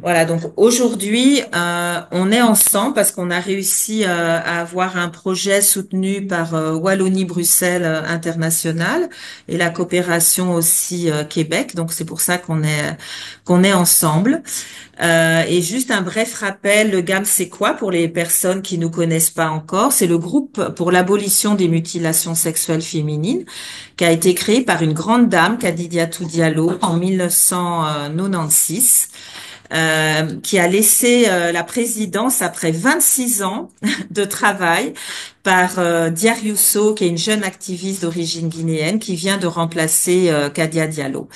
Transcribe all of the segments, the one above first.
Voilà, donc aujourd'hui, on est ensemble parce qu'on a réussi à avoir un projet soutenu par Wallonie-Bruxelles International et la coopération aussi Québec. Donc c'est pour ça qu'on est ensemble. Et juste un bref rappel, le GAM, c'est quoi pour les personnes qui nous connaissent pas encore? C'est le groupe pour l'abolition des mutilations sexuelles féminines qui a été créé par une grande dame, Kadidiatou Diallo, en 1996 qui a laissé la présidence après 26 ans de travail par Diar Yousso, qui est une jeune activiste d'origine guinéenne qui vient de remplacer Kadia Diallo.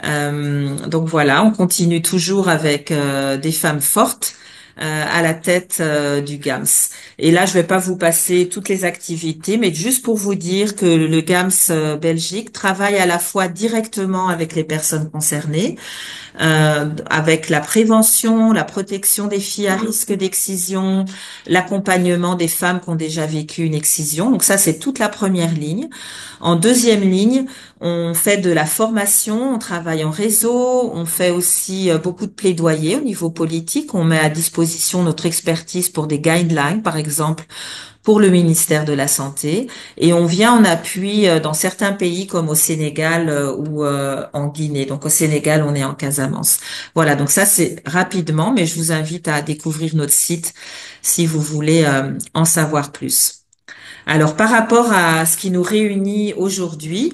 Donc voilà, on continue toujours avec des femmes fortes à la tête du GAMS. Et là, je vais pas vous passer toutes les activités, mais juste pour vous dire que le GAMS Belgique travaille à la fois directement avec les personnes concernées, avec la prévention, la protection des filles à risque d'excision, l'accompagnement des femmes qui ont déjà vécu une excision. Donc ça, c'est toute la première ligne. En deuxième ligne, on fait de la formation, on travaille en réseau, on fait aussi beaucoup de plaidoyer au niveau politique. On met à disposition notre expertise pour des guidelines, par exemple, pour le ministère de la Santé. Et on vient en appui dans certains pays comme au Sénégal ou en Guinée. Donc au Sénégal, on est en Casamance. Voilà, donc ça c'est rapidement, mais je vous invite à découvrir notre site si vous voulez en savoir plus. Alors, par rapport à ce qui nous réunit aujourd'hui,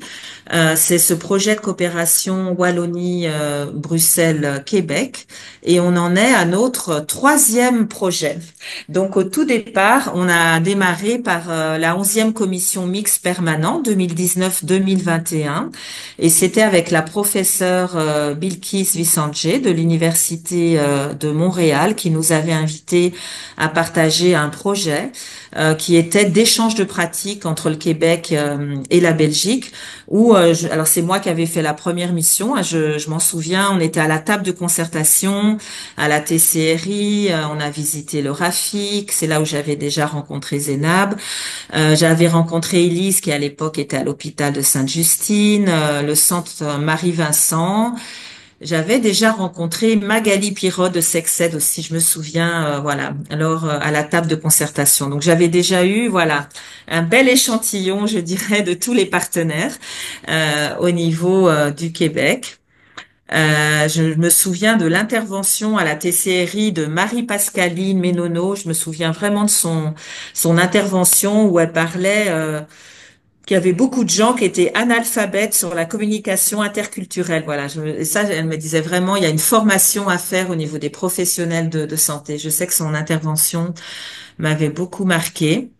c'est ce projet de coopération Wallonie-Bruxelles-Québec et on en est à notre troisième projet. Donc, au tout départ, on a démarré par la 11e commission mixte permanente 2019-2021 et c'était avec la professeure Bilkis Vicente de l'Université de Montréal qui nous avait invités à partager un projet qui était d'échange de pratiques entre le Québec et la Belgique. Où, alors c'est moi qui avais fait la première mission. Hein, je m'en souviens. On était à la table de concertation, à la TCRI. On a visité le Rafik. C'est là où j'avais déjà rencontré Zénab. J'avais rencontré Élise qui à l'époque était à l'hôpital de Sainte-Justine, le centre Marie-Vincent. J'avais déjà rencontré Magali Pirot de Sexed aussi, je me souviens, voilà, alors à la table de concertation. Donc j'avais déjà eu, voilà, un bel échantillon, je dirais, de tous les partenaires au niveau du Québec. Je me souviens de l'intervention à la TCRI de Marie-Pascaline Ménono. Je me souviens vraiment de son intervention où elle parlait qu'il y avait beaucoup de gens qui étaient analphabètes sur la communication interculturelle. Voilà, et ça, elle me disait vraiment, il y a une formation à faire au niveau des professionnels de santé. Je sais que son intervention m'avait beaucoup marqué.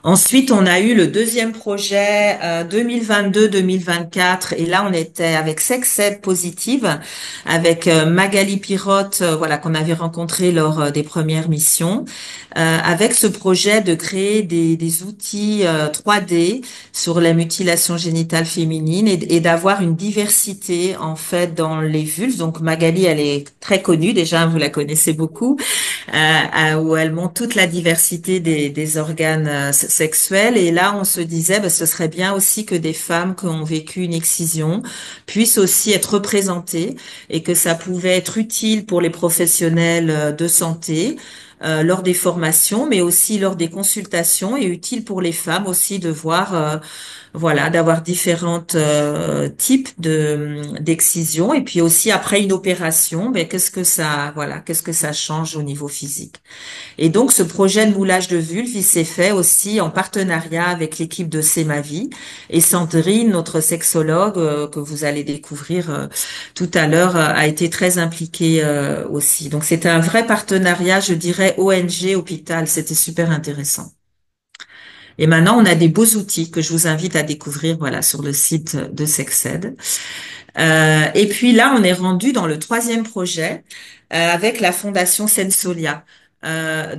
Ensuite, on a eu le deuxième projet 2022-2024 et là, on était avec Sexed Positive, avec Magali Pirotte, voilà, qu'on avait rencontré lors des premières missions, avec ce projet de créer des outils 3D sur la mutilation génitale féminine et d'avoir une diversité en fait dans les vulves. Donc Magali, elle est très connue déjà, vous la connaissez beaucoup où elle montre toute la diversité des organes sexuels. Et là, on se disait, bah, ce serait bien aussi que des femmes qui ont vécu une excision puissent aussi être représentées et que ça pouvait être utile pour les professionnels de santé. Lors des formations, mais aussi lors des consultations et utile pour les femmes aussi de voir voilà, d'avoir différentes types de d'excision et puis aussi après une opération, ben qu'est-ce que ça voilà, qu'est-ce que ça change au niveau physique. Et donc ce projet de moulage de vulve, il s'est fait aussi en partenariat avec l'équipe de C'est ma vie et Sandrine, notre sexologue que vous allez découvrir tout à l'heure, a été très impliquée aussi. Donc c'était un vrai partenariat, je dirais ONG hôpital, c'était super intéressant. Et maintenant, on a des beaux outils que je vous invite à découvrir, voilà, sur le site de Sexed. Et puis là, on est rendu dans le troisième projet avec la Fondation Sensolia.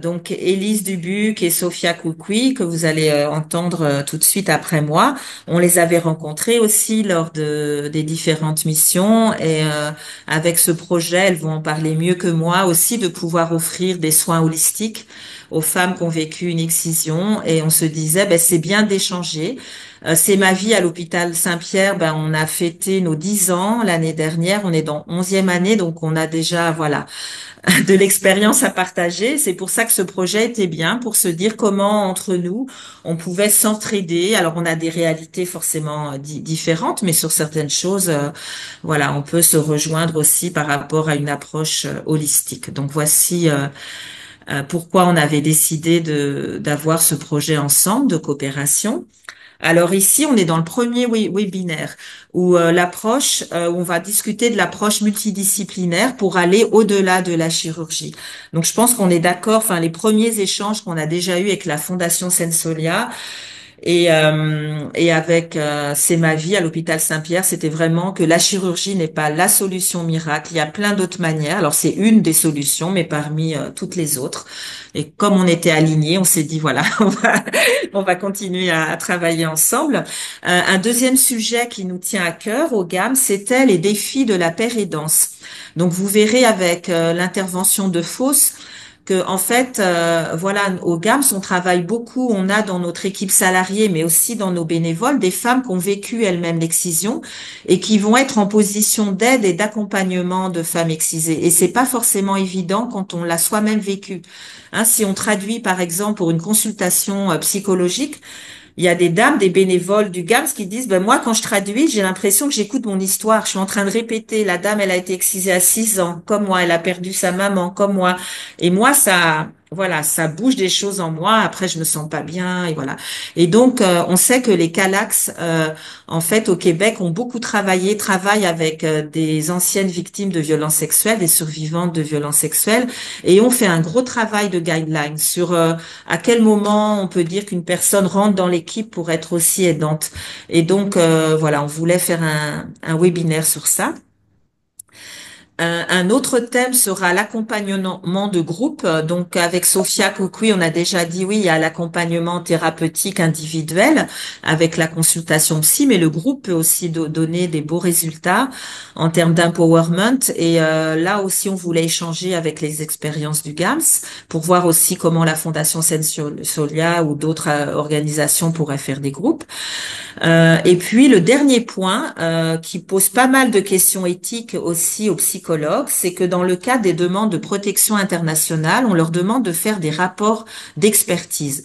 Donc Élise Dubuc et Sophia Koukoui, que vous allez entendre tout de suite après moi, on les avait rencontrées aussi lors des différentes missions et avec ce projet, elles vont en parler mieux que moi aussi de pouvoir offrir des soins holistiques aux femmes qui ont vécu une excision et on se disait, ben, c'est bien d'échanger. C'est ma vie à l'hôpital Saint-Pierre. Ben, on a fêté nos 10 ans l'année dernière. On est dans 11e année, donc on a déjà, voilà, de l'expérience à partager. C'est pour ça que ce projet était bien, pour se dire comment entre nous on pouvait s'entraider. Alors on a des réalités forcément différentes, mais sur certaines choses, voilà, on peut se rejoindre aussi par rapport à une approche holistique. Donc voici pourquoi on avait décidé de d'avoir ce projet ensemble de coopération. Alors ici, on est dans le premier webinaire où l'approche, où on va discuter de l'approche multidisciplinaire pour aller au-delà de la chirurgie. Donc je pense qu'on est d'accord. Enfin, les premiers échanges qu'on a déjà eus avec la Fondation Sensolia et avec C'est ma vie à l'hôpital Saint-Pierre, c'était vraiment que la chirurgie n'est pas la solution miracle. Il y a plein d'autres manières. Alors c'est une des solutions, mais parmi toutes les autres. Et comme on était alignés, on s'est dit voilà, on va continuer à travailler ensemble. Un deuxième sujet qui nous tient à cœur au GAM, c'était les défis de la péridance. Donc vous verrez avec l'intervention de Fausse que en fait, voilà, au GAMS, on travaille beaucoup. On a dans notre équipe salariée, mais aussi dans nos bénévoles, des femmes qui ont vécu elles-mêmes l'excision et qui vont être en position d'aide et d'accompagnement de femmes excisées. Et c'est pas forcément évident quand on l'a soi-même vécu. Hein, si on traduit, par exemple, pour une consultation psychologique, il y a des dames, des bénévoles du GAMS qui disent, ben moi, quand je traduis, j'ai l'impression que j'écoute mon histoire. Je suis en train de répéter. La dame, elle a été excisée à 6 ans, comme moi. Elle a perdu sa maman, comme moi. Et moi, ça, voilà, ça bouge des choses en moi. Après, je me sens pas bien, et voilà. Et donc, on sait que les Calax, en fait, au Québec, ont beaucoup travaillé, travaillent avec des anciennes victimes de violences sexuelles, des survivantes de violences sexuelles, et ont fait un gros travail de guidelines sur à quel moment on peut dire qu'une personne rentre dans l'équipe pour être aussi aidante. Et donc, voilà, on voulait faire un webinaire sur ça. Un autre thème sera l'accompagnement de groupe. Donc, avec Sophia Cocuy, on a déjà dit oui, il y a l'accompagnement thérapeutique individuel avec la consultation psy, mais le groupe peut aussi donner des beaux résultats en termes d'empowerment. Et là aussi, on voulait échanger avec les expériences du GAMS pour voir aussi comment la Fondation Sensolia ou d'autres organisations pourraient faire des groupes. Et puis le dernier point qui pose pas mal de questions éthiques aussi aux psychologues, c'est que dans le cas des demandes de protection internationale, on leur demande de faire des rapports d'expertise.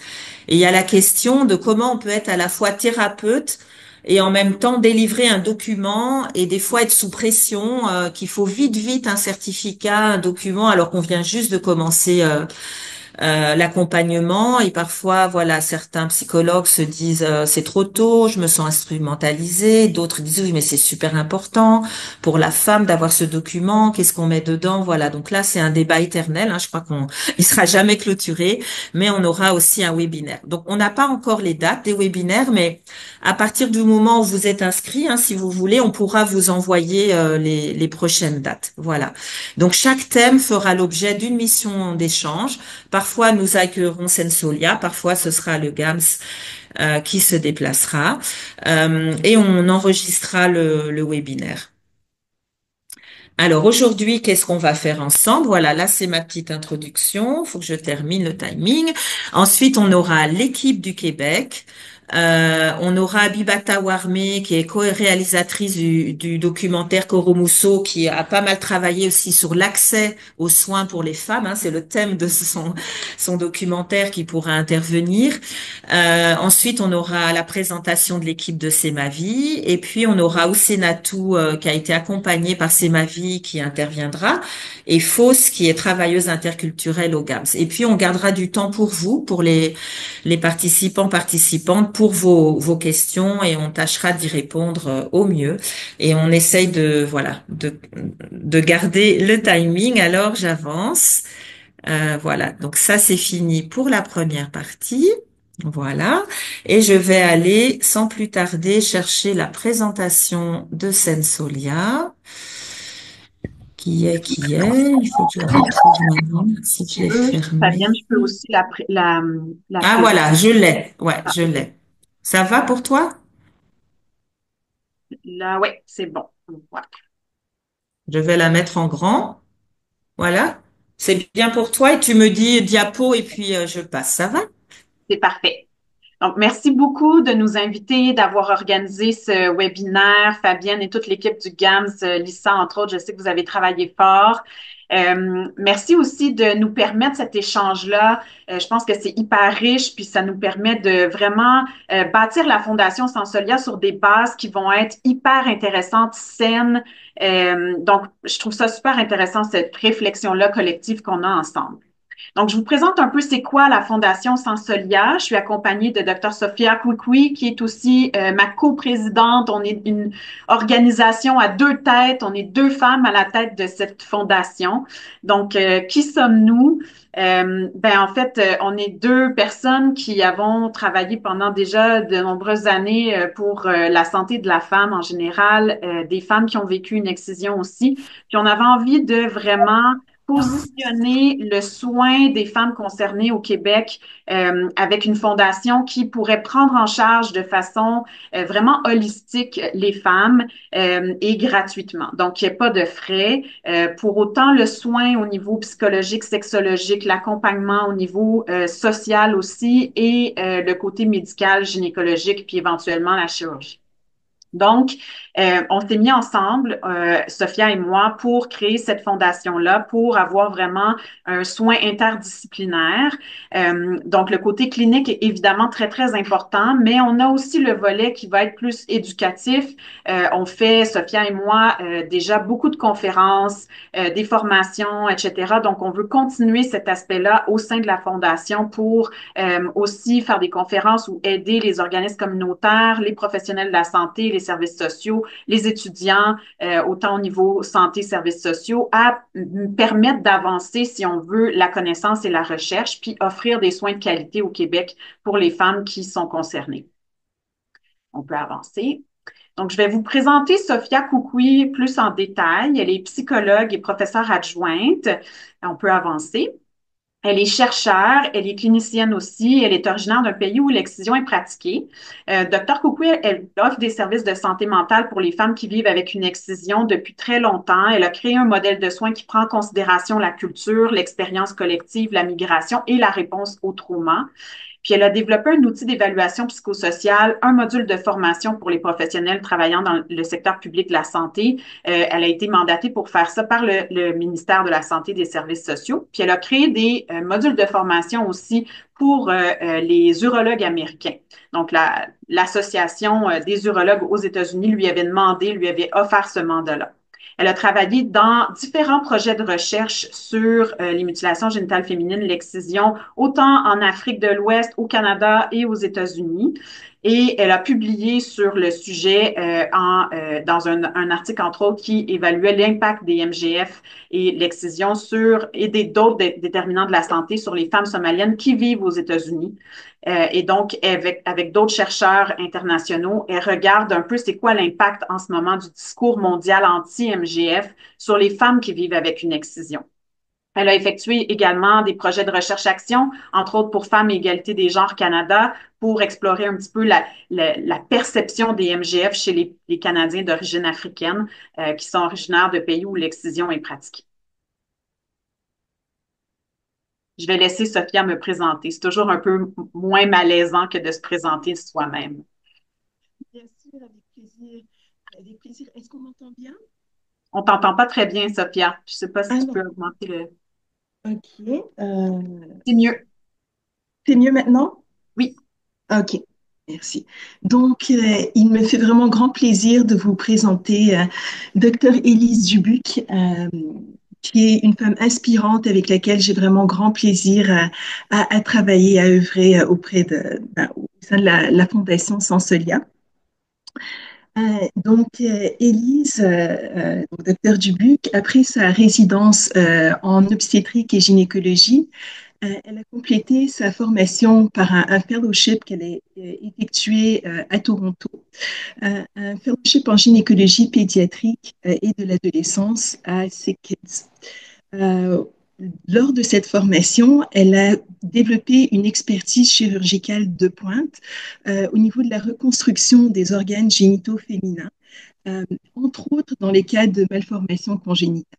Et il y a la question de comment on peut être à la fois thérapeute et en même temps délivrer un document et des fois être sous pression, qu'il faut vite un certificat, un document alors qu'on vient juste de commencer l'accompagnement. Et parfois, voilà, certains psychologues se disent c'est trop tôt, je me sens instrumentalisée. D'autres disent oui, mais c'est super important pour la femme d'avoir ce document. Qu'est-ce qu'on met dedans? Voilà. Donc là, c'est un débat éternel. Hein, je crois qu'on il sera jamais clôturé, mais on aura aussi un webinaire. Donc on n'a pas encore les dates des webinaires, mais à partir du moment où vous êtes inscrit, hein, si vous voulez, on pourra vous envoyer les prochaines dates. Voilà. Donc chaque thème fera l'objet d'une mission d'échange. Parfois, nous accueillerons Sensolia, parfois ce sera le GAMS qui se déplacera et on enregistrera le webinaire. Alors aujourd'hui, qu'est-ce qu'on va faire ensemble? Voilà, là c'est ma petite introduction. Il faut que je termine le timing. Ensuite, on aura l'équipe du Québec. On aura Abibata Warmé, qui est co-réalisatrice du documentaire Coromusso, qui a pas mal travaillé aussi sur l'accès aux soins pour les femmes. Hein, c'est le thème de son documentaire qui pourra intervenir. Ensuite, on aura la présentation de l'équipe de C'est ma vie. Et puis, on aura Ousenatou, qui a été accompagnée par C'est ma vie, qui interviendra. Et Fausse, qui est travailleuse interculturelle au GAMS. Et puis, on gardera du temps pour vous, pour les participants, participantes, pour vos questions. Et on tâchera d'y répondre au mieux. Et on essaye voilà, de garder le timing. Alors, j'avance. Voilà. Donc, ça, c'est fini pour la première partie. Voilà. Et je vais aller sans plus tarder chercher la présentation de Sensolia. Qui est. Il faut que je la retrouve maintenant. Si je l'ai Fabienne, fermée. je peux aussi la Ah présenter. voilà, je l'ai. Ouais, Ah, je l'ai. Ça va pour toi? là, ouais, c'est bon. Voilà. Je vais la mettre en grand. Voilà. C'est bien pour toi et tu me dis diapo et puis je passe. Ça va? C'est parfait. Donc, merci beaucoup de nous inviter, d'avoir organisé ce webinaire, Fabienne et toute l'équipe du GAMS, Lisa, entre autres. Je sais que vous avez travaillé fort. Merci aussi de nous permettre cet échange-là. Je pense que c'est hyper riche, puis ça nous permet de vraiment bâtir la Fondation Sensolia sur des bases qui vont être hyper intéressantes, saines. Donc, je trouve ça super intéressant, cette réflexion-là collective qu'on a ensemble. Donc, je vous présente un peu c'est quoi la Fondation Sensolia. Je suis accompagnée de Dr. Sophia Kwikwi, qui est aussi ma coprésidente. On est une organisation à deux têtes. On est deux femmes à la tête de cette fondation. Donc, qui sommes-nous? En fait, on est deux personnes qui avons travaillé pendant déjà de nombreuses années pour la santé de la femme en général, des femmes qui ont vécu une excision aussi. Puis on avait envie de vraiment positionner le soin des femmes concernées au Québec avec une fondation qui pourrait prendre en charge de façon vraiment holistique les femmes et gratuitement. Donc, il n'y a pas de frais. Pour autant, le soin au niveau psychologique, sexologique, l'accompagnement au niveau social aussi et le côté médical, gynécologique, puis éventuellement la chirurgie. Donc, on s'est mis ensemble, Sophia et moi, pour créer cette fondation-là, pour avoir vraiment un soin interdisciplinaire. Donc, le côté clinique est évidemment très, très important, mais on a aussi le volet qui va être plus éducatif. On fait, Sophia et moi, déjà beaucoup de conférences, des formations, etc. Donc, on veut continuer cet aspect-là au sein de la fondation pour aussi faire des conférences ou aider les organismes communautaires, les professionnels de la santé, les services sociaux, les étudiants, autant au niveau santé, services sociaux, à permettre d'avancer, si on veut, la connaissance et la recherche, puis offrir des soins de qualité au Québec pour les femmes qui sont concernées. On peut avancer. Donc, je vais vous présenter Sophia Koukoui plus en détail. Elle est psychologue et professeure adjointe. On peut avancer. Elle est chercheure, elle est clinicienne aussi, elle est originaire d'un pays où l'excision est pratiquée. Dr. Koukoui, elle offre des services de santé mentale pour les femmes qui vivent avec une excision depuis très longtemps. Elle a créé un modèle de soins qui prend en considération la culture, l'expérience collective, la migration et la réponse au trauma. Puis elle a développé un outil d'évaluation psychosociale, un module de formation pour les professionnels travaillant dans le secteur public de la santé. Elle a été mandatée pour faire ça par le ministère de la Santé et des Services sociaux. Puis elle a créé des modules de formation aussi pour les urologues américains. Donc, l'association des urologues aux États-Unis lui avait demandé, lui avait offert ce mandat-là. Elle a travaillé dans différents projets de recherche sur les mutilations génitales féminines, l'excision, autant en Afrique de l'Ouest, au Canada et aux États-Unis. Et elle a publié sur le sujet dans un article, entre autres, qui évaluait l'impact des MGF et l'excision et d'autres déterminants de la santé sur les femmes somaliennes qui vivent aux États-Unis. Et donc, avec d'autres chercheurs internationaux, elle regarde un peu c'est quoi l'impact en ce moment du discours mondial anti-MGF sur les femmes qui vivent avec une excision. Elle a effectué également des projets de recherche-action, entre autres pour Femmes et égalité des genres Canada, pour explorer un petit peu la perception des MGF chez les Canadiens d'origine africaine qui sont originaires de pays où l'excision est pratiquée. Je vais laisser Sophia me présenter. C'est toujours un peu moins malaisant que de se présenter soi-même. Bien sûr, avec plaisir. Avec plaisir. Est-ce qu'on m'entend bien? On t'entend pas très bien, Sophia. Je sais pas si Ah tu non, peux augmenter le... ok. C'est mieux. C'est mieux maintenant? Oui. Ok, merci. Donc, il me fait vraiment grand plaisir de vous présenter Dr. Élise Dubuc, qui est une femme inspirante avec laquelle j'ai vraiment grand plaisir à travailler, à œuvrer au sein de la Fondation Sensolia. Élise, docteur Dubuc, après sa résidence en obstétrique et gynécologie, elle a complété sa formation par un fellowship qu'elle a effectué à Toronto, un fellowship en gynécologie pédiatrique et de l'adolescence à Sick Kids. Euh, Lors de cette formation, elle a développé une expertise chirurgicale de pointe au niveau de la reconstruction des organes génitaux féminins, entre autres dans les cas de malformations congénitales.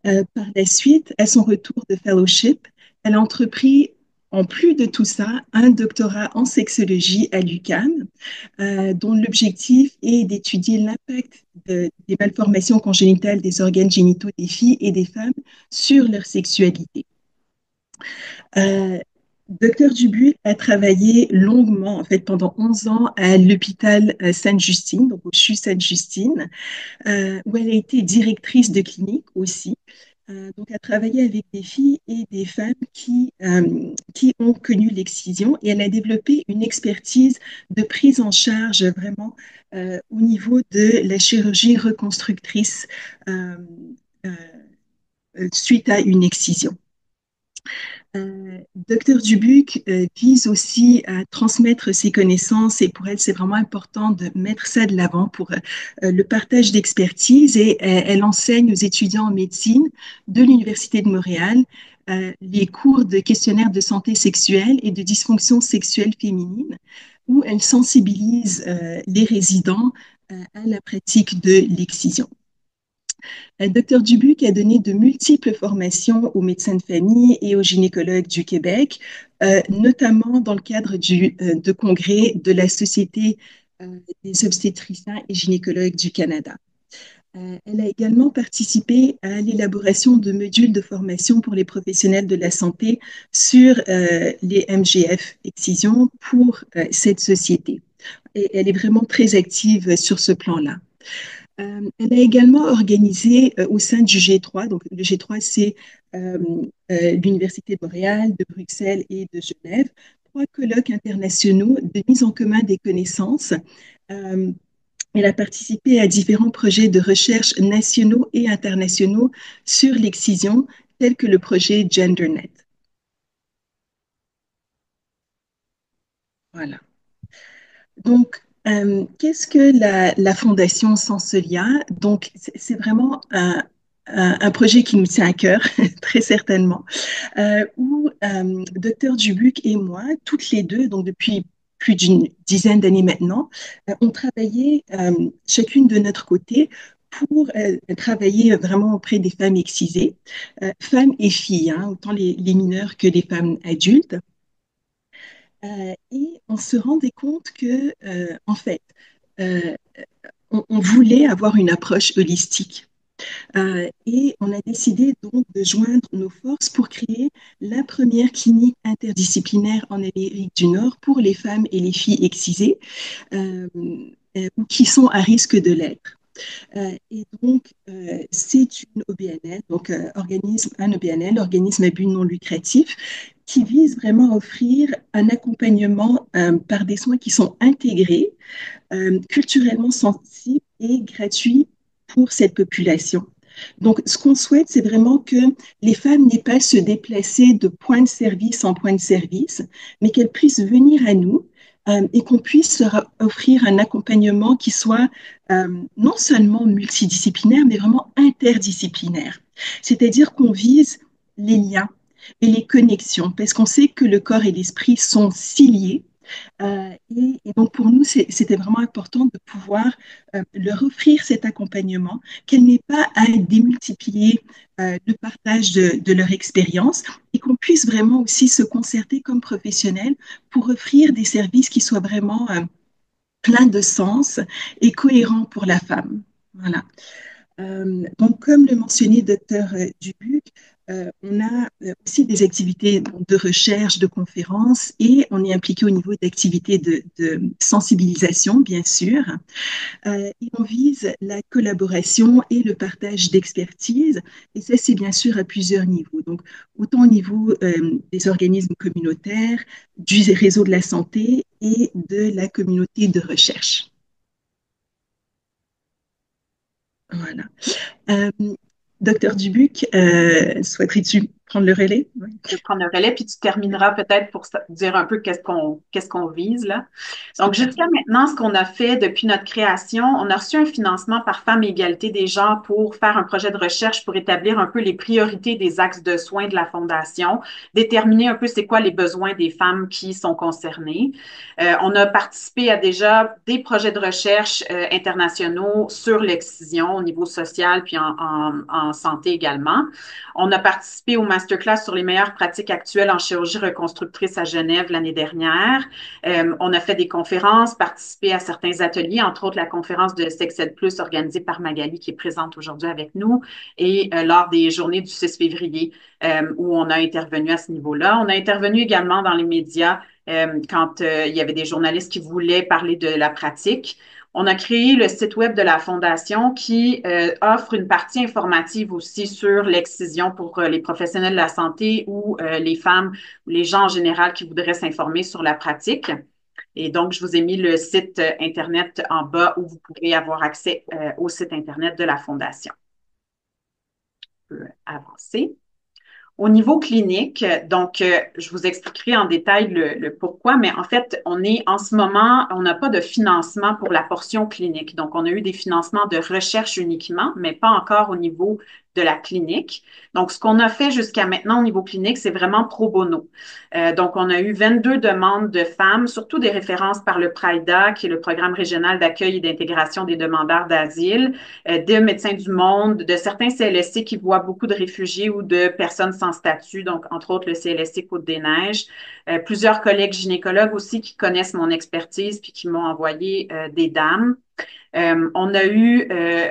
Par la suite, à son retour de fellowship, elle a entrepris, en plus de tout ça, un doctorat en sexologie à l'UQAM, dont l'objectif est d'étudier l'impact des malformations congénitales des organes génitaux des filles et des femmes sur leur sexualité. Euh, Docteur Dubuc a travaillé longuement, en fait, pendant 11 ans à l'hôpital Sainte-Justine, donc au CHU Sainte-Justine, où elle a été directrice de clinique aussi. Donc, a travaillé avec des filles et des femmes qui ont connu l'excision et elle a développé une expertise de prise en charge vraiment au niveau de la chirurgie reconstructrice euh, euh, suite à une excision. Docteur Dubuc vise aussi à transmettre ses connaissances et pour elle, c'est vraiment important de mettre ça de l'avant pour le partage d'expertise et elle enseigne aux étudiants en médecine de l'Université de Montréal les cours de questionnaire de santé sexuelle et de dysfonction sexuelle féminine où elle sensibilise les résidents à la pratique de l'excision. Dr Dubuc a donné de multiples formations aux médecins de famille et aux gynécologues du Québec, notamment dans le cadre de congrès de la Société des obstétriciens et gynécologues du Canada. Elle a également participé à l'élaboration de modules de formation pour les professionnels de la santé sur les MGF excision pour cette société. Et elle est vraiment très active sur ce plan-là. Elle a également organisé au sein du G3, donc le G3 c'est l'Université de Montréal, de Bruxelles et de Genève, 3 colloques internationaux de mise en commun des connaissances. Euh, Elle a participé à différents projets de recherche nationaux et internationaux sur l'excision, tels que le projet GenderNet. Voilà. Donc, qu'est-ce que la Fondation Sansolia? Donc, c'est vraiment un projet qui nous tient à cœur, très certainement, où Dr Dubuc et moi, toutes les deux, donc depuis plus d'une dizaine d'années maintenant, on travaillait chacune de notre côté pour travailler vraiment auprès des femmes excisées, femmes et filles, hein, autant les mineurs que les femmes adultes. Et on se rendait compte que, en fait, euh, on voulait avoir une approche holistique. Et on a décidé donc de joindre nos forces pour créer la première clinique interdisciplinaire en Amérique du Nord pour les femmes et les filles excisées ou qui sont à risque de l'être. Et donc, c'est une OBNL, donc un OBNL, organisme à but non lucratif, qui vise vraiment à offrir un accompagnement par des soins qui sont intégrés, culturellement sensibles et gratuits pour cette population. Donc, ce qu'on souhaite, c'est vraiment que les femmes n'aient pas à se déplacer de point de service en point de service, mais qu'elles puissent venir à nous et qu'on puisse leur offrir un accompagnement qui soit non seulement multidisciplinaire, mais vraiment interdisciplinaire. C'est-à-dire qu'on vise les liens et les connexions, parce qu'on sait que le corps et l'esprit sont si liés. Et donc pour nous, c'était vraiment important de pouvoir leur offrir cet accompagnement, qu'elle n'ait pas à démultiplier le partage de leur expérience et qu'on puisse vraiment aussi se concerter comme professionnels pour offrir des services qui soient vraiment pleins de sens et cohérents pour la femme. Voilà. Donc, comme le mentionnait Dr Dubuc, on a aussi des activités de recherche, de conférences et on est impliqué au niveau d'activités de sensibilisation, bien sûr. Et on vise la collaboration et le partage d'expertise et ça, c'est bien sûr à plusieurs niveaux. Donc, autant au niveau des organismes communautaires, du réseau de la santé et de la communauté de recherche. Voilà. Euh, Docteur Dubuc, souhaiterais-tu prendre le relais. Oui. Je vais prendre le relais, puis tu termineras peut-être pour dire un peu qu'est-ce qu'on vise là. Donc, Super. jusqu'à maintenant, ce qu'on a fait depuis notre création, on a reçu un financement par Femmes et Égalité des genres pour faire un projet de recherche pour établir un peu les priorités des axes de soins de la Fondation, déterminer un peu c'est quoi les besoins des femmes qui sont concernées. On a participé à déjà des projets de recherche internationaux sur l'excision au niveau social puis en santé également. On a participé au masterclass sur les meilleures pratiques actuelles en chirurgie reconstructrice à Genève l'année dernière. On a fait des conférences, participé à certains ateliers, entre autres la conférence de Sexed Plus organisée par Magali qui est présente aujourd'hui avec nous et lors des journées du 6 février où on a intervenu à ce niveau-là. On a intervenu également dans les médias quand il y avait des journalistes qui voulaient parler de la pratique. On a créé le site web de la Fondation qui offre une partie informative aussi sur l'excision pour les professionnels de la santé ou les femmes ou les gens en général qui voudraient s'informer sur la pratique. Et donc, je vous ai mis le site Internet en bas où vous pourrez avoir accès au site Internet de la Fondation. On peut avancer. Au niveau clinique, donc, je vous expliquerai en détail le pourquoi, mais en fait, on est en ce moment, on n'a pas de financement pour la portion clinique. Donc, on a eu des financements de recherche uniquement, mais pas encore au niveau de la clinique. Donc, ce qu'on a fait jusqu'à maintenant au niveau clinique, c'est vraiment pro bono. Donc, on a eu 22 demandes de femmes, surtout des références par le PRAIDA, qui est le Programme régional d'accueil et d'intégration des demandeurs d'asile, de Médecins du Monde, de certains CLSC qui voient beaucoup de réfugiés ou de personnes sans statut, donc entre autres le CLSC Côte-des-Neiges. Plusieurs collègues gynécologues aussi qui connaissent mon expertise puis qui m'ont envoyé des dames. On a eu,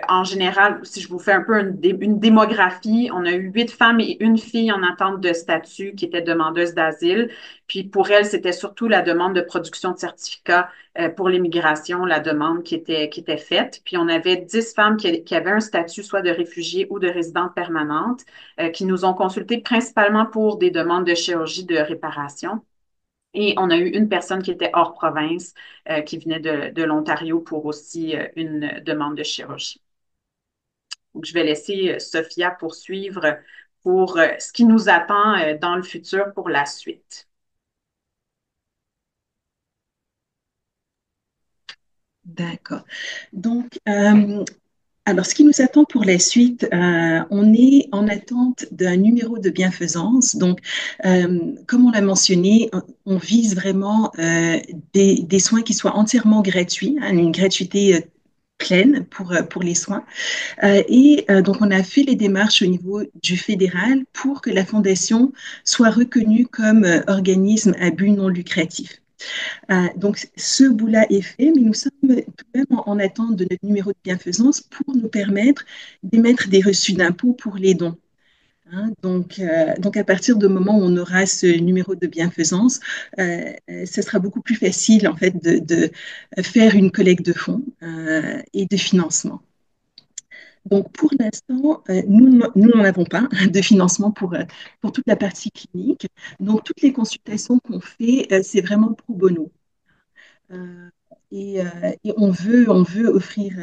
en général, si je vous fais un peu une démographie, on a eu 8 femmes et une fille en attente de statut qui étaient demandeuses d'asile. Puis pour elles, c'était surtout la demande de production de certificats pour l'immigration, la demande qui était faite. Puis on avait 10 femmes qui avaient un statut soit de réfugiés ou de résidente permanente, qui nous ont consultés principalement pour des demandes de chirurgie de réparation. Et on a eu une personne qui était hors province, qui venait de l'Ontario pour aussi une demande de chirurgie. Donc, je vais laisser Sophia poursuivre pour ce qui nous attend dans le futur pour la suite. D'accord. Donc, alors, ce qui nous attend pour la suite, on est en attente d'un numéro de bienfaisance. Donc, comme on l'a mentionné, on vise vraiment des soins qui soient entièrement gratuits, hein, une gratuité pleine pour les soins. Donc, on a fait les démarches au niveau du fédéral pour que la Fondation soit reconnue comme organisme à but non lucratif. Donc, ce bout-là est fait, mais nous sommes tout de même en attente de notre numéro de bienfaisance pour nous permettre d'émettre des reçus d'impôts pour les dons. Hein, donc, à partir du moment où on aura ce numéro de bienfaisance, ce sera beaucoup plus facile en fait de faire une collecte de fonds et de financement. Donc, pour l'instant, nous n'en avons pas de financement pour toute la partie clinique. Donc, toutes les consultations qu'on fait, c'est vraiment pro bono. Euh, et on veut offrir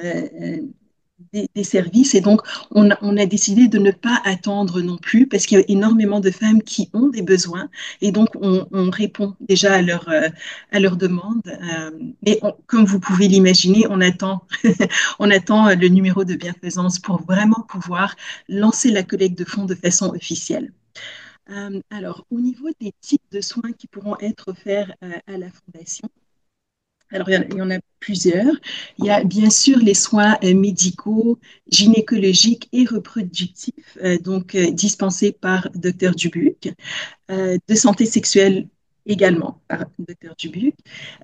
des services. Et donc, on a décidé de ne pas attendre non plus parce qu'il y a énormément de femmes qui ont des besoins. Et donc, on répond déjà à leurs demandes. Mais comme vous pouvez l'imaginer, on attend le numéro de bienfaisance pour vraiment pouvoir lancer la collecte de fonds de façon officielle. Alors, au niveau des types de soins qui pourront être offerts à la Fondation, alors, il y en a plusieurs. Il y a bien sûr les soins médicaux, gynécologiques et reproductifs, dispensés par Dr Dubuc, de santé sexuelle également par Dr Dubuc,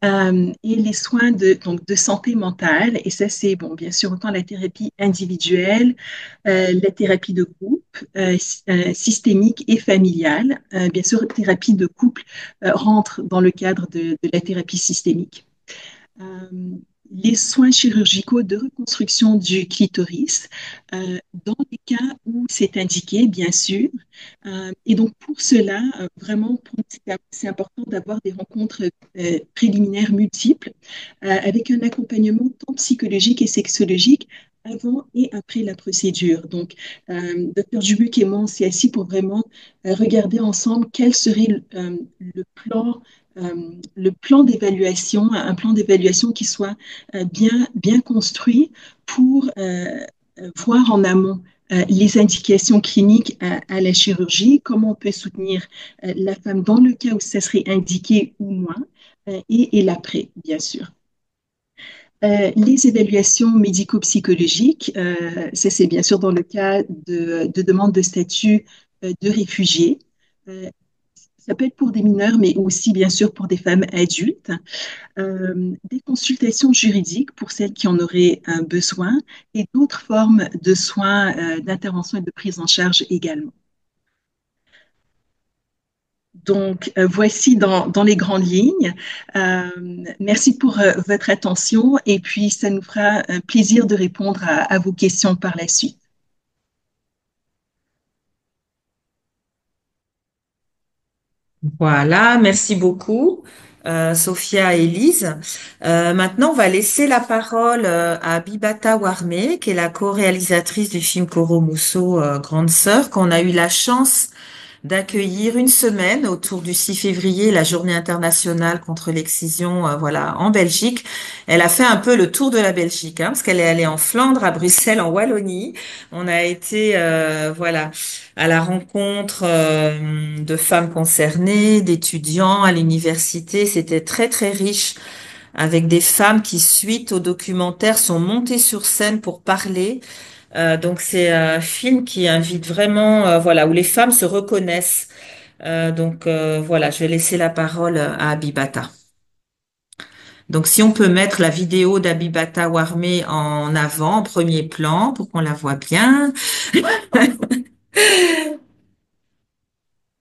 et les soins de santé mentale. Et ça, c'est bon, bien sûr, autant la thérapie individuelle, la thérapie de groupe, systémique et familiale. Bien sûr, thérapie de couple rentre dans le cadre de la thérapie systémique. Euh, les soins chirurgicaux de reconstruction du clitoris, dans les cas où c'est indiqué, bien sûr. Et donc, pour cela, vraiment, c'est important d'avoir des rencontres préliminaires multiples avec un accompagnement tant psychologique et sexologique avant et après la procédure. Donc, Dr. Dubuc et moi, on s'est assis pour vraiment regarder ensemble quel serait le plan d'évaluation, un plan d'évaluation qui soit bien construit pour voir en amont les indications cliniques à la chirurgie, comment on peut soutenir la femme dans le cas où ça serait indiqué ou moins, et l'après, bien sûr. Les évaluations médico-psychologiques, ça c'est bien sûr dans le cas de demande de statut de réfugié. Euh, Ça peut être pour des mineurs, mais aussi bien sûr pour des femmes adultes. Des consultations juridiques pour celles qui en auraient un besoin et d'autres formes de soins, d'intervention et de prise en charge également. Donc, voici dans les grandes lignes. Euh, Merci pour votre attention et puis ça nous fera un plaisir de répondre à vos questions par la suite. Voilà, merci beaucoup, Sophia et Elise. Maintenant, on va laisser la parole à Bibata Warmé, qui est la co-réalisatrice du film Koro Musso, Grande Sœur, qu'on a eu la chance d'accueillir une semaine autour du 6 février, la journée internationale contre l'excision, voilà, en Belgique. Elle a fait un peu le tour de la Belgique, hein, parce qu'elle est allée en Flandre, à Bruxelles, en Wallonie. On a été, voilà, à la rencontre de femmes concernées, d'étudiants à l'université. C'était très, très riche avec des femmes qui, suite au documentaire, sont montées sur scène pour parler. Donc c'est un film qui invite vraiment, voilà, où les femmes se reconnaissent. Voilà, je vais laisser la parole à Abibata. Donc si on peut mettre la vidéo d'Abibata Warmé en avant, en premier plan, pour qu'on la voit bien.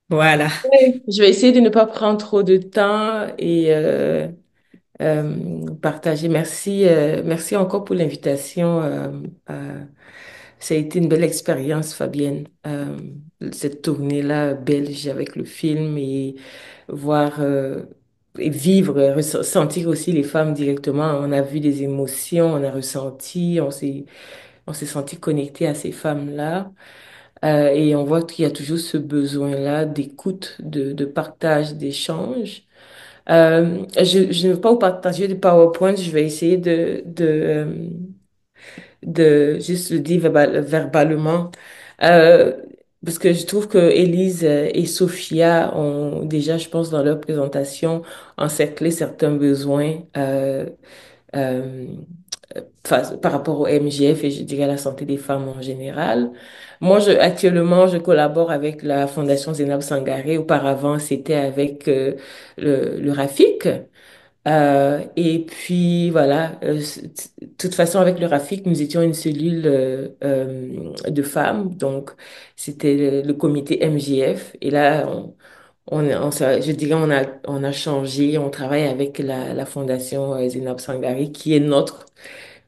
Voilà. Ouais, je vais essayer de ne pas prendre trop de temps et partager. Merci, merci encore pour l'invitation. Ça a été une belle expérience, Fabienne, cette tournée-là belge avec le film et voir et vivre, ressentir aussi les femmes directement. On a vu des émotions, on a ressenti, on s'est senti connecté à ces femmes-là. Et on voit qu'il y a toujours ce besoin-là d'écoute, de partage, d'échange. Je ne vais pas vous partager de PowerPoint, je vais essayer de juste le dire verbalement. Euh, Parce que je trouve que Élise et Sophia ont déjà, je pense, dans leur présentation, encerclé certains besoins. Euh, Par rapport au MGF et je dirais à la santé des femmes en général. Moi, actuellement, je collabore avec la Fondation Zénab Sangaré. Auparavant, c'était avec le RAFIC. Et puis, voilà, de toute façon, avec le RAFIC, nous étions une cellule de femmes. Donc, c'était le comité MGF. Et là, je dirais, on a changé. On travaille avec la Fondation Zénab Sangaré, qui est notre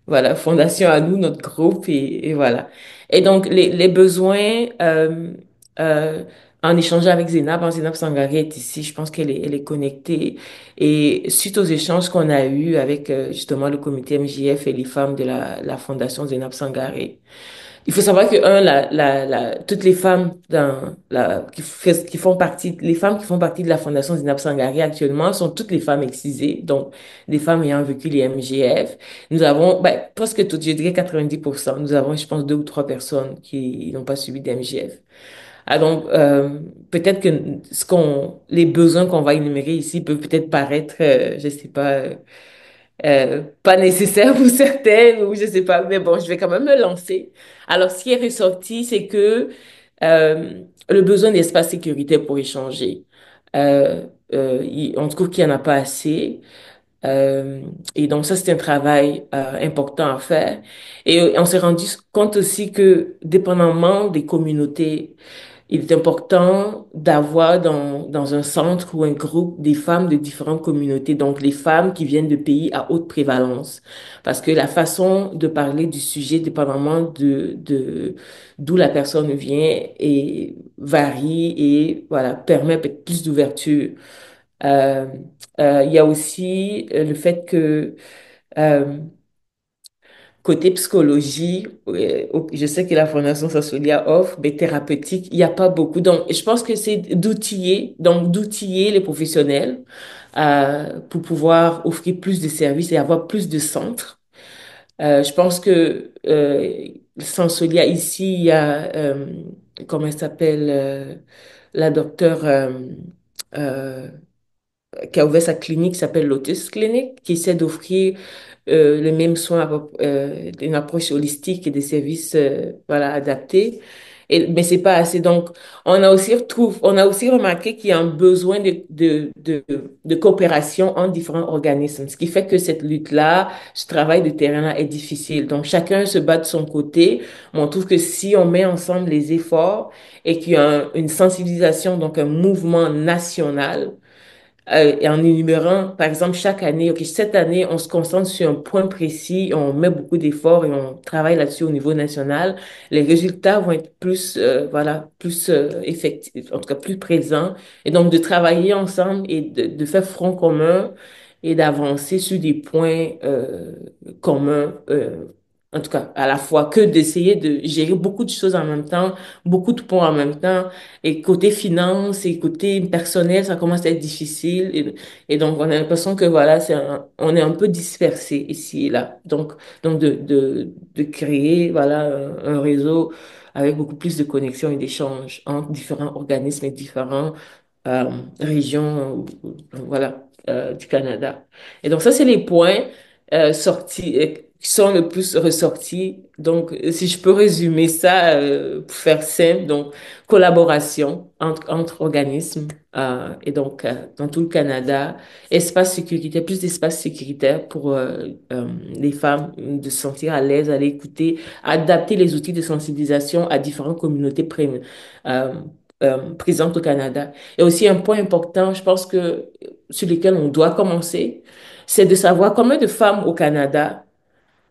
voilà, fondation à nous, notre groupe, et voilà. Et donc, les besoins, euh, en échangeant avec Zénab, Zénab Sangaré est ici, je pense elle est connectée. Et suite aux échanges qu'on a eus avec justement le comité MJF et les femmes de la fondation Zénab Sangaré, il faut savoir que, toutes les femmes qui font partie, les femmes qui font partie de la Fondation Zinab Sangari actuellement sont toutes les femmes excisées, donc des femmes ayant vécu les MGF. Nous avons, ben, presque toutes, je dirais 90%. Nous avons, je pense, deux ou trois personnes qui n'ont pas subi d'MGF. Ah, donc, peut-être que les besoins qu'on va énumérer ici peuvent peut-être paraître, je sais pas, pas nécessaire pour certaines ou je sais pas, mais bon, je vais quand même me lancer. Alors, ce qui est ressorti, c'est que le besoin d'espace sécuritaire pour échanger, on trouve qu'il n'y en a pas assez. Euh, et donc ça, c'est un travail important à faire. Et on s'est rendu compte aussi que, dépendamment des communautés, il est important d'avoir dans un centre ou un groupe des femmes de différentes communautés, donc les femmes qui viennent de pays à haute prévalence. Parce que la façon de parler du sujet, dépendamment d'où la personne vient, varie et voilà, permet peut-être plus d'ouverture. Euh, il y a aussi le fait que euh, côté psychologie, je sais que la Fondation Sansolia offre, mais thérapeutique, il n'y a pas beaucoup. Donc, je pense que c'est d'outiller les professionnels pour pouvoir offrir plus de services et avoir plus de centres. Je pense que Sansolia ici, il y a comment elle s'appelle la docteure euh, qui a ouvert sa clinique qui s'appelle Lotus Clinic, qui essaie d'offrir les mêmes soins, une approche holistique et des services voilà, adaptés. Mais c'est pas assez. Donc, on a aussi remarqué qu'il y a un besoin de coopération entre différents organismes, ce qui fait que cette lutte-là, ce travail de terrain-là est difficile. Donc, chacun se bat de son côté, mais on trouve que si on met ensemble les efforts et qu'il y a une sensibilisation, donc un mouvement national, et en énumérant, par exemple, chaque année, OK, cette année, on se concentre sur un point précis, on met beaucoup d'efforts et on travaille là-dessus au niveau national, les résultats vont être plus, voilà, plus effectifs, en tout cas plus présents. Et donc, de travailler ensemble et de faire front commun et d'avancer sur des points communs, en tout cas, à la fois que d'essayer de gérer beaucoup de choses en même temps, beaucoup de points en même temps. Et côté finance et côté personnel, ça commence à être difficile. Et donc, on a l'impression que voilà, on est un peu dispersé ici et là. Donc de créer voilà, un réseau avec beaucoup plus de connexions et d'échanges entre différents organismes et différentes euh, régions voilà, du Canada. Et donc, ça, c'est les points sortis, qui sont le plus ressortis. Donc, si je peux résumer ça pour faire simple, donc, collaboration entre organismes et donc dans tout le Canada, espace sécuritaire, plus d'espace sécuritaire pour les femmes de se sentir à l'aise, à l'écouter, adapter les outils de sensibilisation à différentes communautés euh, présentes au Canada. Et aussi un point important, je pense que sur lequel on doit commencer, c'est de savoir combien de femmes au Canada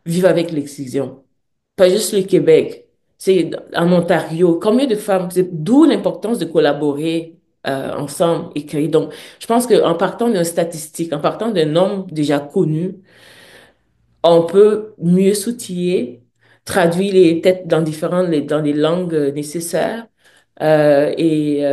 vivent avec l'excision. Pas juste le Québec, c'est en Ontario. Combien de femmes? D'où l'importance de collaborer ensemble et créer. Donc, je pense qu'en partant d'une statistique, en partant d'un nombre déjà connu, on peut mieux s'outiller, traduire les têtes dans dans les langues nécessaires. Et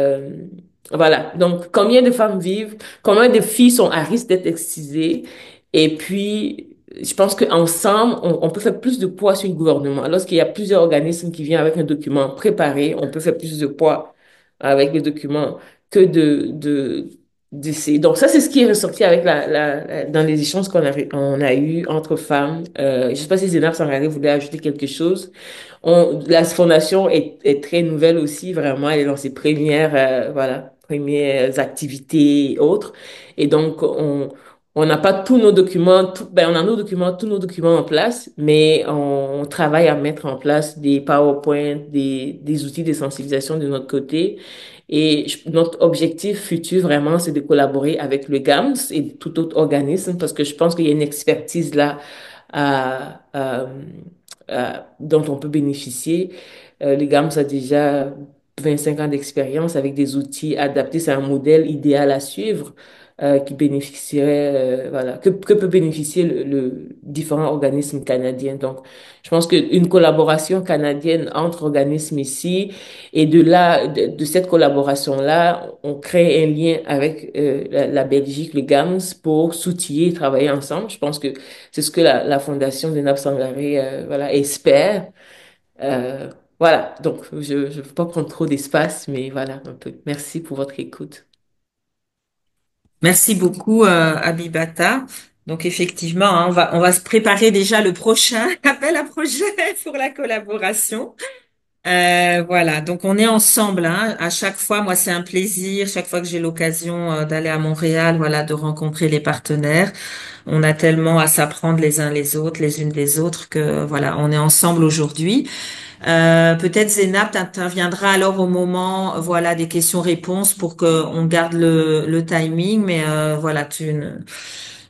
voilà. Donc, combien de femmes vivent, combien de filles sont à risque d'être excisées. Et puis, je pense qu'ensemble, on peut faire plus de poids sur le gouvernement. Lorsqu'il y a plusieurs organismes qui viennent avec un document préparé, on peut faire plus de poids avec le document que d'essayer. Donc, ça, c'est ce qui est ressorti avec dans les échanges on a eu entre femmes. Je sais pas si Zénab Sangaré voulait ajouter quelque chose. La fondation est très nouvelle aussi, vraiment. Elle est dans ses premières, voilà, premières activités et autres. Et donc, on n'a pas tous nos documents, on a nos documents, tous nos documents en place, mais on travaille à mettre en place des PowerPoint, des outils de sensibilisation de notre côté. Et notre objectif futur, vraiment, c'est de collaborer avec le GAMS et tout autre organisme parce que je pense qu'il y a une expertise là à, à- dont on peut bénéficier. Le GAMS a déjà 25 ans d'expérience avec des outils adaptés. C'est un modèle idéal à suivre qui bénéficierait, voilà, que peut bénéficier le différents organismes canadiens. Donc, je pense qu'une collaboration canadienne entre organismes ici et de là, de cette collaboration-là, on crée un lien avec la Belgique, le GAMS, pour s'outiller et travailler ensemble. Je pense que c'est ce que la Fondation de Sangaré voilà, espère. Euh, voilà, donc je ne veux pas prendre trop d'espace, mais voilà un peu. Merci pour votre écoute. Merci beaucoup, Abibata. Donc effectivement, hein, on va se préparer déjà le prochain appel à projet pour la collaboration. Voilà, donc on est ensemble, hein. À chaque fois, moi c'est un plaisir, chaque fois que j'ai l'occasion d'aller à Montréal, voilà, de rencontrer les partenaires. On a tellement à s'apprendre les uns les autres, les unes des autres que voilà, on est ensemble aujourd'hui. Peut-être Zénab t'interviendra alors au moment, voilà, des questions-réponses pour que on garde le timing, mais voilà,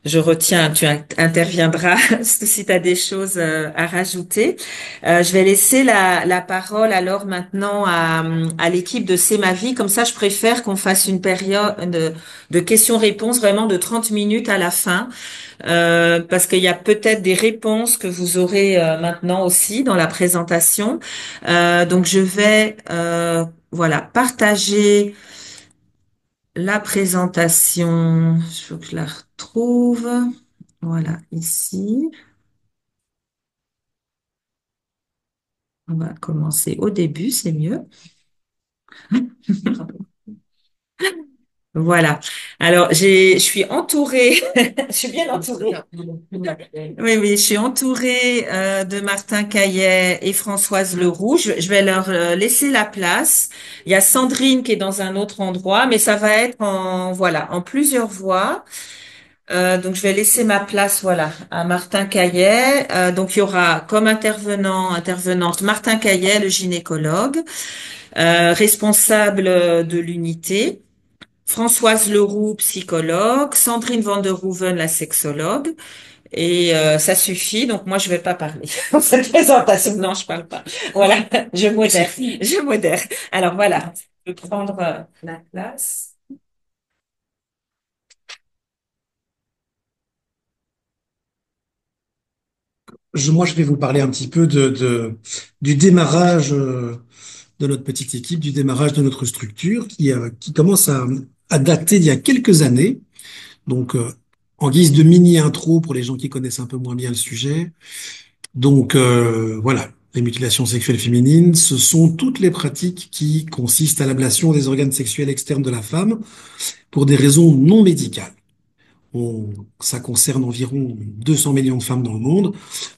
je retiens, tu interviendras si tu as des choses à rajouter. Je vais laisser la parole alors maintenant à l'équipe de C'est ma vie. Comme ça, je préfère qu'on fasse une période de questions-réponses vraiment de 30 minutes à la fin, parce qu'il y a peut-être des réponses que vous aurez maintenant aussi dans la présentation. Donc, je vais voilà partager la présentation. Il faut que je la retrouve. Voilà, ici. On va commencer au début, c'est mieux. Voilà. Alors, je suis entourée, je suis bien entourée. Oui, oui, je suis entourée de Martin Caillet et Françoise Leroux. Je vais leur laisser la place. Il y a Sandrine qui est dans un autre endroit, mais ça va être voilà, en plusieurs voix. Donc, je vais laisser ma place, voilà, à Martin Caillet. Donc, il y aura comme intervenante Martin Caillet, le gynécologue, responsable de l'unité. Françoise Leroux, psychologue, Sandrine Van der Hoeven, la sexologue, et ça suffit. Donc moi, je vais pas parler dans cette présentation. Non, je parle pas. Voilà, je modère. Alors voilà, je vais prendre la place. Moi, je vais vous parler un petit peu du démarrage de notre petite équipe, du démarrage de notre structure qui commence à dater d'il y a quelques années. Donc, en guise de mini intro pour les gens qui connaissent un peu moins bien le sujet. Donc, voilà, les mutilations sexuelles féminines, ce sont toutes les pratiques qui consistent à l'ablation des organes sexuels externes de la femme pour des raisons non médicales. Ça concerne environ 200 millions de femmes dans le monde.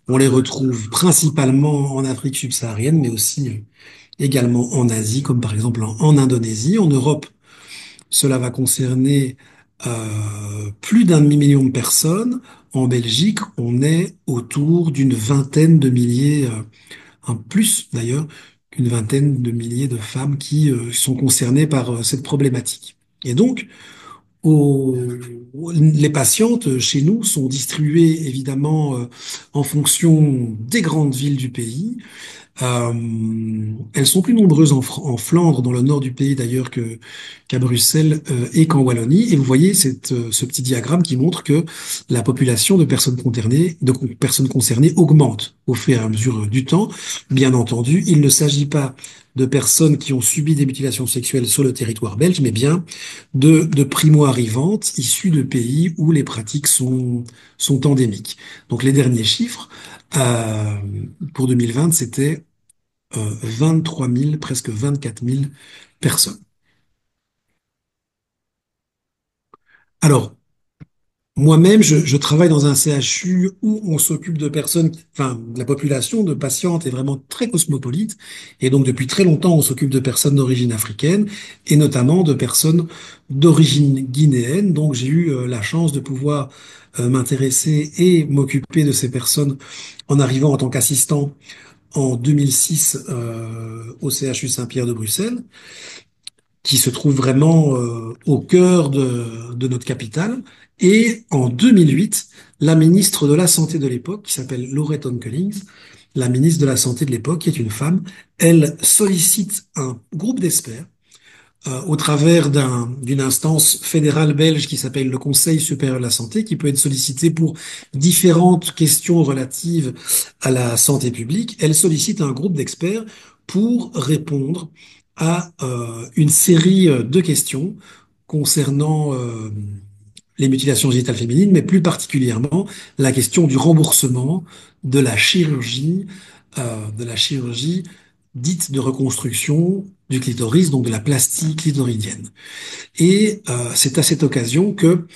On les retrouve principalement en Afrique subsaharienne, mais aussi également en Asie, comme par exemple en Indonésie. En Europe, cela va concerner plus d'un demi-million de personnes. En Belgique, on est autour d'une vingtaine de milliers, un plus d'ailleurs, qu'une vingtaine de milliers de femmes qui sont concernées par cette problématique. Et donc, au- les patientes chez nous sont distribuées évidemment en fonction des grandes villes du pays. Elles sont plus nombreuses en Flandre, dans le nord du pays d'ailleurs, qu'à Bruxelles et qu'en Wallonie. Et vous voyez ce petit diagramme qui montre que la population de personnes concernées augmente au fur et à mesure du temps. Bien entendu, il ne s'agit pas de personnes qui ont subi des mutilations sexuelles sur le territoire belge, mais bien de primo-arrivantes issues de pays où les pratiques sont endémiques. Donc les derniers chiffres euh, pour 2020, c'était 23 000, presque 24 000 personnes. Alors, moi-même, je travaille dans un CHU où on s'occupe de personnes, enfin, la population de patientes est vraiment très cosmopolite. Et donc, depuis très longtemps, on s'occupe de personnes d'origine africaine et notamment de personnes d'origine guinéenne. Donc, j'ai eu la chance de pouvoir m'intéresser et m'occuper de ces personnes en arrivant en tant qu'assistant en 2006 au CHU Saint-Pierre de Bruxelles, qui se trouve vraiment au cœur de notre capitale. Et en 2008, la ministre de la Santé de l'époque, qui s'appelle Laurette Onkelings, la ministre de la Santé de l'époque, qui est une femme, elle sollicite un groupe d'experts au travers d'une instance fédérale belge qui s'appelle le Conseil supérieur de la santé, qui peut être sollicité pour différentes questions relatives à la santé publique. Elle sollicite un groupe d'experts pour répondre à une série de questions concernant les mutilations génitales féminines, mais plus particulièrement la question du remboursement de la chirurgie dite de reconstruction du clitoris, donc de la plastie clitoridienne. Et c'est à cette occasion que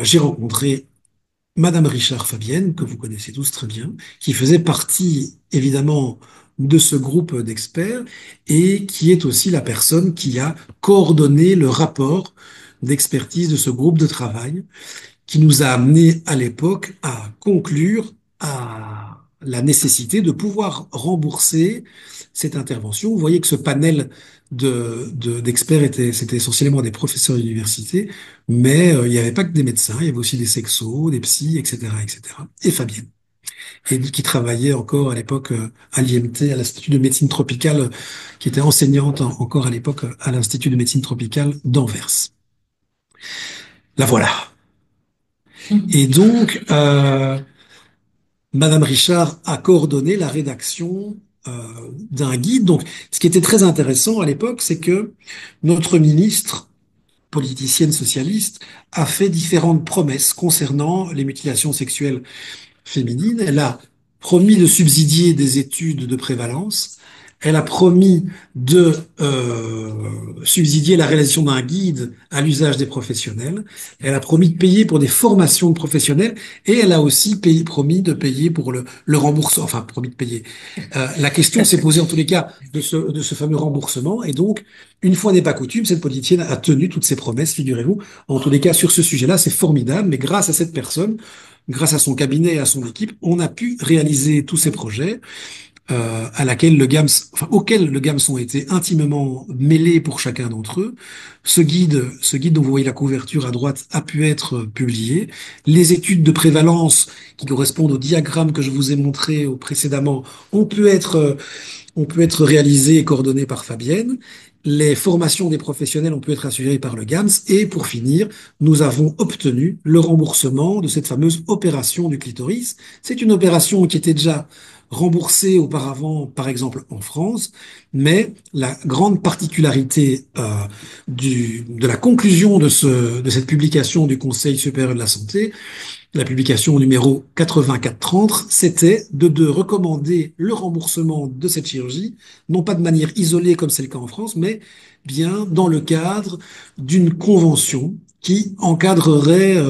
j'ai rencontré Madame Richard Fabienne, que vous connaissez tous très bien, qui faisait partie évidemment de ce groupe d'experts et qui est aussi la personne qui a coordonné le rapport d'expertise de ce groupe de travail qui nous a amené à l'époque à conclure la nécessité de pouvoir rembourser cette intervention. Vous voyez que ce panel d'experts c'était essentiellement des professeurs d'université, mais il n'y avait pas que des médecins, il y avait aussi des sexos, des psys, etc., etc. Et Fabienne, et qui travaillait encore à l'époque à l'IMT, à l'Institut de médecine tropicale, qui était enseignante encore à l'époque à l'Institut de médecine tropicale d'Anvers. La voilà. Et donc, Madame Richard a coordonné la rédaction d'un guide. Donc, ce qui était très intéressant à l'époque, c'est que notre ministre, politicienne socialiste, a fait différentes promesses concernant les mutilations sexuelles féminines. Elle a promis de subsidier des études de prévalence. Elle a promis de subsidier la réalisation d'un guide à l'usage des professionnels. Elle a promis de payer pour des formations de professionnels et elle a aussi promis de payer pour le remboursement. Enfin, promis de payer. La question s'est posée en tous les cas de ce fameux remboursement. Et donc, une fois n'est pas coutume, cette politicienne a tenu toutes ses promesses, figurez-vous. En tous les cas, sur ce sujet-là, c'est formidable. Mais grâce à cette personne, grâce à son cabinet et à son équipe, on a pu réaliser tous ces projets à laquelle auxquels le GAMS ont été intimement mêlés pour chacun d'entre eux. Ce guide dont vous voyez la couverture à droite a pu être publié. Les études de prévalence qui correspondent au diagramme que je vous ai montré précédemment ont pu être réalisées et coordonnées par Fabienne. Les formations des professionnels ont pu être assurées par le GAMS. Et pour finir, nous avons obtenu le remboursement de cette fameuse opération du clitoris. C'est une opération qui était déjà remboursée auparavant, par exemple en France, mais la grande particularité de la conclusion de cette publication du Conseil supérieur de la santé, la publication numéro 8430, c'était de recommander le remboursement de cette chirurgie, non pas de manière isolée comme c'est le cas en France, mais bien dans le cadre d'une convention qui encadrerait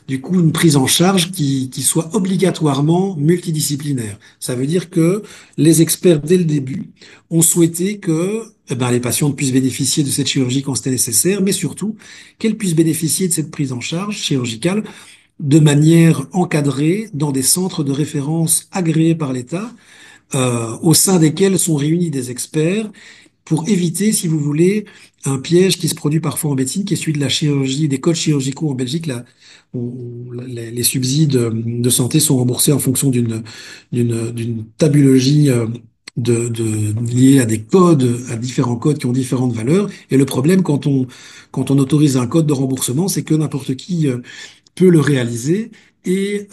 du coup une prise en charge qui soit obligatoirement multidisciplinaire. Ça veut dire que les experts dès le début ont souhaité que les patientes puissent bénéficier de cette chirurgie quand c'était nécessaire, mais surtout qu'elles puissent bénéficier de cette prise en charge chirurgicale de manière encadrée dans des centres de référence agréés par l'État, au sein desquels sont réunis des experts pour éviter, si vous voulez, un piège qui se produit parfois en médecine, qui est celui de la chirurgie, des codes chirurgicaux en Belgique. Là, les subsides de santé sont remboursés en fonction d'une tabulologie liée à des codes, à différents codes qui ont différentes valeurs. Et le problème, quand on autorise un code de remboursement, c'est que n'importe qui peut le réaliser et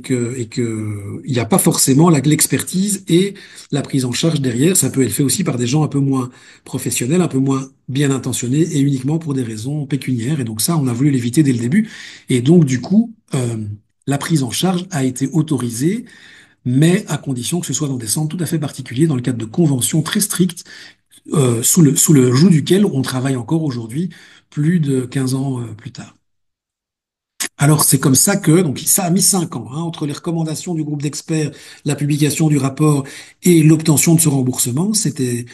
que il n'y a pas forcément l'expertise et la prise en charge derrière. Ça peut être fait aussi par des gens un peu moins professionnels, un peu moins bien intentionnés et uniquement pour des raisons pécuniaires. Et donc ça, on a voulu l'éviter dès le début. Et donc du coup, la prise en charge a été autorisée, mais à condition que ce soit dans des centres tout à fait particuliers, dans le cadre de conventions très strictes, sous le joug duquel on travaille encore aujourd'hui, plus de 15 ans plus tard. Alors c'est comme ça que, donc ça a mis 5 ans, hein, entre les recommandations du groupe d'experts, la publication du rapport et l'obtention de ce remboursement. C'était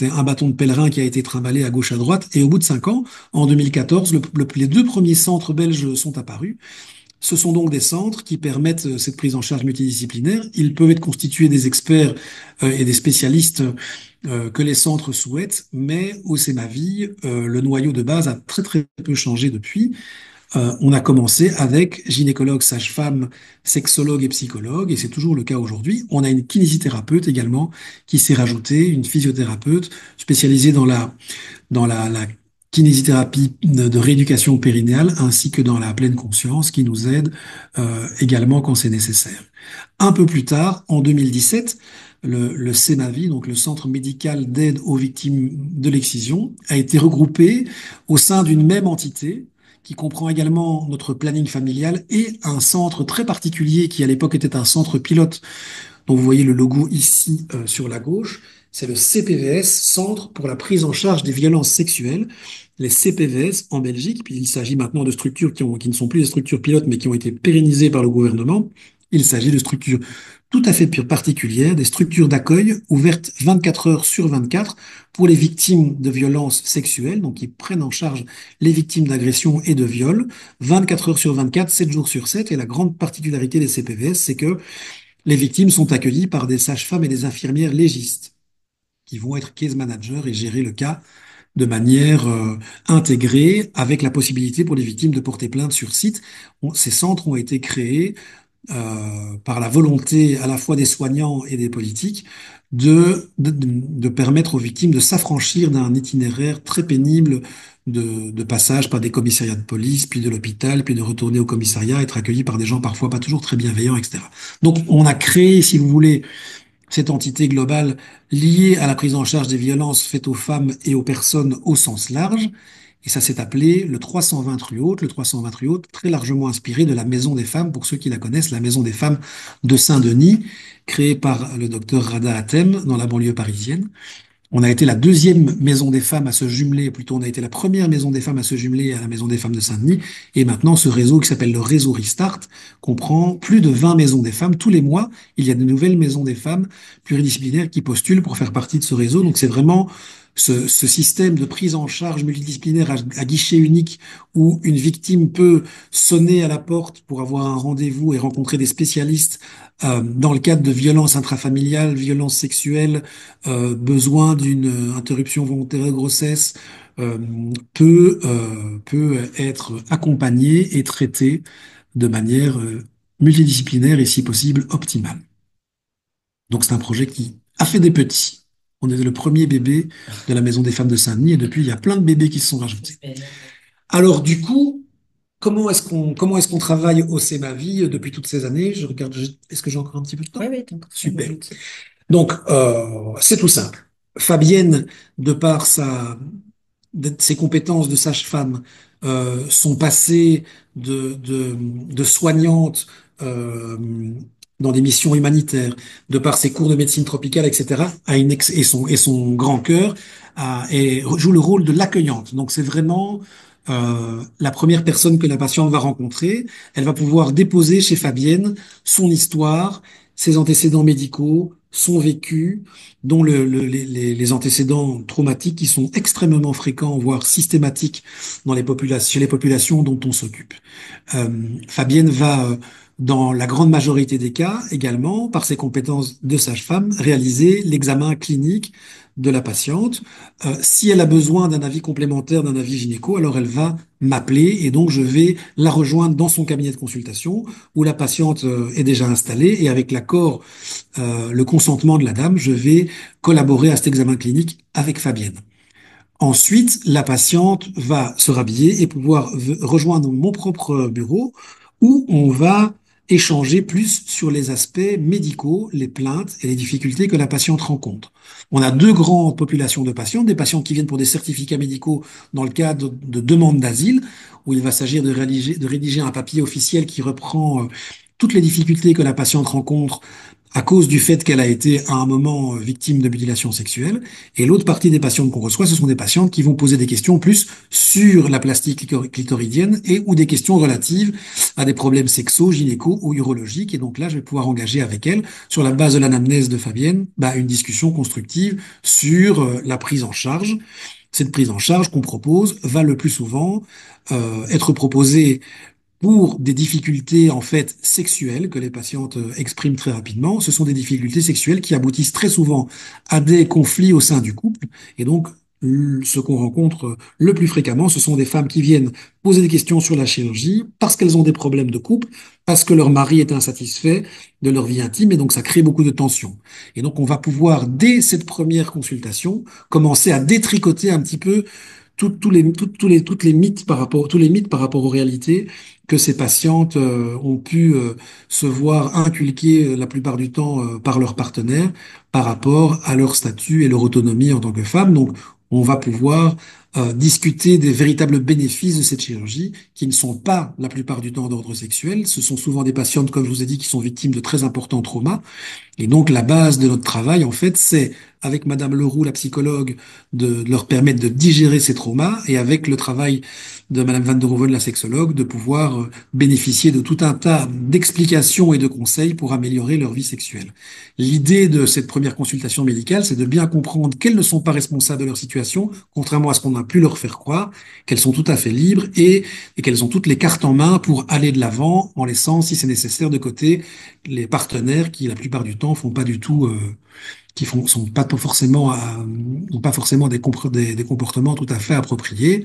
un bâton de pèlerin qui a été trimballé à gauche à droite. Et au bout de 5 ans, en 2014, les 2 premiers centres belges sont apparus. Ce sont donc des centres qui permettent cette prise en charge multidisciplinaire. Ils peuvent être constitués des experts et des spécialistes que les centres souhaitent, mais au CEMAVI, le noyau de base a très très peu changé depuis. On a commencé avec gynécologue, sage-femme, sexologue et psychologue, et c'est toujours le cas aujourd'hui. On a une kinésithérapeute également qui s'est rajoutée, une physiothérapeute spécialisée dans la kinésithérapie de rééducation périnéale, ainsi que dans la pleine conscience, qui nous aide également quand c'est nécessaire. Un peu plus tard, en 2017, le CEMAVI, donc le Centre médical d'aide aux victimes de l'excision, a été regroupé au sein d'une même entité qui comprend également notre planning familial et un centre très particulier qui à l'époque était un centre pilote dont vous voyez le logo ici sur la gauche. C'est le CPVS, Centre pour la prise en charge des violences sexuelles, les CPVS en Belgique. Puis il s'agit maintenant de structures qui ne sont plus des structures pilotes mais qui ont été pérennisées par le gouvernement. Il s'agit de structures tout à fait particulières, des structures d'accueil ouvertes 24 heures sur 24 pour les victimes de violences sexuelles, donc qui prennent en charge les victimes d'agressions et de viols, 24 heures sur 24, 7 jours sur 7. Et la grande particularité des CPVS, c'est que les victimes sont accueillies par des sages-femmes et des infirmières légistes qui vont être case managers et gérer le cas de manière intégrée, avec la possibilité pour les victimes de porter plainte sur site. Ces centres ont été créés par la volonté à la fois des soignants et des politiques de permettre aux victimes de s'affranchir d'un itinéraire très pénible de passage par des commissariats de police, puis de l'hôpital, puis de retourner au commissariat, être accueilli par des gens parfois pas toujours très bienveillants, etc. Donc on a créé, si vous voulez, cette entité globale liée à la prise en charge des violences faites aux femmes et aux personnes au sens large. Et ça s'est appelé le 320 rue Haute, le 320 rue Haute, très largement inspiré de la Maison des Femmes, pour ceux qui la connaissent, la Maison des Femmes de Saint-Denis, créée par le docteur Rada Hatem dans la banlieue parisienne. On a été la deuxième maison des femmes à se jumeler, plutôt on a été la première maison des femmes à se jumeler à la maison des femmes de Saint-Denis. Et maintenant, ce réseau qui s'appelle le réseau Restart comprend plus de 20 maisons des femmes. Tous les mois, il y a de nouvelles maisons des femmes pluridisciplinaires qui postulent pour faire partie de ce réseau. Donc c'est vraiment ce système de prise en charge multidisciplinaire à guichet unique où une victime peut sonner à la porte pour avoir un rendez-vous et rencontrer des spécialistes dans le cadre de violences intrafamiliales, violences sexuelles, besoin d'une interruption volontaire de grossesse, euh, peut être accompagné et traité de manière multidisciplinaire et si possible optimale. Donc c'est un projet qui a fait des petits. On est le premier bébé de la Maison des Femmes de Saint-Denis et depuis il y a plein de bébés qui se sont rajoutés. Alors du coup, comment est-ce qu'on travaille au C'est ma vie depuis toutes ces années? Je regarde, est-ce que j'ai encore un petit peu de temps? Oui, oui, donc, Super. Donc, c'est tout simple. Fabienne, de par ses compétences de sage-femme, son passé de soignante dans des missions humanitaires, de par ses cours de médecine tropicale, etc., et son grand cœur, joue le rôle de l'accueillante. Donc, c'est vraiment la première personne que la patiente va rencontrer. Elle va pouvoir déposer chez Fabienne son histoire, ses antécédents médicaux, son vécu, dont les antécédents traumatiques qui sont extrêmement fréquents, voire systématiques chez les populations dont on s'occupe. Fabienne va, dans la grande majorité des cas, également, par ses compétences de sage-femme, réaliser l'examen clinique de la patiente. Si elle a besoin d'un avis complémentaire, d'un avis gynéco, alors elle va m'appeler et donc je vais la rejoindre dans son cabinet de consultation où la patiente est déjà installée et avec l'accord, le consentement de la dame, je vais collaborer à cet examen clinique avec Fabienne. Ensuite, la patiente va se rhabiller et pouvoir rejoindre mon propre bureau où on va échanger plus sur les aspects médicaux, les plaintes et les difficultés que la patiente rencontre. On a deux grandes populations de patients, des patients qui viennent pour des certificats médicaux dans le cadre de demandes d'asile, où il va s'agir de rédiger un papier officiel qui reprend toutes les difficultés que la patiente rencontre à cause du fait qu'elle a été à un moment victime de mutilation sexuelle. Et l'autre partie des patientes qu'on reçoit, ce sont des patientes qui vont poser des questions plus sur la plastique clitoridienne et ou des questions relatives à des problèmes sexo, gynéco ou urologiques. Et donc là, je vais pouvoir engager avec elle, sur la base de l'anamnèse de Fabienne, une discussion constructive sur la prise en charge. Cette prise en charge qu'on propose va le plus souvent être proposée pour des difficultés en fait sexuelles que les patientes expriment très rapidement. Ce sont des difficultés sexuelles qui aboutissent très souvent à des conflits au sein du couple. Et donc, ce qu'on rencontre le plus fréquemment, ce sont des femmes qui viennent poser des questions sur la chirurgie parce qu'elles ont des problèmes de couple, parce que leur mari est insatisfait de leur vie intime et donc ça crée beaucoup de tensions. Et donc, on va pouvoir, dès cette première consultation, commencer à détricoter un petit peu toutes les mythes tous les mythes par rapport aux réalités que ces patientes ont pu se voir inculquer la plupart du temps par leur partenaire par rapport à leur statut et leur autonomie en tant que femme. Donc, on va pouvoir discuter des véritables bénéfices de cette chirurgie qui ne sont pas la plupart du temps d'ordre sexuel. Ce sont souvent des patientes, comme je vous ai dit, qui sont victimes de très importants traumas. Et donc, la base de notre travail, en fait, c'est, avec Madame Leroux, la psychologue, de leur permettre de digérer ces traumas, et avec le travail de Madame Van der Hoeven, la sexologue, de pouvoir bénéficier de tout un tas d'explications et de conseils pour améliorer leur vie sexuelle. L'idée de cette première consultation médicale, c'est de bien comprendre qu'elles ne sont pas responsables de leur situation, contrairement à ce qu'on a pu leur faire croire qu'elles sont tout à fait libres et qu'elles ont toutes les cartes en main pour aller de l'avant en laissant, si c'est nécessaire, de côté les partenaires qui, la plupart du temps, font pas du tout, qui font, sont pas forcément, ont pas forcément des comportements tout à fait appropriés.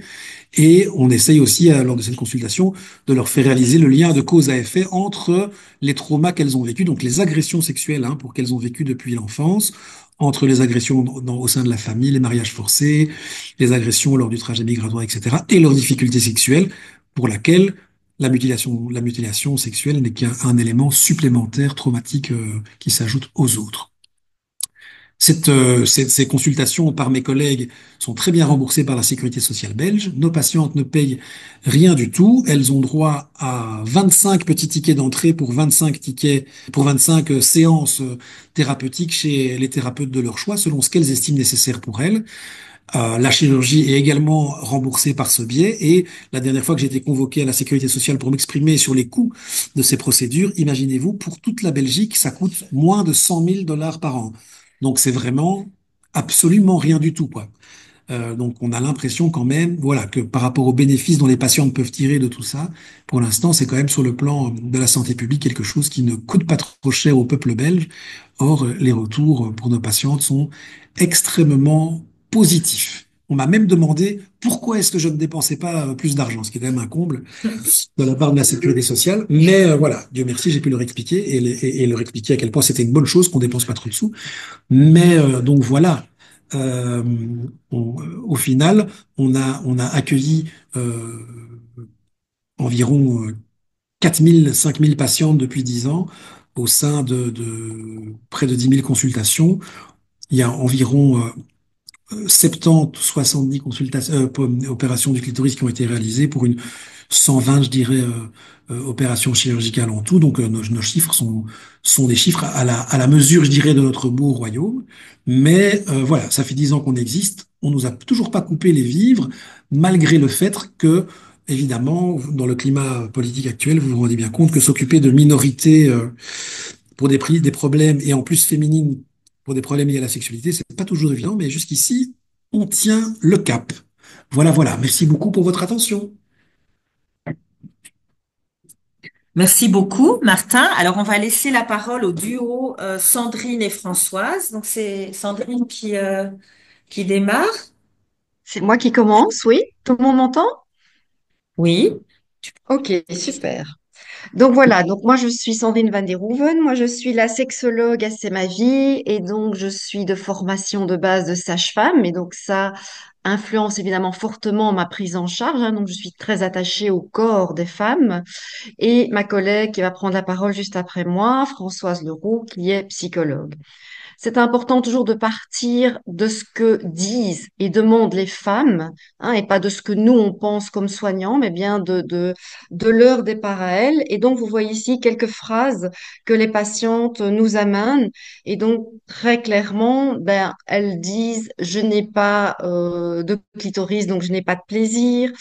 Et on essaye aussi, lors de cette consultation, de leur faire réaliser le lien de cause à effet entre les traumas qu'elles ont vécus, donc les agressions sexuelles, hein, pour qu'elles ont vécues depuis l'enfance, entre les agressions au sein de la famille, les mariages forcés, les agressions lors du trajet migratoire, etc., et leurs difficultés sexuelles, pour laquelle la mutilation sexuelle n'est qu'un élément supplémentaire traumatique qui s'ajoute aux autres. Ces consultations par mes collègues sont très bien remboursées par la sécurité sociale belge. Nos patientes ne payent rien du tout. Elles ont droit à 25 petits tickets d'entrée pour 25 tickets, pour 25 séances thérapeutiques chez les thérapeutes de leur choix, selon ce qu'elles estiment nécessaire pour elles. La chirurgie est également remboursée par ce biais. Et la dernière fois que j'ai été convoqué à la sécurité sociale pour m'exprimer sur les coûts de ces procédures, imaginez-vous, pour toute la Belgique, ça coûte moins de 100 000 dollars par an. Donc c'est vraiment absolument rien du tout, quoi. Donc on a l'impression quand même, voilà, que par rapport aux bénéfices dont les patients peuvent tirer de tout ça, pour l'instant, c'est quand même sur le plan de la santé publique quelque chose qui ne coûte pas trop cher au peuple belge. Or, les retours pour nos patientes sont extrêmement positifs. On m'a même demandé pourquoi est-ce que je ne dépensais pas plus d'argent, ce qui est quand même un comble de la part de la sécurité sociale. Mais voilà, Dieu merci, j'ai pu leur expliquer et leur expliquer à quel point c'était une bonne chose qu'on dépense pas trop de sous. Mais donc voilà, euh, au final, on a accueilli environ 4000, 5000 patientes depuis 10 ans au sein de près de 10 000 consultations. Il y a environ 70, 70 consultations, opérations du clitoris qui ont été réalisées pour une 120, je dirais, opérations chirurgicales en tout. Donc nos chiffres sont des chiffres à la mesure, je dirais, de notre beau royaume. Mais voilà, ça fait 10 ans qu'on existe. On nous a toujours pas coupé les vivres, malgré le fait que, évidemment, dans le climat politique actuel, vous vous rendez bien compte que s'occuper de minorités pour des problèmes, et en plus féminines, pour des problèmes liés à la sexualité, c'est pas toujours évident, mais jusqu'ici, on tient le cap. Voilà, voilà. Merci beaucoup pour votre attention. Merci beaucoup, Martin. Alors, on va laisser la parole au duo Sandrine et Françoise. Donc, c'est Sandrine qui démarre. C'est moi qui commence, oui. Tout le monde m'entend? Oui. Ok, super. Donc voilà, donc moi je suis Sandrine Van der Hoeven, moi je suis la sexologue à C'est ma vie et donc je suis de formation de base de sage-femme et donc ça influence évidemment fortement ma prise en charge, hein. Donc je suis très attachée au corps des femmes et ma collègue qui va prendre la parole juste après moi, Françoise Leroux, qui est psychologue. C'est important toujours de partir de ce que disent et demandent les femmes, hein, et pas de ce que nous, on pense comme soignants, mais bien de leur départ à elles. Et donc, vous voyez ici quelques phrases que les patientes nous amènent. Et donc, très clairement, ben, elles disent, je n'ai pas de clitoris, donc je n'ai pas de plaisir,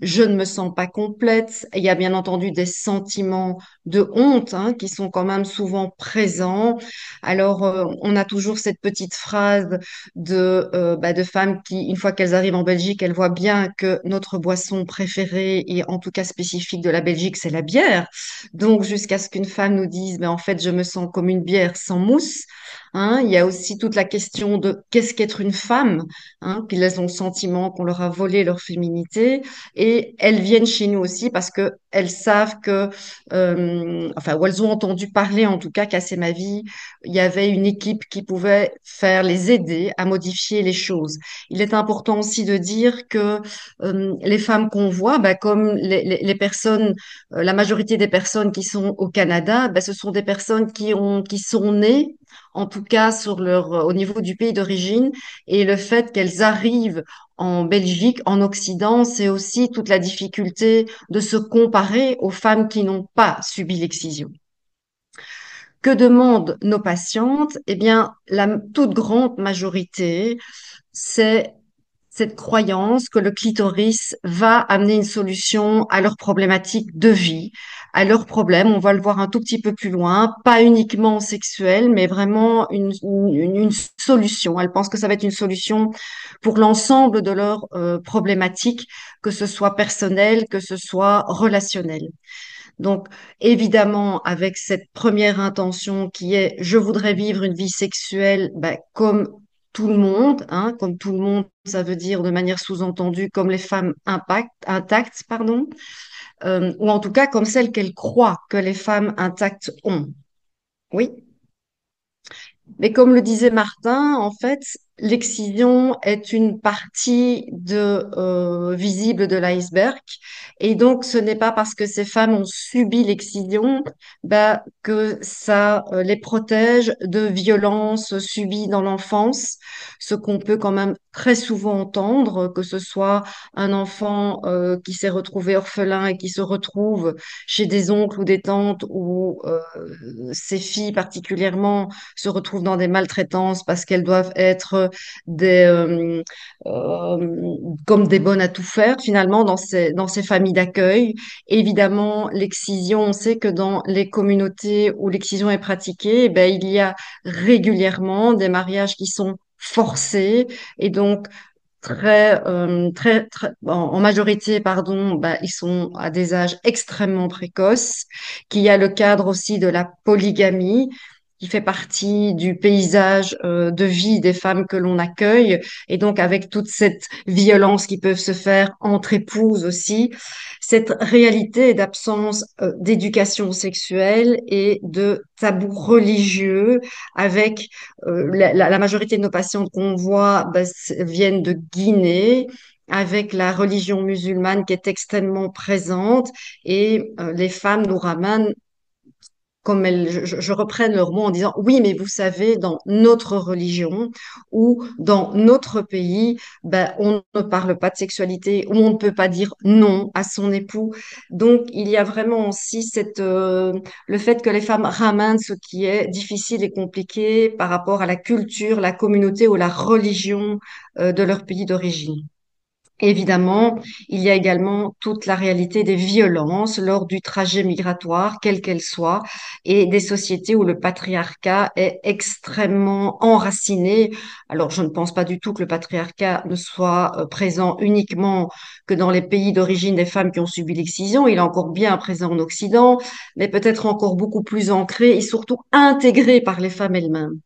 je ne me sens pas complète. Il y a bien entendu des sentiments de honte, hein, qui sont quand même souvent présents. Alors, on a toujours cette petite phrase de femmes qui, une fois qu'elles arrivent en Belgique, elles voient bien que notre boisson préférée et en tout cas spécifique de la Belgique, c'est la bière. Donc, jusqu'à ce qu'une femme nous dise, mais en fait, je me sens comme une bière sans mousse. Hein, il y a aussi toute la question de qu'est-ce qu'être une femme, hein, puis elles ont le sentiment qu'on leur a volé leur féminité et elles viennent chez nous aussi parce que elles savent que, enfin, ou elles ont entendu parler en tout cas qu'à C'est ma vie, il y avait une équipe qui pouvait faire les aider à modifier les choses. Il est important aussi de dire que les femmes qu'on voit, bah, comme les personnes, la majorité des personnes qui sont au Canada, bah, ce sont des personnes qui sont nées, en tout cas au niveau du pays d'origine, et le fait qu'elles arrivent en Belgique, en Occident, c'est aussi toute la difficulté de se comparer aux femmes qui n'ont pas subi l'excision. Que demandent nos patientes? Eh bien, la toute grande majorité, c'est cette croyance que le clitoris va amener une solution à leurs problématiques de vie, à leurs problèmes. On va le voir un tout petit peu plus loin, pas uniquement sexuel, mais vraiment une solution. Elles pensent que ça va être une solution pour l'ensemble de leurs problématiques, que ce soit personnel, que ce soit relationnel. Donc, évidemment, avec cette première intention qui est je voudrais vivre une vie sexuelle ben, comme tout le monde, hein, comme tout le monde, ça veut dire de manière sous-entendue comme les femmes intactes, pardon, ou en tout cas comme celles qu'elles croient que les femmes intactes ont. Oui. Mais comme le disait Martin, en fait, l'excision est une partie visible de l'iceberg. Et donc, ce n'est pas parce que ces femmes ont subi l'excision bah, que ça les protège de violences subies dans l'enfance, ce qu'on peut quand même très souvent entendre, que ce soit un enfant qui s'est retrouvé orphelin et qui se retrouve chez des oncles ou des tantes ou ses filles particulièrement se retrouvent dans des maltraitances parce qu'elles doivent être des, comme des bonnes à tout faire finalement dans ces familles d'accueil. Évidemment, l'excision, on sait que dans les communautés où l'excision est pratiquée, eh ben, il y a régulièrement des mariages qui sont forcés et donc en majorité, pardon, bah, ils sont à des âges extrêmement précoces, qu'il y a le cadre aussi de la polygamie, qui fait partie du paysage de vie des femmes que l'on accueille, et donc avec toute cette violence qui peut se faire entre épouses aussi, cette réalité d'absence d'éducation sexuelle et de tabous religieux avec la majorité de nos patientes qu'on voit bah, viennent de Guinée, avec la religion musulmane qui est extrêmement présente, et les femmes nous ramènent, comme elles, je reprenne leurs mots en disant, oui, mais vous savez, dans notre religion ou dans notre pays, ben, on ne parle pas de sexualité, ou on ne peut pas dire non à son époux. Donc, il y a vraiment aussi le fait que les femmes ramènent ce qui est difficile et compliqué par rapport à la culture, la communauté ou la religion, de leur pays d'origine. Évidemment, il y a également toute la réalité des violences lors du trajet migratoire, quelle qu'elle soit, et des sociétés où le patriarcat est extrêmement enraciné. Alors, je ne pense pas du tout que le patriarcat ne soit présent uniquement que dans les pays d'origine des femmes qui ont subi l'excision. Il est encore bien présent en Occident, mais peut-être encore beaucoup plus ancré et surtout intégré par les femmes elles-mêmes.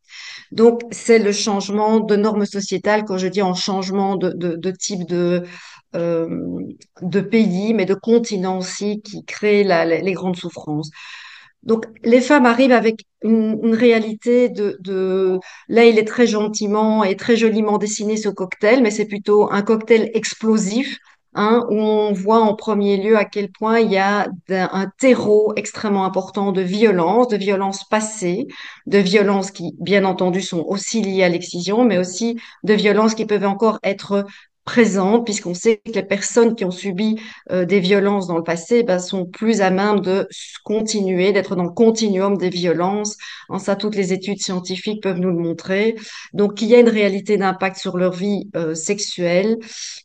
Donc, c'est le changement de normes sociétales, quand je dis en changement de type euh, de pays, mais de continent aussi, qui crée les grandes souffrances. Donc, les femmes arrivent avec une réalité là, il est très gentiment et très joliment dessiné ce cocktail, mais c'est plutôt un cocktail explosif, hein, où on voit en premier lieu à quel point il y a un terreau extrêmement important de violences passées, de violences qui, bien entendu, sont aussi liées à l'excision, mais aussi de violences qui peuvent encore être présentes, puisqu'on sait que les personnes qui ont subi des violences dans le passé, ben, sont plus à même de continuer, d'être dans le continuum des violences. En ça, toutes les études scientifiques peuvent nous le montrer. Donc, il y a une réalité d'impact sur leur vie sexuelle,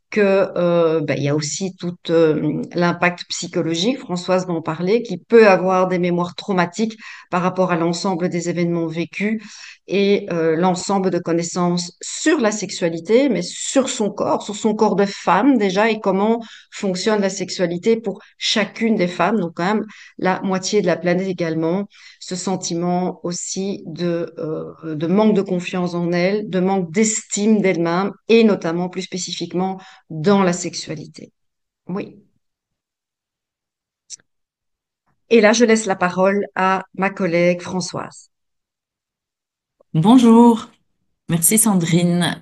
que ben, il y a aussi tout l'impact psychologique, Françoise va en parler, qui peut avoir des mémoires traumatiques par rapport à l'ensemble des événements vécus et l'ensemble de connaissances sur la sexualité, mais sur son corps de femme déjà, et comment fonctionne la sexualité pour chacune des femmes, donc quand même la moitié de la planète également, ce sentiment aussi de manque de confiance en elles, de manque d'estime d'elles-mêmes, et notamment plus spécifiquement dans la sexualité. Oui. Et là, je laisse la parole à ma collègue Françoise. Bonjour. Merci Sandrine.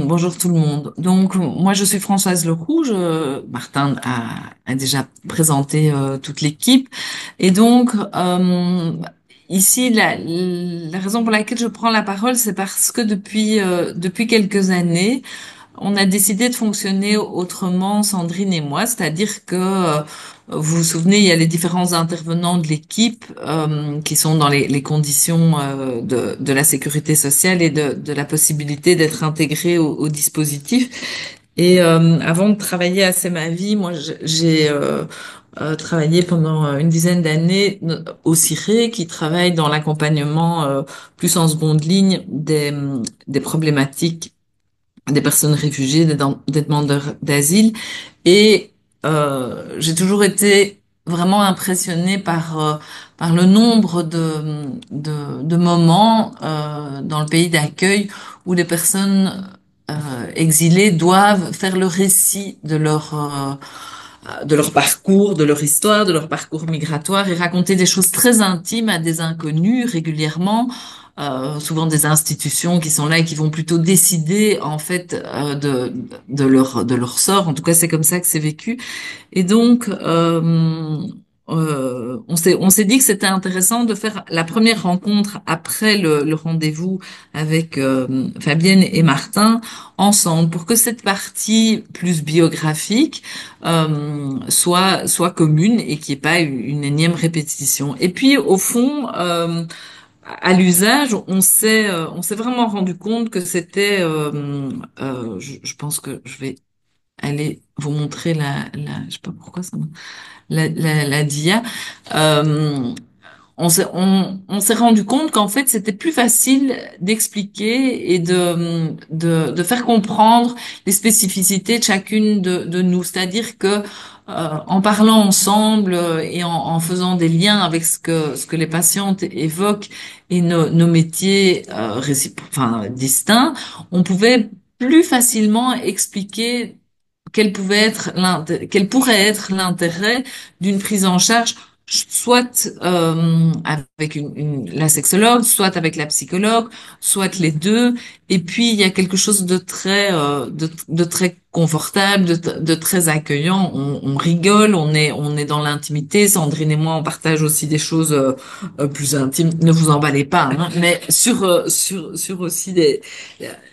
Bonjour tout le monde. Donc moi je suis Françoise Leroux. Martin a déjà présenté toute l'équipe et donc ici la raison pour laquelle je prends la parole c'est parce que depuis quelques années on a décidé de fonctionner autrement, Sandrine et moi, c'est-à-dire que vous vous souvenez, il y a les différents intervenants de l'équipe qui sont dans les conditions de la sécurité sociale et de la possibilité d'être intégrés au dispositif. Et avant de travailler à C'est ma vie, moi j'ai travaillé pendant une dizaine d'années au CIRE, qui travaille dans l'accompagnement plus en seconde ligne des problématiques des personnes réfugiées, des demandeurs d'asile. Et j'ai toujours été vraiment impressionnée par le nombre de moments dans le pays d'accueil où les personnes exilés doivent faire le récit de leur parcours, de leur histoire, de leur parcours migratoire et raconter des choses très intimes à des inconnus régulièrement, souvent des institutions qui sont là et qui vont plutôt décider en fait de leur sort. En tout cas, c'est comme ça que c'est vécu. Et donc, on s'est dit que c'était intéressant de faire la première rencontre après le rendez-vous avec Fabienne et Martin ensemble pour que cette partie plus biographique soit commune et qu'il n'y ait pas une énième répétition. Et puis, au fond, à l'usage, on s'est vraiment rendu compte que c'était, je pense que je vais aller vous montrer je sais pas pourquoi ça, la dia. Euh, on s'est rendu compte qu'en fait, c'était plus facile d'expliquer et de faire comprendre les spécificités de chacune de nous. C'est-à-dire que en parlant ensemble et en faisant des liens avec ce que les patientes évoquent et nos métiers enfin, distincts, on pouvait plus facilement expliquer quel pourrait être l'intérêt d'une prise en charge soit avec la sexologue, soit avec la psychologue, soit les deux. Et puis il y a quelque chose de très de très confortable, de très accueillant. On rigole, on est dans l'intimité. Sandrine et moi, on partage aussi des choses plus intimes. Ne vous emballez pas, hein, mais sur aussi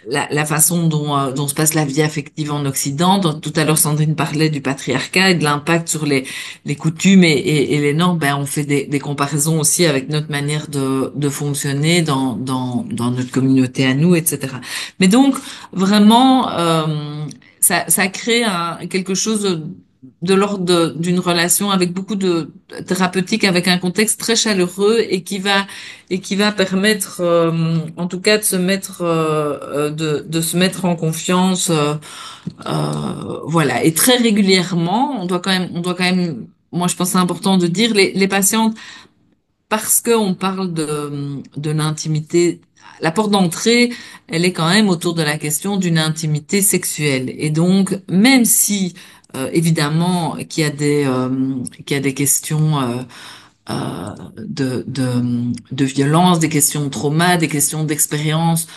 la façon dont se passe la vie affective en Occident. Tout à l'heure, Sandrine parlait du patriarcat et de l'impact sur les coutumes et les normes. Ben, on fait des comparaisons aussi avec notre manière de fonctionner dans notre communauté à nous, etc. Mais donc, vraiment, ça crée quelque chose de l'ordre d'une relation avec beaucoup de thérapeutique, avec un contexte très chaleureux et qui va permettre, en tout cas, de se mettre de se mettre en confiance, voilà. Et très régulièrement, on doit quand même, moi je pense que c'est important de dire les patientes parce qu'on parle de l'intimité. La porte d'entrée, elle est quand même autour de la question d'une intimité sexuelle. Et donc, même si évidemment qu'il y a des questions de violence, des questions de trauma, des questions d'expérience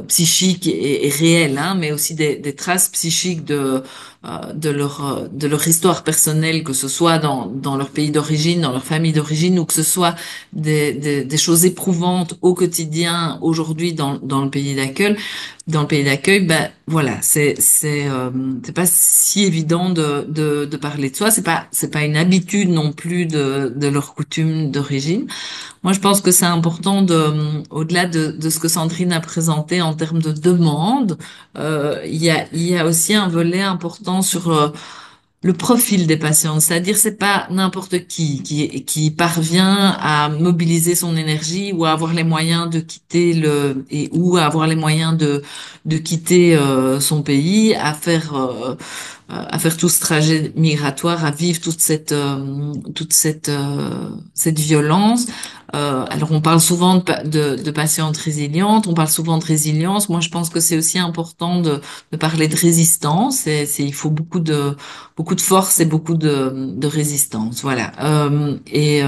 psychique et réelle, hein, mais aussi des traces psychiques de leur histoire personnelle, que ce soit dans leur pays d'origine, dans leur famille d'origine, ou que ce soit des choses éprouvantes au quotidien aujourd'hui dans le pays d'accueil. Dans le pays d'accueil, ben voilà, c'est pas si évident de parler de soi. C'est pas une habitude non plus de leur coutume d'origine. Moi, je pense que c'est important au-delà de ce que Sandrine a présenté en termes de demande, il y a aussi un volet important sur le profil des patients. C'est-à-dire, c'est pas n'importe qui parvient à mobiliser son énergie ou à avoir les moyens de quitter ou à avoir les moyens de quitter son pays, à faire tout ce trajet migratoire, à vivre cette violence. Alors on parle souvent de patientes résilientes, on parle souvent de résilience. Moi, je pense que c'est aussi important de parler de résistance. Il faut beaucoup de force et beaucoup de résistance. Voilà. Et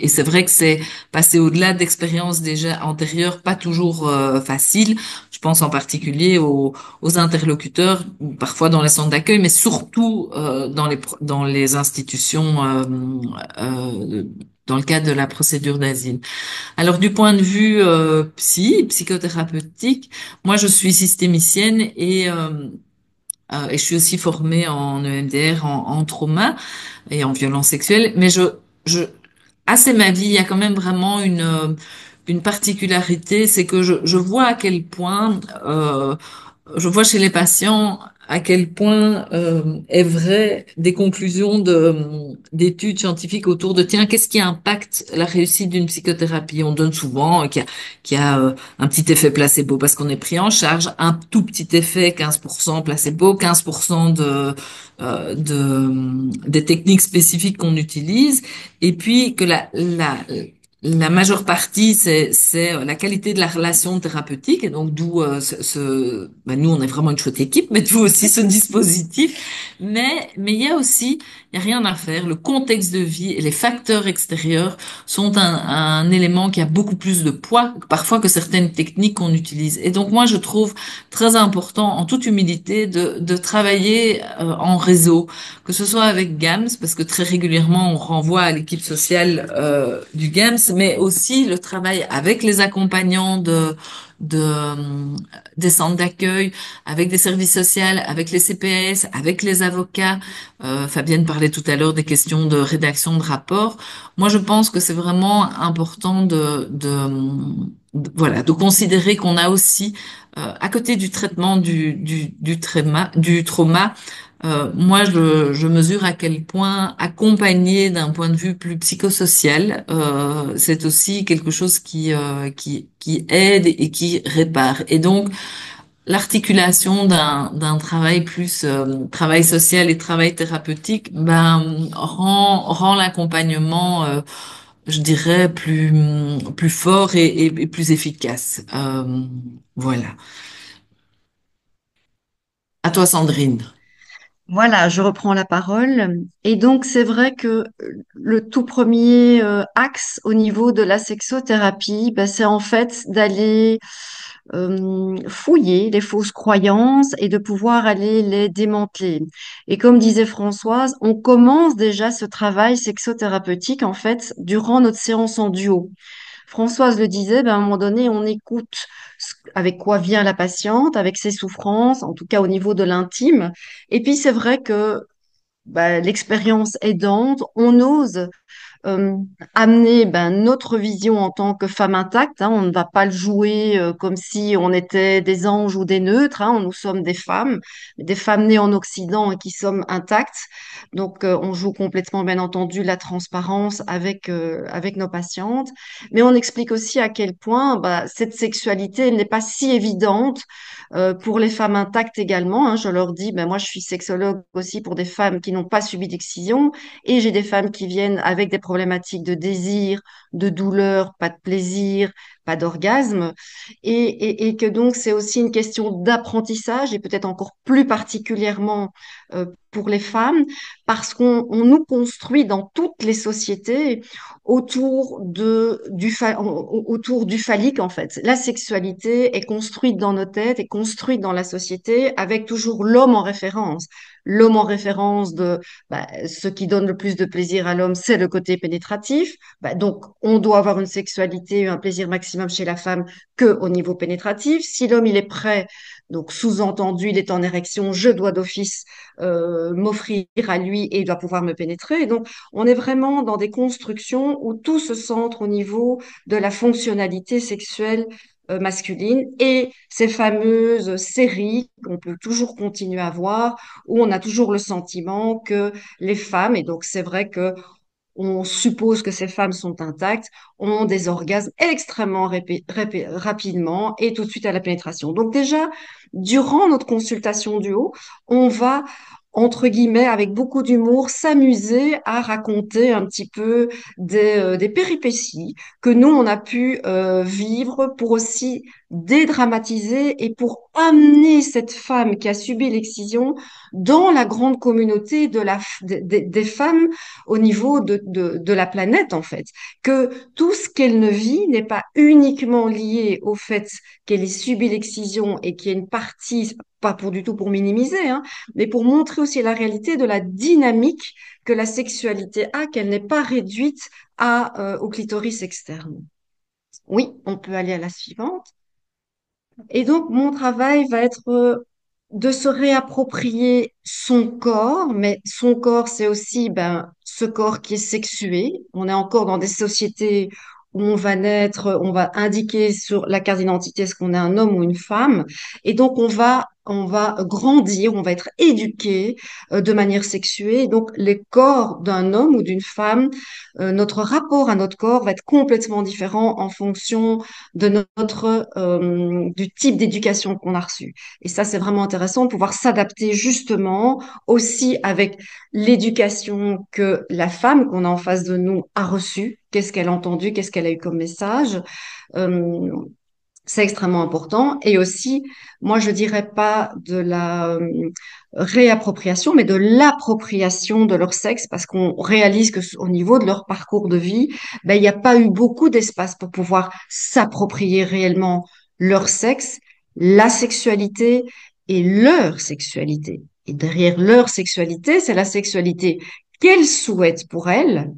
c'est vrai que c'est passer au-delà d'expériences déjà antérieures, pas toujours facile. Je pense en particulier aux interlocuteurs, parfois dans les centres d'accueil, mais surtout dans les institutions, dans le cadre de la procédure d'asile. Alors du point de vue psychothérapeutique, moi je suis systémicienne et je suis aussi formée en EMDR, en trauma et en violence sexuelle, mais je assez ma vie, il y a quand même vraiment une particularité, c'est que je vois à quel point je vois chez les patients à quel point est vrai des conclusions d'études scientifiques autour de tiens, qu'est-ce qui impacte la réussite d'une psychothérapie? On donne souvent qu'il y a un petit effet placebo parce qu'on est pris en charge, un tout petit effet 15% placebo, 15% des techniques spécifiques qu'on utilise, et puis que la majeure partie, c'est la qualité de la relation thérapeutique, et donc d'où nous on est vraiment une chouette équipe, mais d'où aussi ce dispositif. Mais il y a aussi, il y a rien à faire. Le contexte de vie et les facteurs extérieurs sont un élément qui a beaucoup plus de poids parfois que certaines techniques qu'on utilise. Et donc moi je trouve très important, en toute humilité, de travailler en réseau, que ce soit avec GAMS, parce que très régulièrement on renvoie à l'équipe sociale du GAMS, mais aussi le travail avec les accompagnants des centres d'accueil, avec des services sociaux, avec les CPS, avec les avocats. Fabienne parlait tout à l'heure des questions de rédaction de rapports. Moi, je pense que c'est vraiment important voilà, de considérer qu'on a aussi, à côté du traitement du trauma, moi, je mesure à quel point accompagner d'un point de vue plus psychosocial, c'est aussi quelque chose qui aide et qui répare. Et donc, l'articulation d'un travail plus travail social et travail thérapeutique, ben rend l'accompagnement, je dirais, plus fort et plus efficace. Voilà. À toi, Sandrine. Voilà, je reprends la parole. Et donc, c'est vrai que le tout premier axe au niveau de la sexothérapie, ben, c'est en fait d'aller fouiller les fausses croyances et de pouvoir aller les démanteler. Et comme disait Françoise, on commence déjà ce travail sexothérapeutique, en fait, durant notre séance en duo. Françoise le disait, ben, à un moment donné, on écoute avec quoi vient la patiente, avec ses souffrances, en tout cas au niveau de l'intime. Et puis c'est vrai que ben, l'expérience aidante, on ose euh, amener notre vision en tant que femme intacte. Hein. On ne va pas le jouer comme si on était des anges ou des neutres. Hein. Nous sommes des femmes nées en Occident et qui sommes intactes. Donc, on joue complètement, bien entendu, la transparence avec nos patientes. Mais on explique aussi à quel point cette sexualité elle n'est pas si évidente pour les femmes intactes également. Hein. Je leur dis, moi, je suis sexologue aussi pour des femmes qui n'ont pas subi d'excision et j'ai des femmes qui viennent avec des problématiques de désir, de douleur, pas de plaisir, pas d'orgasme, et que donc c'est aussi une question d'apprentissage et peut-être encore plus particulièrement pour les femmes, parce qu'on nous construit dans toutes les sociétés autour du phallique en fait. La sexualité est construite dans nos têtes, est construite dans la société avec toujours l'homme en référence. L'homme en référence de ce qui donne le plus de plaisir à l'homme, c'est le côté pénétratif. Donc, on doit avoir une sexualité, un plaisir maximum chez la femme que au niveau pénétratif. Si l'homme, il est prêt, donc sous-entendu, il est en érection, je dois d'office m'offrir à lui et il doit pouvoir me pénétrer. Et donc, on est vraiment dans des constructions où tout se centre au niveau de la fonctionnalité sexuelle masculine et ces fameuses séries qu'on peut toujours continuer à voir où on a toujours le sentiment que les femmes, et donc c'est vrai que on suppose que ces femmes sont intactes, ont des orgasmes extrêmement rapidement et tout de suite à la pénétration. Donc déjà, durant notre consultation du haut, on va entre guillemets, avec beaucoup d'humour, s'amuser à raconter un petit peu des péripéties que nous, on a pu vivre pour aussi dédramatiser et pour amener cette femme qui a subi l'excision dans la grande communauté des femmes au niveau de la planète, en fait. Que tout ce qu'elle ne vit n'est pas uniquement lié au fait qu'elle ait subi l'excision et qu'il y ait une partie, pas pour du tout pour minimiser, hein, mais pour montrer aussi la réalité de la dynamique que la sexualité a, qu'elle n'est pas réduite au clitoris externe. Oui, on peut aller à la suivante. Et donc, mon travail va être de se réapproprier son corps, mais son corps, c'est aussi ce corps qui est sexué. On est encore dans des sociétés où on va naître, on va indiquer sur la carte d'identité est-ce qu'on est un homme ou une femme. Et donc, on va on va grandir, on va être éduqué de manière sexuée. Et donc, les corps d'un homme ou d'une femme, notre rapport à notre corps va être complètement différent en fonction de du type d'éducation qu'on a reçu. Et ça, c'est vraiment intéressant de pouvoir s'adapter justement aussi avec l'éducation que la femme qu'on a en face de nous a reçue. Qu'est-ce qu'elle a entendu, qu'est-ce qu'elle a eu comme message. Euh, c'est extrêmement important. Et aussi, moi, je dirais pas de la réappropriation, mais de l'appropriation de leur sexe, parce qu'on réalise que au niveau de leur parcours de vie, ben, il n'y a pas eu beaucoup d'espace pour pouvoir s'approprier réellement leur sexe, la sexualité et leur sexualité. Et derrière leur sexualité, c'est la sexualité qu'elles souhaitent pour elles,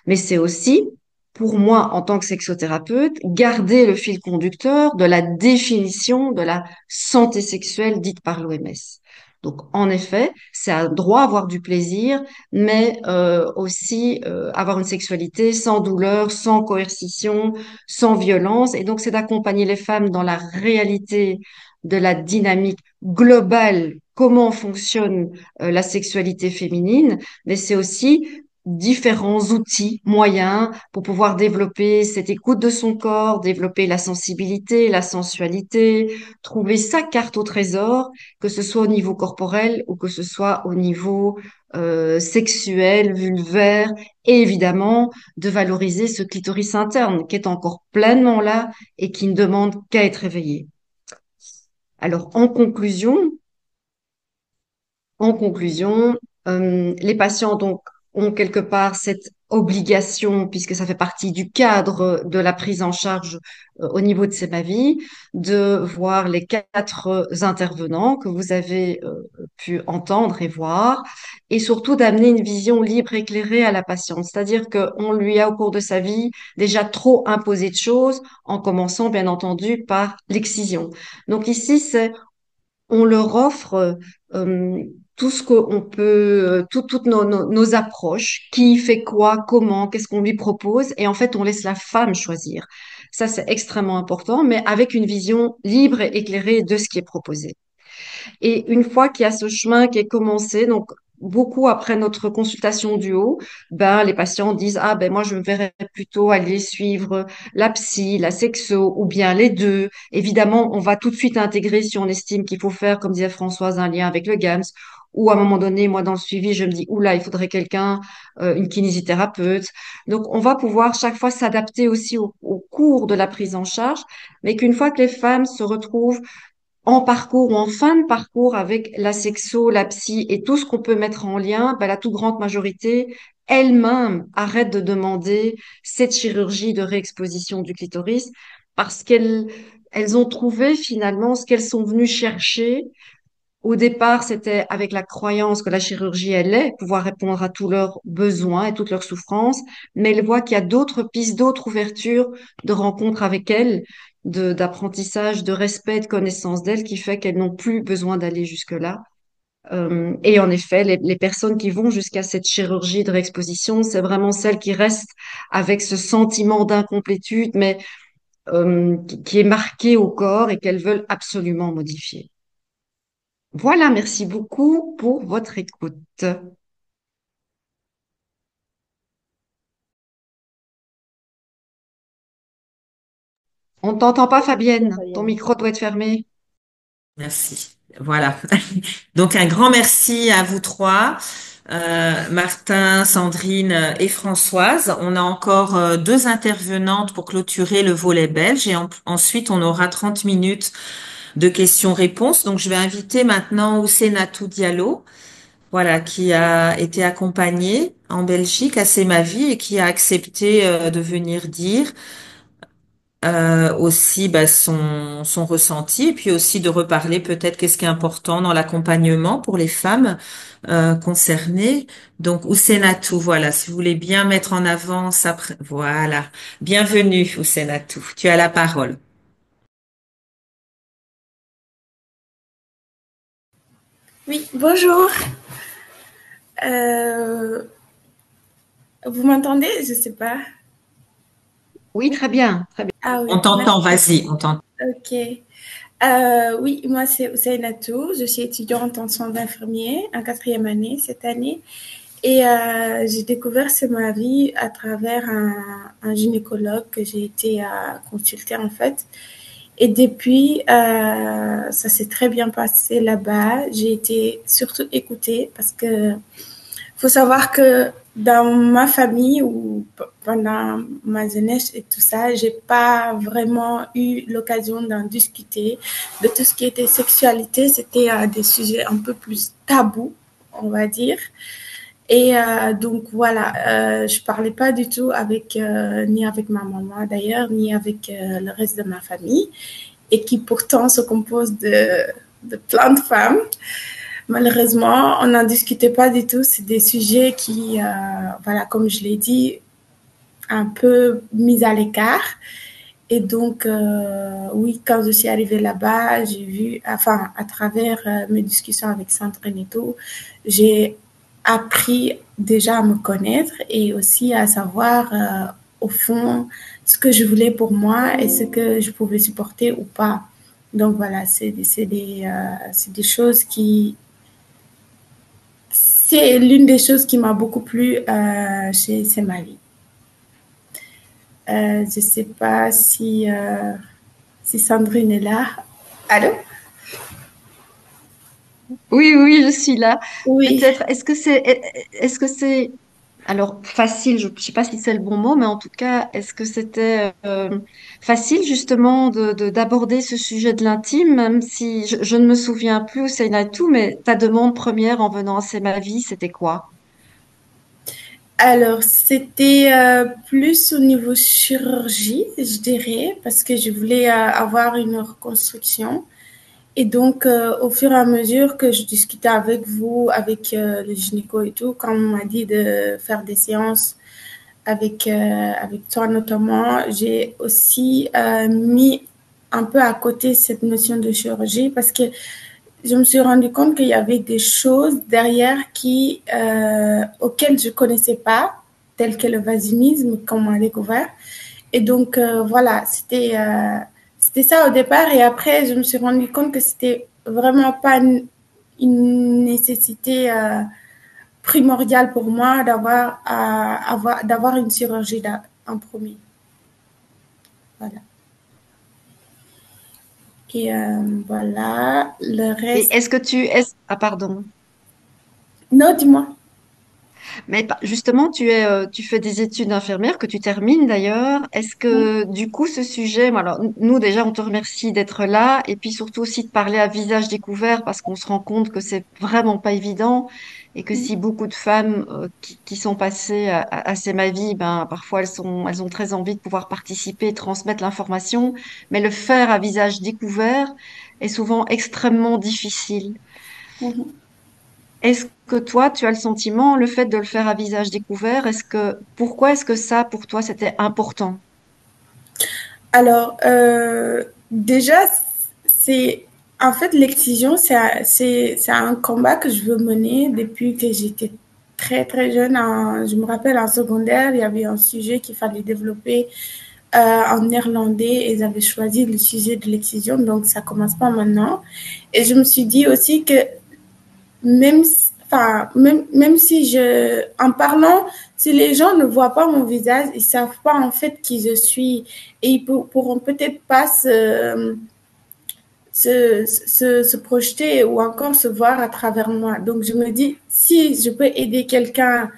mais c'est aussi, pour moi, en tant que sexothérapeute, garder le fil conducteur de la définition de la santé sexuelle dite par l'OMS. Donc, en effet, c'est un droit à avoir du plaisir, mais aussi avoir une sexualité sans douleur, sans coercition, sans violence. Et donc, c'est d'accompagner les femmes dans la réalité de la dynamique globale, comment fonctionne la sexualité féminine, mais c'est aussi différents outils, moyens pour pouvoir développer cette écoute de son corps, développer la sensibilité, la sensualité, trouver sa carte au trésor, que ce soit au niveau corporel ou que ce soit au niveau sexuel, vulvaire, et évidemment de valoriser ce clitoris interne qui est encore pleinement là et qui ne demande qu'à être éveillé. Alors, en conclusion, les patients donc ont quelque part cette obligation, puisque ça fait partie du cadre de la prise en charge au niveau de CEMAVI, de voir les 4 intervenants que vous avez pu entendre et voir, et surtout d'amener une vision libre et éclairée à la patiente. C'est-à-dire qu'on lui a au cours de sa vie déjà trop imposé de choses, en commençant bien entendu par l'excision. Donc ici, c'est on leur offre tout ce qu'on peut, toutes nos approches, qui fait quoi, comment, qu'est-ce qu'on lui propose, et en fait, on laisse la femme choisir. Ça, c'est extrêmement important, mais avec une vision libre et éclairée de ce qui est proposé. Et une fois qu'il y a ce chemin qui est commencé, donc beaucoup après notre consultation du haut, ben les patients disent ah ben moi je me verrais plutôt aller suivre la psy, la sexo ou bien les deux. Évidemment, on va tout de suite intégrer si on estime qu'il faut faire, comme disait Françoise, un lien avec le GAMS. Ou à un moment donné, moi dans le suivi, je me dis oula, il faudrait quelqu'un, une kinésithérapeute. Donc on va pouvoir chaque fois s'adapter aussi au cours de la prise en charge, mais qu'une fois que les femmes se retrouvent en parcours ou en fin de parcours avec la sexo, la psy et tout ce qu'on peut mettre en lien, ben, la toute grande majorité elles-mêmes arrêtent de demander cette chirurgie de réexposition du clitoris parce qu'elles ont trouvé finalement ce qu'elles sont venues chercher. Au départ, c'était avec la croyance que la chirurgie allait pouvoir répondre à tous leurs besoins et toutes leurs souffrances, mais elles voient qu'il y a d'autres pistes, d'autres ouvertures de rencontres avec elles, d'apprentissage, de respect, de connaissance d'elles, qui fait qu'elles n'ont plus besoin d'aller jusque-là. Et en effet, les personnes qui vont jusqu'à cette chirurgie de réexposition, c'est vraiment celles qui restent avec ce sentiment d'incomplétude, mais qui est marqué au corps et qu'elles veulent absolument modifier. Voilà, merci beaucoup pour votre écoute. On t'entend pas, Bonjour Fabienne. Ton Fabienne. micro doit être fermé. Merci. Voilà. Donc un grand merci à vous trois, Martin, Sandrine et Françoise. On a encore 2 intervenantes pour clôturer le volet belge et ensuite on aura 30 minutes de questions-réponses. Donc je vais inviter maintenant Ousenatou Diallo, voilà, qui a été accompagné en Belgique à C'est ma vie et qui a accepté de venir dire aussi bah, son ressenti et puis aussi de reparler peut-être qu'est-ce qui est important dans l'accompagnement pour les femmes concernées. Donc, Ousenatou, voilà, si vous voulez bien mettre en avant ça, voilà. Bienvenue, Ousenatou. Tu as la parole. Oui, bonjour. Euh, Vous m'entendez? Je sais pas. Oui, très bien, très bien. Ah On oui, t'entend, merci. vas-y, on t'entend. Ok. Oui, moi c'est Ousseynatou. Je suis étudiante en soins d'infirmier en 4e année cette année. Et j'ai découvert ce maladie à travers un gynécologue que j'ai été consulter en fait. Et depuis, ça s'est très bien passé là-bas. J'ai été surtout écoutée parce que faut savoir que dans ma famille ou pendant ma jeunesse et tout ça, j'ai pas vraiment eu l'occasion d'en discuter. De tout ce qui était sexualité, c'était des sujets un peu plus tabous, on va dire. Et donc voilà, je parlais pas du tout avec ni avec ma maman d'ailleurs, ni avec le reste de ma famille, et qui pourtant se compose de plein de femmes. Malheureusement, on n'en discutait pas du tout. C'est des sujets qui, voilà, comme je l'ai dit, un peu mis à l'écart. Et donc, oui, quand je suis arrivée là-bas, j'ai vu, enfin, à travers mes discussions avec Sandrine et tout, j'ai appris déjà à me connaître et aussi à savoir, au fond, ce que je voulais pour moi et ce que je pouvais supporter ou pas. Donc voilà, c'est des choses qui, c'est l'une des choses qui m'a beaucoup plu chez Semali. Je ne sais pas si Sandrine est là. Allô? Oui, oui, je suis là. Oui. Peut-être, est-ce que c'est, alors facile, je ne sais pas si c'est le bon mot, mais en tout cas, est-ce que c'était facile justement d'aborder ce sujet de l'intime, même si je ne me souviens plus où c'est tout, mais ta demande première en venant à C'est ma vie, c'était quoi? Alors, c'était plus au niveau chirurgie, je dirais, parce que je voulais avoir une reconstruction. Et donc, au fur et à mesure que je discutais avec vous, avec le gynéco et tout, quand on m'a dit de faire des séances avec toi notamment, j'ai aussi mis un peu à côté cette notion de chirurgie parce que je me suis rendu compte qu'il y avait des choses derrière auxquelles je connaissais pas, telles que le vaginisme qu'on m'a découvert. Et donc, voilà, c'était ça au départ. Et après, je me suis rendu compte que c'était vraiment pas une nécessité primordiale pour moi d'avoir une chirurgie en premier. Voilà. Et voilà, le Et reste. est-ce que ah pardon. Non, dis-moi. Mais justement, tu fais des études d'infirmière que tu termines d'ailleurs. Est-ce que du coup, ce sujet, bon, alors nous déjà, on te remercie d'être là et puis surtout aussi de parler à visage découvert parce qu'on se rend compte que c'est vraiment pas évident et que si beaucoup de femmes qui sont passées à C'est ma vie, ben parfois elles ont très envie de pouvoir participer, et transmettre l'information, mais le faire à visage découvert est souvent extrêmement difficile. Mhm. Est-ce que toi, tu as le sentiment, le fait de le faire à visage découvert, pourquoi est-ce que ça, pour toi, c'était important? Alors, déjà, c'est en fait l'excision, c'est un combat que je veux mener depuis que j'étais très très jeune. Je me rappelle en secondaire, il y avait un sujet qu'il fallait développer en néerlandais et ils avaient choisi le sujet de l'excision, donc ça commence pas maintenant. Et je me suis dit aussi que même si en parlant, si les gens ne voient pas mon visage, ils savent pas en fait qui je suis et ils pourront peut-être pas se projeter ou encore se voir à travers moi. Donc je me dis, si je peux aider quelqu'un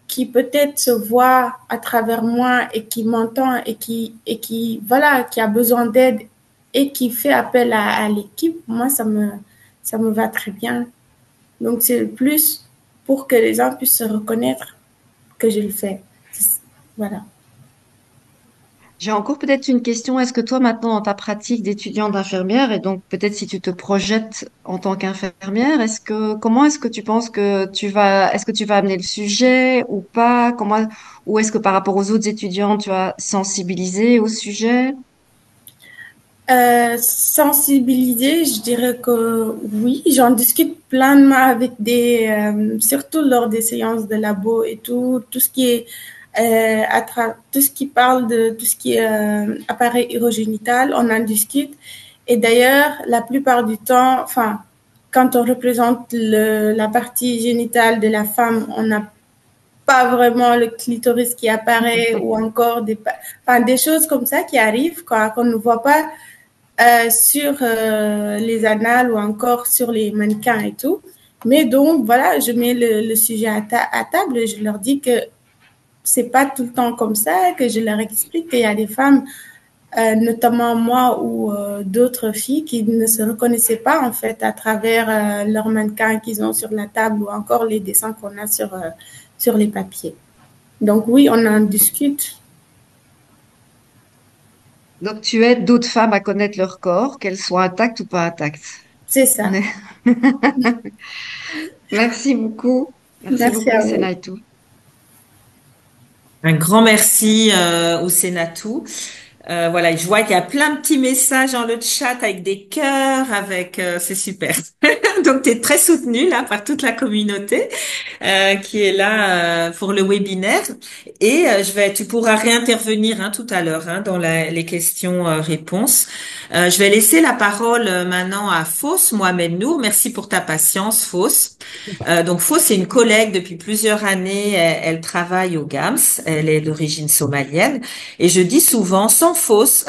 qui peut-être se voit à travers moi et qui m'entend et qui voilà, qui a besoin d'aide et qui fait appel à l'équipe, moi ça me va très bien. Donc, c'est plus pour que les gens puissent se reconnaître que je le fais. Voilà. J'ai encore peut-être une question. Est-ce que toi, maintenant, dans ta pratique d'étudiante d'infirmière, et donc peut-être si tu te projettes en tant qu'infirmière, comment est-ce que tu penses que est-ce que tu vas amener le sujet ou pas? Ou est-ce que par rapport aux autres étudiants, tu as sensibilisé au sujet? Sensibiliser, je dirais que oui, j'en discute pleinement avec surtout lors des séances de labo et tout ce qui est tout ce qui parle de tout ce qui est appareil urogénital, on en discute. Et d'ailleurs, la plupart du temps, enfin, quand on représente la partie génitale de la femme, on n'a pas vraiment le clitoris qui apparaît ou encore enfin, des choses comme ça qui arrivent, quoi, qu'on ne voit pas sur les annales ou encore sur les mannequins et tout. Mais donc, voilà, je mets le sujet à table et je leur dis que c'est pas tout le temps comme ça, que je leur explique qu'il y a des femmes, notamment moi ou d'autres filles, qui ne se reconnaissaient pas en fait à travers leurs mannequins qu'ils ont sur la table ou encore les dessins qu'on a sur les papiers. Donc oui, on en discute. Donc, tu aides d'autres femmes à connaître leur corps, qu'elles soient intactes ou pas intactes. C'est ça. Merci beaucoup. Merci Merci beaucoup, à vous. Senaitou. Un grand merci au Sénatou. Voilà, je vois qu'il y a plein de petits messages dans le chat avec des cœurs, avec c'est super. Donc tu es très soutenu là par toute la communauté qui est là pour le webinaire et tu pourras réintervenir tout à l'heure dans les questions-réponses. Je vais laisser la parole maintenant à Fausse Mohamed Nour. Merci pour ta patience, Fausse. Donc Fausse, c'est une collègue depuis plusieurs années. Elle travaille au GAMS. Elle est d'origine somalienne. Et je dis souvent, sans Fausse,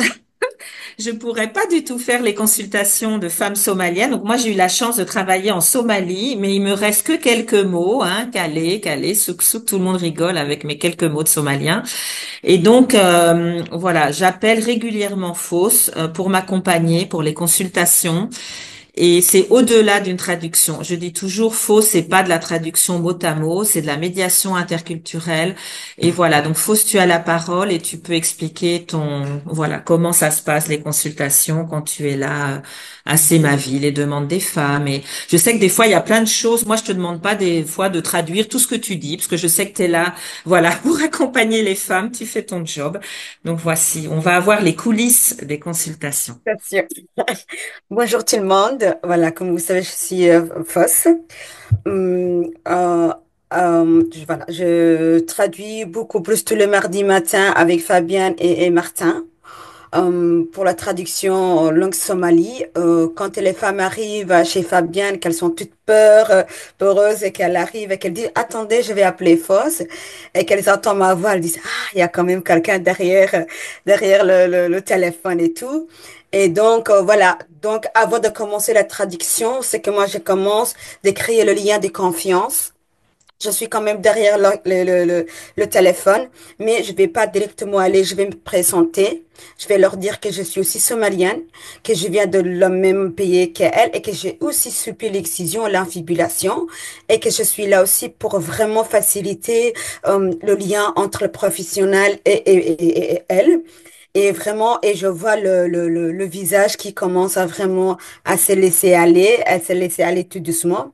je pourrais pas du tout faire les consultations de femmes somaliennes. Donc moi, j'ai eu la chance de travailler en Somalie, mais il me reste que quelques mots, calé, calé, souk, souk. Tout le monde rigole avec mes quelques mots de somalien. Et donc, voilà, j'appelle régulièrement Fausse pour m'accompagner pour les consultations. Et c'est au-delà d'une traduction. Je dis toujours faux, c'est pas de la traduction mot à mot, c'est de la médiation interculturelle. Et voilà, donc Fausse, tu as la parole et tu peux expliquer voilà, comment ça se passe les consultations quand tu es là à C'est ma vie, les demandes des femmes. Et je sais que des fois il y a plein de choses. Moi, je te demande pas des fois de traduire tout ce que tu dis, parce que je sais que tu es là, voilà, pour accompagner les femmes. Tu fais ton job. Donc voici, on va avoir les coulisses des consultations. Bien sûr. Bonjour tout le monde. Voilà, comme vous savez, je suis Foss. Voilà, je traduis beaucoup plus tous les mardis matin avec Fabienne et Martin. Pour la traduction en langue somalie, quand les femmes arrivent chez Fabienne, qu'elles sont toutes peureuses et qu'elles arrivent et qu'elles disent, attendez, je vais appeler Foss, et qu'elles entendent ma voix, elles disent, ah, il y a quand même quelqu'un derrière le téléphone et tout. Et donc, voilà. Donc, avant de commencer la traduction, c'est que moi, je commence de créer le lien de confiance. Je suis quand même derrière le téléphone, mais je vais pas directement aller, je vais me présenter. Je vais leur dire que je suis aussi somalienne, que je viens de le même pays qu'elle et que j'ai aussi subi l'excision, l'infibulation et que je suis là aussi pour vraiment faciliter le lien entre le professionnel et elle. Et vraiment, et je vois le visage qui commence à vraiment à se laisser aller, à se laisser aller tout doucement.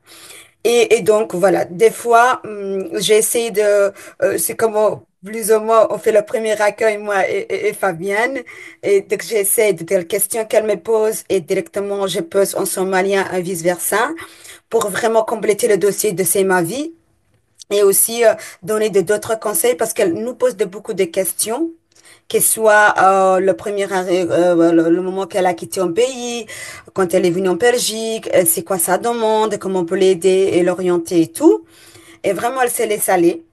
Et donc, voilà, des fois, j'ai essayé c'est comme plus ou moins, on fait le premier accueil, moi et Fabienne. Et donc, j'essaie de telles questions qu'elle me pose et directement, je pose en somalien et vice-versa pour vraiment compléter le dossier de C'est ma vie et aussi donner d'autres conseils parce qu'elle nous pose beaucoup de questions que soit le moment qu'elle a quitté un pays, quand elle est venue en Belgique, c'est quoi sa demande, comment on peut l'aider et l'orienter et tout. Et vraiment, elle s'est laissée aller.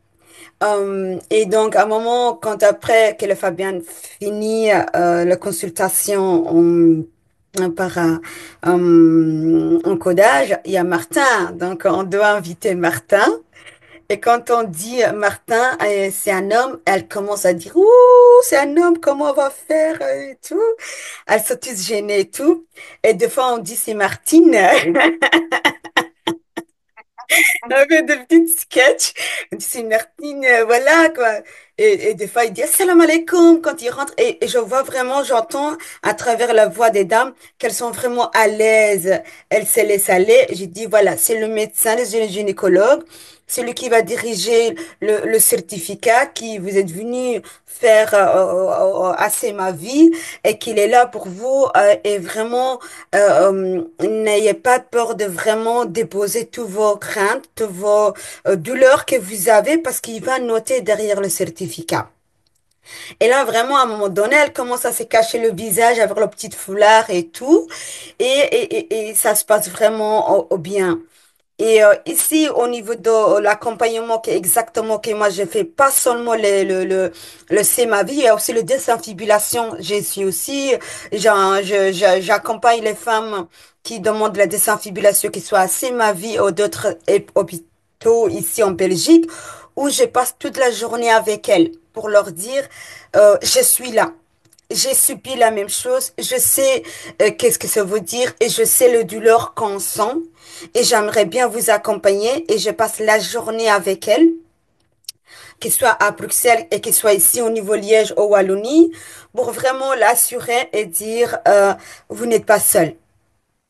Et donc, à un moment, quand après que le Fabien finit la consultation par un codage, il y a Martin. Donc, on doit inviter Martin. Et quand on dit Martin, c'est un homme, elle commence à dire, ouh, c'est un homme, comment on va faire et tout. Elle se tous gênée et tout. Et des fois, on dit c'est Martine. On fait des petits sketchs. On dit c'est Martine, voilà quoi. Et des fois, il dit Assalamu alaikum quand il rentre. Et je vois vraiment, j'entends à travers la voix des dames qu'elles sont vraiment à l'aise. Elles se laissent aller. J'ai dit voilà, c'est le médecin, le gynécologue. Celui qui va diriger le certificat qui vous êtes venu faire assez ma vie et qu'il est là pour vous et vraiment n'ayez pas peur de vraiment déposer tous vos craintes, toutes vos douleurs que vous avez parce qu'il va noter derrière le certificat. Et là, vraiment, à un moment donné, elle commence à se cacher le visage avec le petit foulard et tout. Et ça se passe vraiment au bien. Et ici, au niveau de l'accompagnement qui est exactement que moi je fais, pas seulement le c'est ma vie, il y a aussi le désinfibulation. Je suis aussi, j'accompagne les femmes qui demandent la désinfibulation, qui soit à c'est ma vie ou d'autres hôpitaux ici en Belgique, où je passe toute la journée avec elles pour leur dire, je suis là. J'ai subi la même chose, je sais qu'est-ce que ça veut dire et je sais le douleur qu'on sent et j'aimerais bien vous accompagner et je passe la journée avec elle, qu'il soit à Bruxelles et qu'il soit ici au niveau Liège ou Wallonie, pour vraiment l'assurer et dire vous n'êtes pas seul.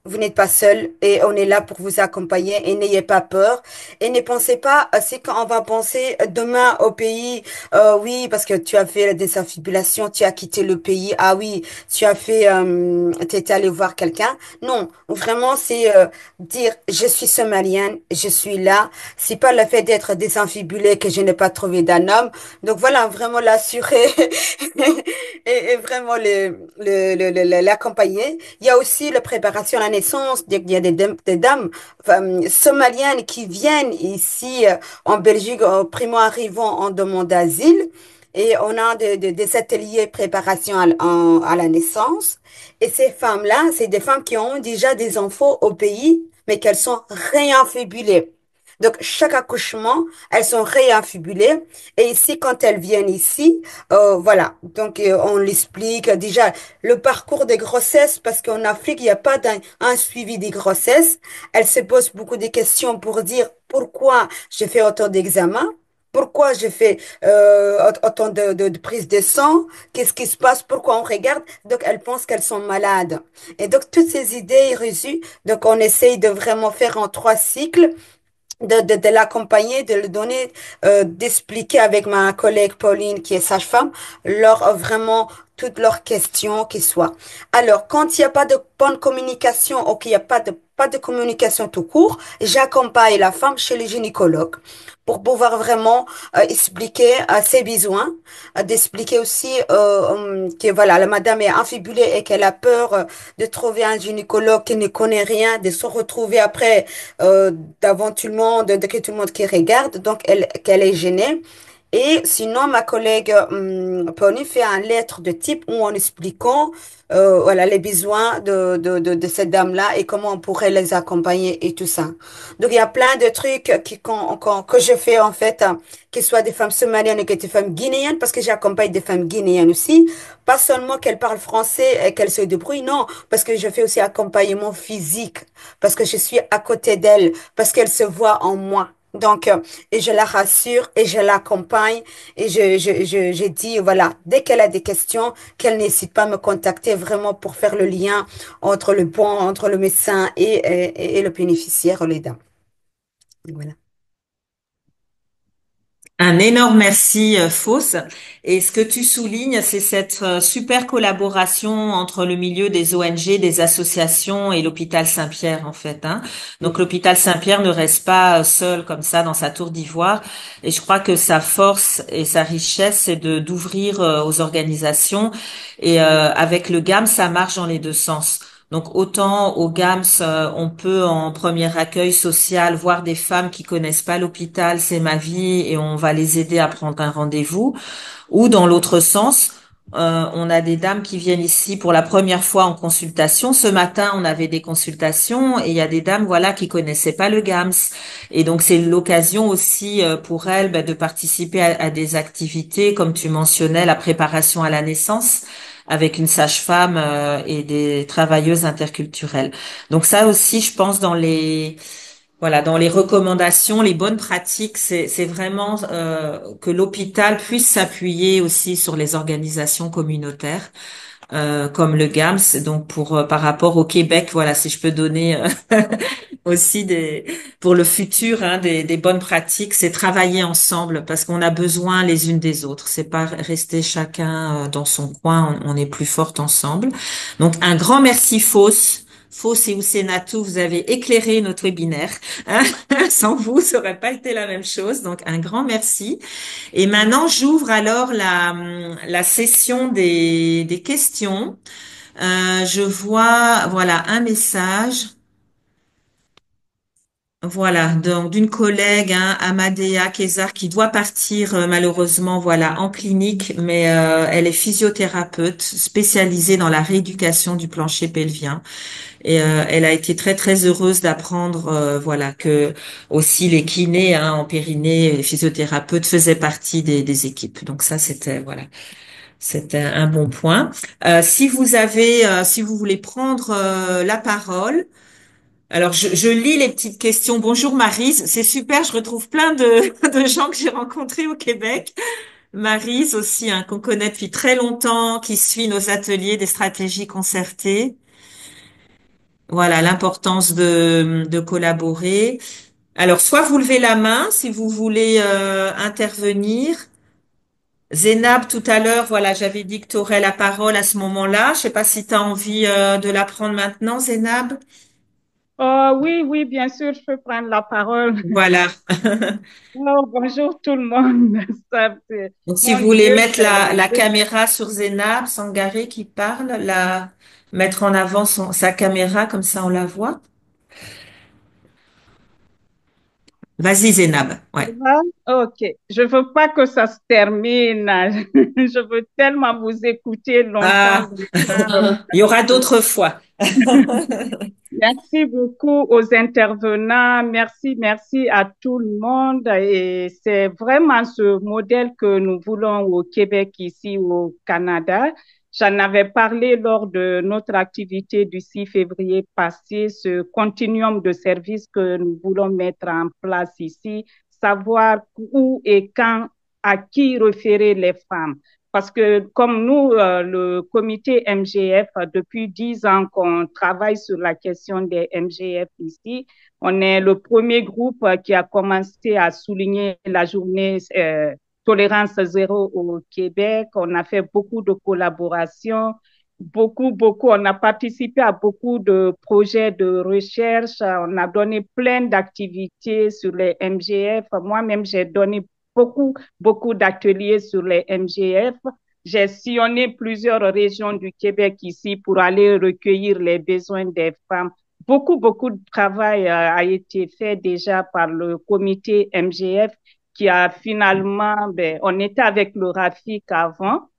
Vous n'êtes pas seul et on est là pour vous accompagner et n'ayez pas peur. Et ne pensez pas, c'est quand on va penser demain au pays, oui, parce que tu as fait la désinfibulation, tu as quitté le pays, ah oui, tu as fait, tu étais allé voir quelqu'un. Non, vraiment, c'est dire, je suis somalienne, je suis là. C'est pas le fait d'être désinfibulé que je n'ai pas trouvé d'un homme. Donc voilà, vraiment l'assurer et vraiment l'accompagner. Il y a aussi la préparation à la naissance. Il y a des dames somaliennes qui viennent ici en Belgique, primo-arrivants en demande d'asile. Et on a des ateliers préparation à la naissance. Et ces femmes-là, c'est des femmes qui ont déjà des enfants au pays, mais qu'elles sont réinfibulées. Donc, chaque accouchement, elles sont réinfibulées. Et ici, quand elles viennent ici, voilà. Donc, on l'explique déjà le parcours des grossesses, parce qu'en Afrique, il n'y a pas un suivi des grossesses. Elles se posent beaucoup de questions pour dire pourquoi j'ai fait autant d'examens. Pourquoi j'ai fait autant de prises de sang? Qu'est-ce qui se passe? Pourquoi on regarde? Donc, elles pensent qu'elles sont malades. Et donc, toutes ces idées reçues, donc on essaye de vraiment faire en 3 cycles de l'accompagner, de le donner, d'expliquer avec ma collègue Pauline, qui est sage-femme, leur vraiment toutes leurs questions qui soient. Alors, quand il n'y a pas de bonne communication ou qu'il n'y a pas de communication tout court, j'accompagne la femme chez le gynécologue pour pouvoir vraiment expliquer ses besoins, d'expliquer aussi que voilà, la madame est infibulée et qu'elle a peur de trouver un gynécologue qui ne connaît rien, de se retrouver après euh, devant tout le monde, de que tout le monde qui regarde, donc qu'elle est gênée. Et sinon, ma collègue Pauline fait un lettre de type où en expliquant voilà les besoins de cette dame-là et comment on pourrait les accompagner et tout ça. Donc, il y a plein de trucs que je fais en fait, que ce soit des femmes somaliennes et que des femmes guinéennes, parce que j'accompagne des femmes guinéennes aussi. Pas seulement qu'elles parlent français et qu'elles se débrouillent, non, parce que je fais aussi accompagnement physique, parce que je suis à côté d'elles, parce qu'elles se voient en moi. Donc, et je la rassure et je l'accompagne et je dis, voilà, dès qu'elle a des questions, qu'elle n'hésite pas à me contacter vraiment pour faire le lien entre le médecin et le bénéficiaire, les dames. Voilà. Un énorme merci, Fausse. Et ce que tu soulignes, c'est cette super collaboration entre le milieu des ONG, des associations et l'hôpital Saint-Pierre, en fait, hein. Donc, l'hôpital Saint-Pierre ne reste pas seul comme ça dans sa tour d'ivoire. Et je crois que sa force et sa richesse, c'est de d'ouvrir aux organisations. Et avec le GAM, ça marche dans les deux sens. Donc autant au GAMS, on peut en premier accueil social voir des femmes qui connaissent pas l'hôpital, c'est ma vie, et on va les aider à prendre un rendez-vous. Ou dans l'autre sens, on a des dames qui viennent ici pour la première fois en consultation. Ce matin, on avait des consultations et il y a des dames, voilà, qui connaissaient pas le GAMS. Et donc c'est l'occasion aussi pour elles de participer à des activités, comme tu mentionnais, la préparation à la naissance avec une sage-femme et des travailleuses interculturelles. Donc ça aussi, je pense, dans les recommandations, les bonnes pratiques, c'est vraiment que l'hôpital puisse s'appuyer aussi sur les organisations communautaires comme le GAMS. Donc pour par rapport au Québec, voilà, si je peux donner aussi pour le futur, hein, des bonnes pratiques, c'est travailler ensemble parce qu'on a besoin les unes des autres. C'est pas rester chacun dans son coin, on est plus fortes ensemble. Donc un grand merci Fausse. Fausse et Ousenatou, vous avez éclairé notre webinaire. Hein. Sans vous, ça aurait pas été la même chose. Donc, un grand merci. Et maintenant, j'ouvre alors la session des questions. Je vois, voilà, un message. Voilà, donc d'une collègue, hein, Amadea Kézar, qui doit partir malheureusement, voilà, en clinique, mais elle est physiothérapeute spécialisée dans la rééducation du plancher pelvien. Et elle a été très très heureuse d'apprendre, voilà, que aussi les kinés, hein, en périnée, les physiothérapeutes faisaient partie des équipes. Donc ça, c'était voilà, c'était un bon point. Si vous voulez prendre la parole. Alors, je lis les petites questions. Bonjour Maryse, c'est super, je retrouve plein de gens que j'ai rencontrés au Québec. Maryse aussi, hein, qu'on connaît depuis très longtemps, qui suit nos ateliers des stratégies concertées. Voilà, l'importance de collaborer. Alors, soit vous levez la main si vous voulez intervenir. Zénab, tout à l'heure, voilà, j'avais dit que tu aurais la parole à ce moment-là. Je sais pas si tu as envie de la prendre maintenant, Zénab. Oui, oui, bien sûr, je peux prendre la parole. Voilà. Oh, bonjour tout le monde. Donc, si Mon vous voulez Dieu, mettre la caméra sur Zénab, Sangaré qui parle, mettre en avant sa caméra, comme ça on la voit. Vas-y, Zénab. Ouais. Ok, je veux pas que ça se termine. Je veux tellement vous écouter longtemps. Ah, il y aura d'autres fois. Merci beaucoup aux intervenants. Merci, merci à tout le monde. Et c'est vraiment ce modèle que nous voulons au Québec, ici au Canada. J'en avais parlé lors de notre activité du 6 février passé, ce continuum de services que nous voulons mettre en place ici, savoir où et quand, à qui référer les femmes. Parce que comme nous, le comité MGF, depuis 10 ans qu'on travaille sur la question des MGF ici, on est le premier groupe qui a commencé à souligner la journée tolérance zéro au Québec. On a fait beaucoup de collaborations, beaucoup. On a participé à beaucoup de projets de recherche. On a donné plein d'activités sur les MGF. Moi-même, j'ai donné beaucoup d'ateliers sur les MGF. J'ai sillonné plusieurs régions du Québec ici pour aller recueillir les besoins des femmes. Beaucoup de travail a été fait déjà par le comité MGF qui a finalement, on était avec le RAFIC avant,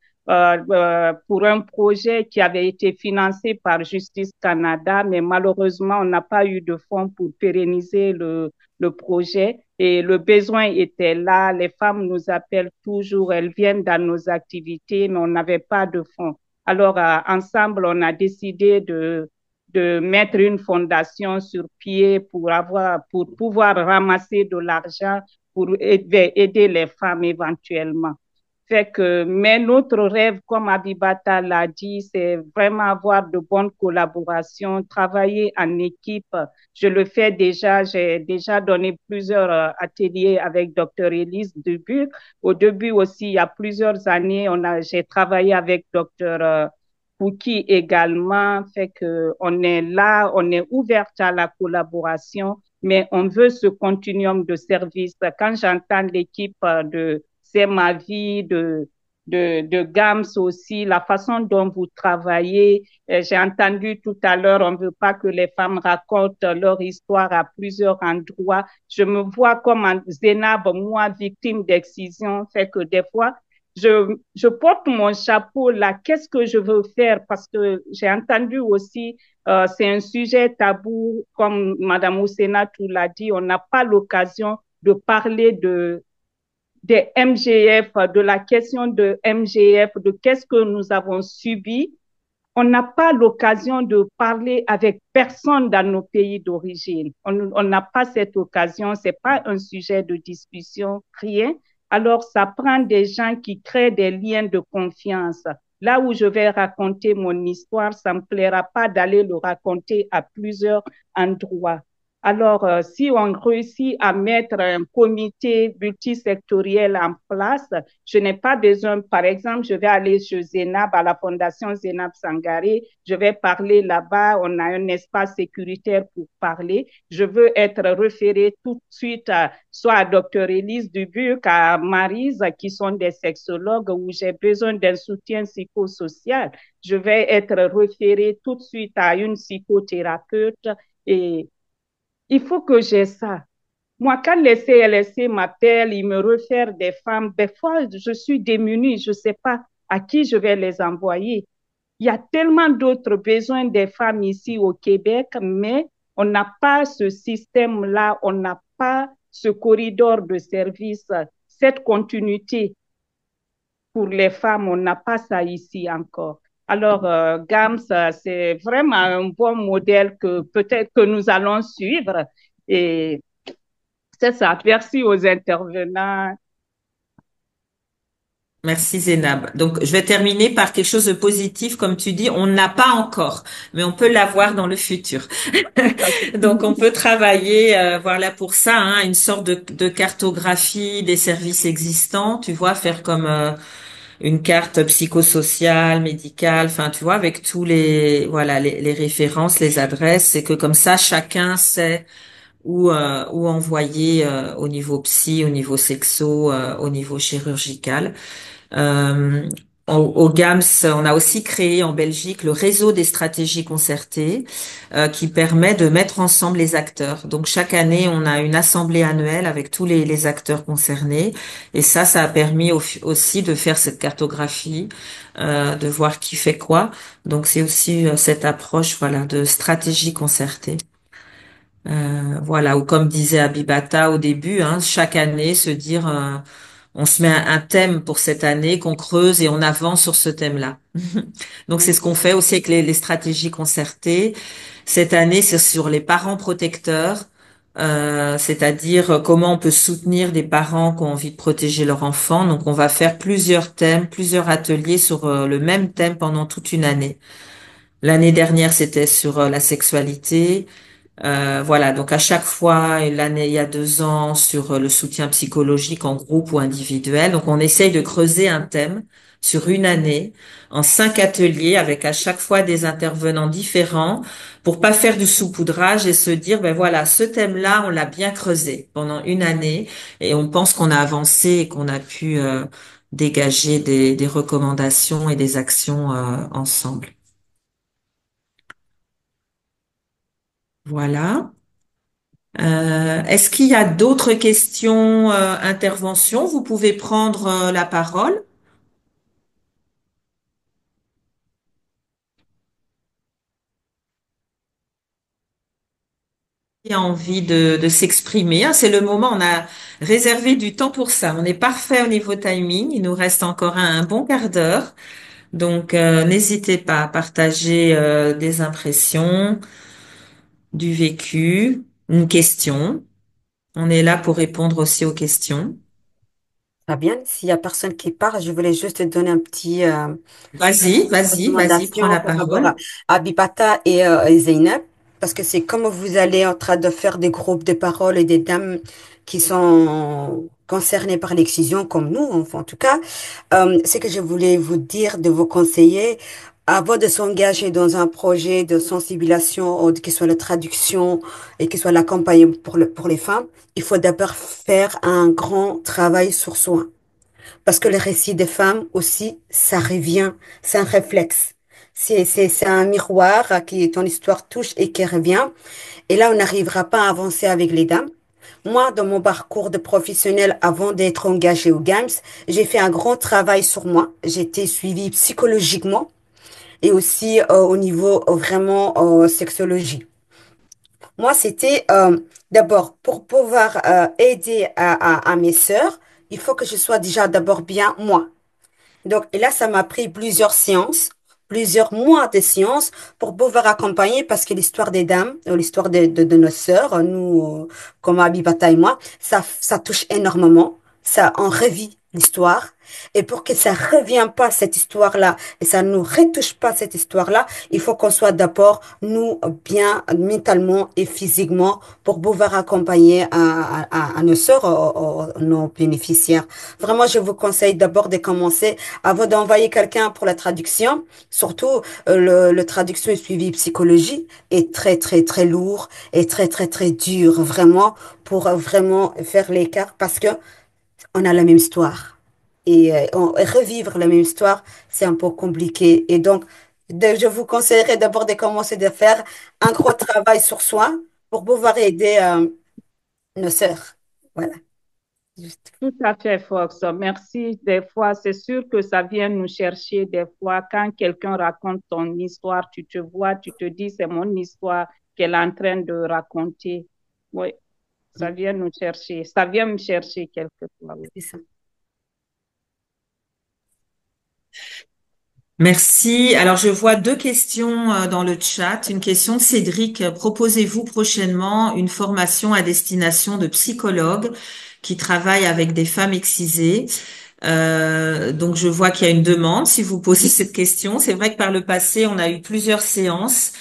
pour un projet qui avait été financé par Justice Canada, mais malheureusement, on n'a pas eu de fonds pour pérenniser le projet et le besoin était là. Les femmes nous appellent toujours, elles viennent dans nos activités, mais on n'avait pas de fonds. Alors, ensemble, on a décidé de mettre une fondation sur pied pour pouvoir ramasser de l'argent pour aider les femmes éventuellement. Fait que, mais notre rêve, comme Abibata l'a dit, c'est vraiment avoir de bonnes collaborations, travailler en équipe. Je le fais déjà, j'ai déjà donné plusieurs ateliers avec Dr. Elise Dubuc. Au début aussi, il y a plusieurs années, j'ai travaillé avec Dr. Pouki également. Fait que on est là, on est ouverte à la collaboration, mais on veut ce continuum de services. Quand j'entends l'équipe de C'est ma vie, de GAMS aussi, la façon dont vous travaillez. J'ai entendu tout à l'heure, on ne veut pas que les femmes racontent leur histoire à plusieurs endroits. Je me vois comme un Zénab, moi, victime d'excision. Fait que des fois, je porte mon chapeau là. Qu'est-ce que je veux faire? Parce que j'ai entendu aussi, c'est un sujet tabou, comme Madame Ousenatou l'a dit, on n'a pas l'occasion de parler des MGF, de la question de MGF, de qu'est-ce que nous avons subi. On n'a pas l'occasion de parler avec personne dans nos pays d'origine. On n'a pas cette occasion, c'est pas un sujet de discussion, rien. Alors, ça prend des gens qui créent des liens de confiance. Là où je vais raconter mon histoire, ça ne me plaira pas d'aller le raconter à plusieurs endroits. Alors, si on réussit à mettre un comité multisectoriel en place, je n'ai pas besoin, par exemple, je vais aller chez Zénab, à la Fondation Zénab Sangaré, je vais parler là-bas, on a un espace sécuritaire pour parler. Je veux être référée tout de suite soit à Dr. Élise Dubuc, à Maryse, qui sont des sexologues où j'ai besoin d'un soutien psychosocial. Je vais être référée tout de suite à une psychothérapeute et il faut que j'ai ça. Moi, quand les CLSC m'appellent, ils me réfèrent des femmes, des fois, je suis démunie, je ne sais pas à qui je vais les envoyer. Il y a tellement d'autres besoins des femmes ici au Québec, mais on n'a pas ce système-là, on n'a pas ce corridor de service, cette continuité pour les femmes, on n'a pas ça ici encore. Alors, GAMS, c'est vraiment un bon modèle que peut-être que nous allons suivre. Et c'est ça. Merci aux intervenants. Merci Zénab. Donc, je vais terminer par quelque chose de positif, comme tu dis, on n'a pas encore, mais on peut l'avoir dans le futur. Donc, on peut travailler, voilà, pour ça, hein, une sorte de cartographie des services existants, tu vois, faire comme une carte psychosociale, médicale, enfin, tu vois, avec tous les, voilà, les références, les adresses, c'est que comme ça, chacun sait où envoyer au niveau psy, au niveau sexo, au niveau chirurgical. Euh, au GAMS, on a aussi créé en Belgique le réseau des stratégies concertées qui permet de mettre ensemble les acteurs. Donc chaque année, on a une assemblée annuelle avec tous les acteurs concernés et ça a permis aussi de faire cette cartographie, de voir qui fait quoi. Donc c'est aussi cette approche, voilà, de stratégie concertée. Voilà, ou comme disait Abibata au début, hein, chaque année se dire on se met un thème pour cette année qu'on creuse et on avance sur ce thème-là. Donc c'est ce qu'on fait aussi avec les stratégies concertées. Cette année, c'est sur les parents protecteurs, c'est-à-dire comment on peut soutenir des parents qui ont envie de protéger leur enfant. Donc on va faire plusieurs thèmes, plusieurs ateliers sur le même thème pendant toute une année. L'année dernière, c'était sur la sexualité. Voilà, donc à chaque fois, et l'année, il y a 2 ans, sur le soutien psychologique en groupe ou individuel. Donc on essaye de creuser un thème sur une année en 5 ateliers avec à chaque fois des intervenants différents pour pas faire du saupoudrage et se dire, ben voilà, ce thème-là, on l'a bien creusé pendant une année et on pense qu'on a avancé et qu'on a pu dégager des recommandations et des actions ensemble. Voilà. Est-ce qu'il y a d'autres questions, interventions? Vous pouvez prendre la parole. Qui a envie de s'exprimer, hein, c'est le moment. On a réservé du temps pour ça. On est parfait au niveau timing. Il nous reste encore un bon quart d'heure. Donc, n'hésitez pas à partager des impressions, du vécu, une question. On est là pour répondre aussi aux questions. Très bien. S'il y a personne qui parle, je voulais juste te donner un petit Vas-y, prends recommandation la par rapport parole. à Bibata et Zeynep, parce que c'est comme vous allez en train de faire des groupes de parole et des dames qui sont concernées par l'excision, comme nous, enfin, en tout cas, c'est que je voulais vous dire de vous conseiller avant de s'engager dans un projet de sensibilisation, que ce soit la traduction et que ce soit la campagne pour les femmes, il faut d'abord faire un grand travail sur soi. Parce que le récit des femmes aussi, ça revient, c'est un réflexe. C'est un miroir qui ton histoire touche et qui revient. Et là, on n'arrivera pas à avancer avec les dames. Moi, dans mon parcours de professionnel, avant d'être engagée au GAMS, j'ai fait un grand travail sur moi. J'ai été suivie psychologiquement et aussi au niveau vraiment sexologie. Moi, c'était d'abord pour pouvoir aider à mes sœurs, il faut que je sois déjà d'abord bien moi. Donc, et là, ça m'a pris plusieurs séances, plusieurs mois de séances pour pouvoir accompagner parce que l'histoire des dames, l'histoire de nos sœurs, nous, comme Abibata et moi, ça touche énormément. Ça, on revit l'histoire. Et pour que ça revienne pas, cette histoire-là, et ça nous retouche pas, cette histoire-là, il faut qu'on soit d'abord, nous, bien mentalement et physiquement pour pouvoir accompagner à nos sœurs, nos bénéficiaires. Vraiment, je vous conseille d'abord de commencer avant d'envoyer quelqu'un pour la traduction. Surtout, le traduction et suivi psychologie est très, très, très lourd et très, très, très dur, vraiment, pour vraiment faire l'écart parce que on a la même histoire. Et revivre la même histoire, c'est un peu compliqué. Et donc, je vous conseillerais d'abord de commencer de faire un gros travail sur soi pour pouvoir aider nos sœurs. Voilà. Juste. Tout à fait, Fox. Merci. Des fois, c'est sûr que ça vient nous chercher. Des fois, quand quelqu'un raconte ton histoire, tu te vois, tu te dis, c'est mon histoire qu'elle est en train de raconter. Oui, ça vient nous chercher. Ça vient me chercher quelquefois. Oui. C'est ça. Merci. Alors, je vois deux questions dans le chat. Une question de Cédric. Proposez-vous prochainement une formation à destination de psychologues qui travaillent avec des femmes excisées? Donc, je vois qu'il y a une demande si vous posez cette question. C'est vrai que par le passé, on a eu plusieurs séances.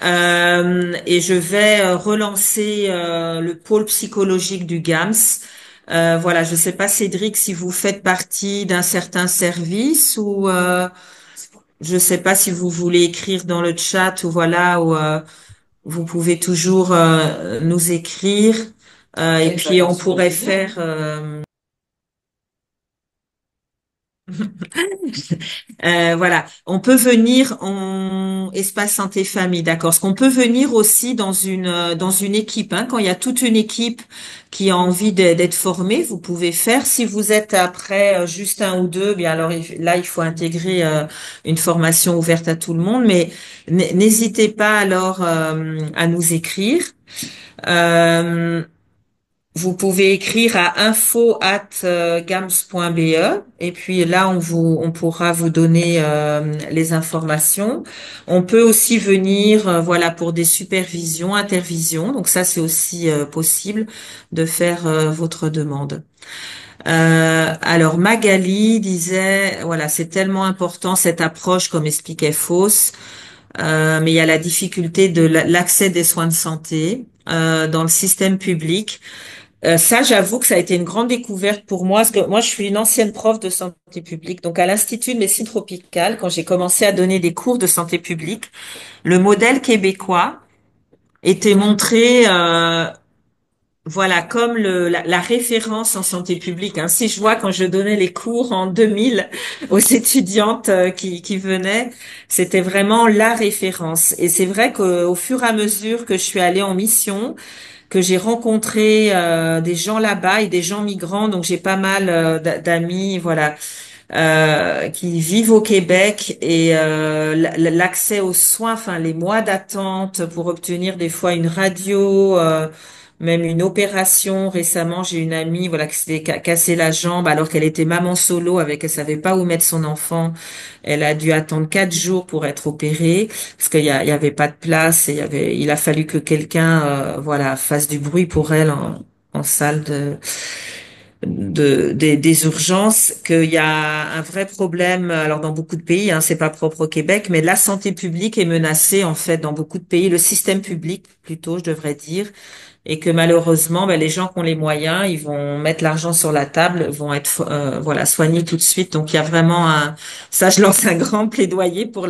Et je vais relancer le pôle psychologique du GAMS. Voilà, je ne sais pas, Cédric, si vous faites partie d'un certain service ou je ne sais pas si vous voulez écrire dans le chat ou voilà, ou vous pouvez toujours nous écrire et puis on pourrait faire. Voilà, on peut venir en espace santé famille, d'accord. Ce qu'on peut venir aussi dans une équipe, hein, quand il y a toute une équipe qui a envie d'être formée, vous pouvez faire. Si vous êtes après juste un ou deux, bien alors là il faut intégrer une formation ouverte à tout le monde, mais n'hésitez pas alors à nous écrire. Euh, Vous pouvez écrire à info@gams.be et puis là on pourra vous donner les informations. On peut aussi venir voilà pour des supervisions, intervisions. Donc ça c'est aussi possible de faire votre demande. Alors Magali disait voilà c'est tellement important cette approche comme expliquait Fausse, mais il y a la difficulté de l'accès des soins de santé dans le système public. Ça, j'avoue que ça a été une grande découverte pour moi, parce que moi, je suis une ancienne prof de santé publique. Donc, à l'Institut de médecine tropicale, quand j'ai commencé à donner des cours de santé publique, le modèle québécois était montré, voilà, comme la référence en santé publique. Hein. Si je vois quand je donnais les cours en 2000 aux étudiantes qui venaient, c'était vraiment la référence. Et c'est vrai qu'au fur et à mesure que je suis allée en mission, que j'ai rencontré des gens là-bas et des gens migrants, donc j'ai pas mal d'amis, voilà, qui vivent au Québec et l'accès aux soins, enfin les mois d'attente pour obtenir des fois une radio, même une opération. Récemment, j'ai une amie, voilà, qui s'était cassé la jambe alors qu'elle était maman solo, avec elle savait pas où mettre son enfant. Elle a dû attendre 4 jours pour être opérée parce il y avait pas de place et il a fallu que quelqu'un, voilà, fasse du bruit pour elle en salle des urgences, qu'il y a un vrai problème. Alors dans beaucoup de pays, hein, c'est pas propre au Québec, mais la santé publique est menacée en fait dans beaucoup de pays, le système public plutôt, je devrais dire, et que malheureusement, ben, les gens qui ont les moyens, ils vont mettre l'argent sur la table, vont être voilà soignés tout de suite. Donc il y a vraiment ça, je lance un grand plaidoyer pour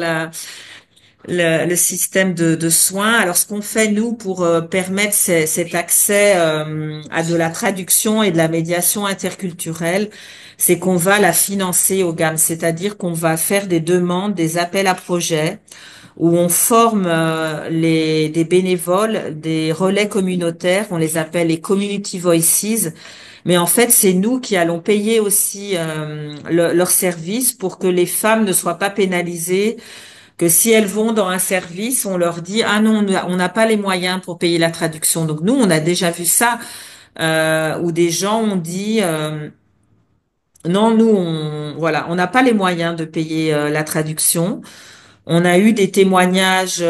le système de soins. Alors, ce qu'on fait, nous, pour permettre cet accès à de la traduction et de la médiation interculturelle, c'est qu'on va la financer au GAM, c'est-à-dire qu'on va faire des demandes, des appels à projets, où on forme des bénévoles, des relais communautaires, on les appelle les Community Voices, mais en fait, c'est nous qui allons payer aussi leurs services pour que les femmes ne soient pas pénalisées, que si elles vont dans un service, on leur dit ah non, on n'a pas les moyens pour payer la traduction. Donc nous, on a déjà vu ça où des gens ont dit non, nous on voilà, on n'a pas les moyens de payer la traduction. On a eu des témoignages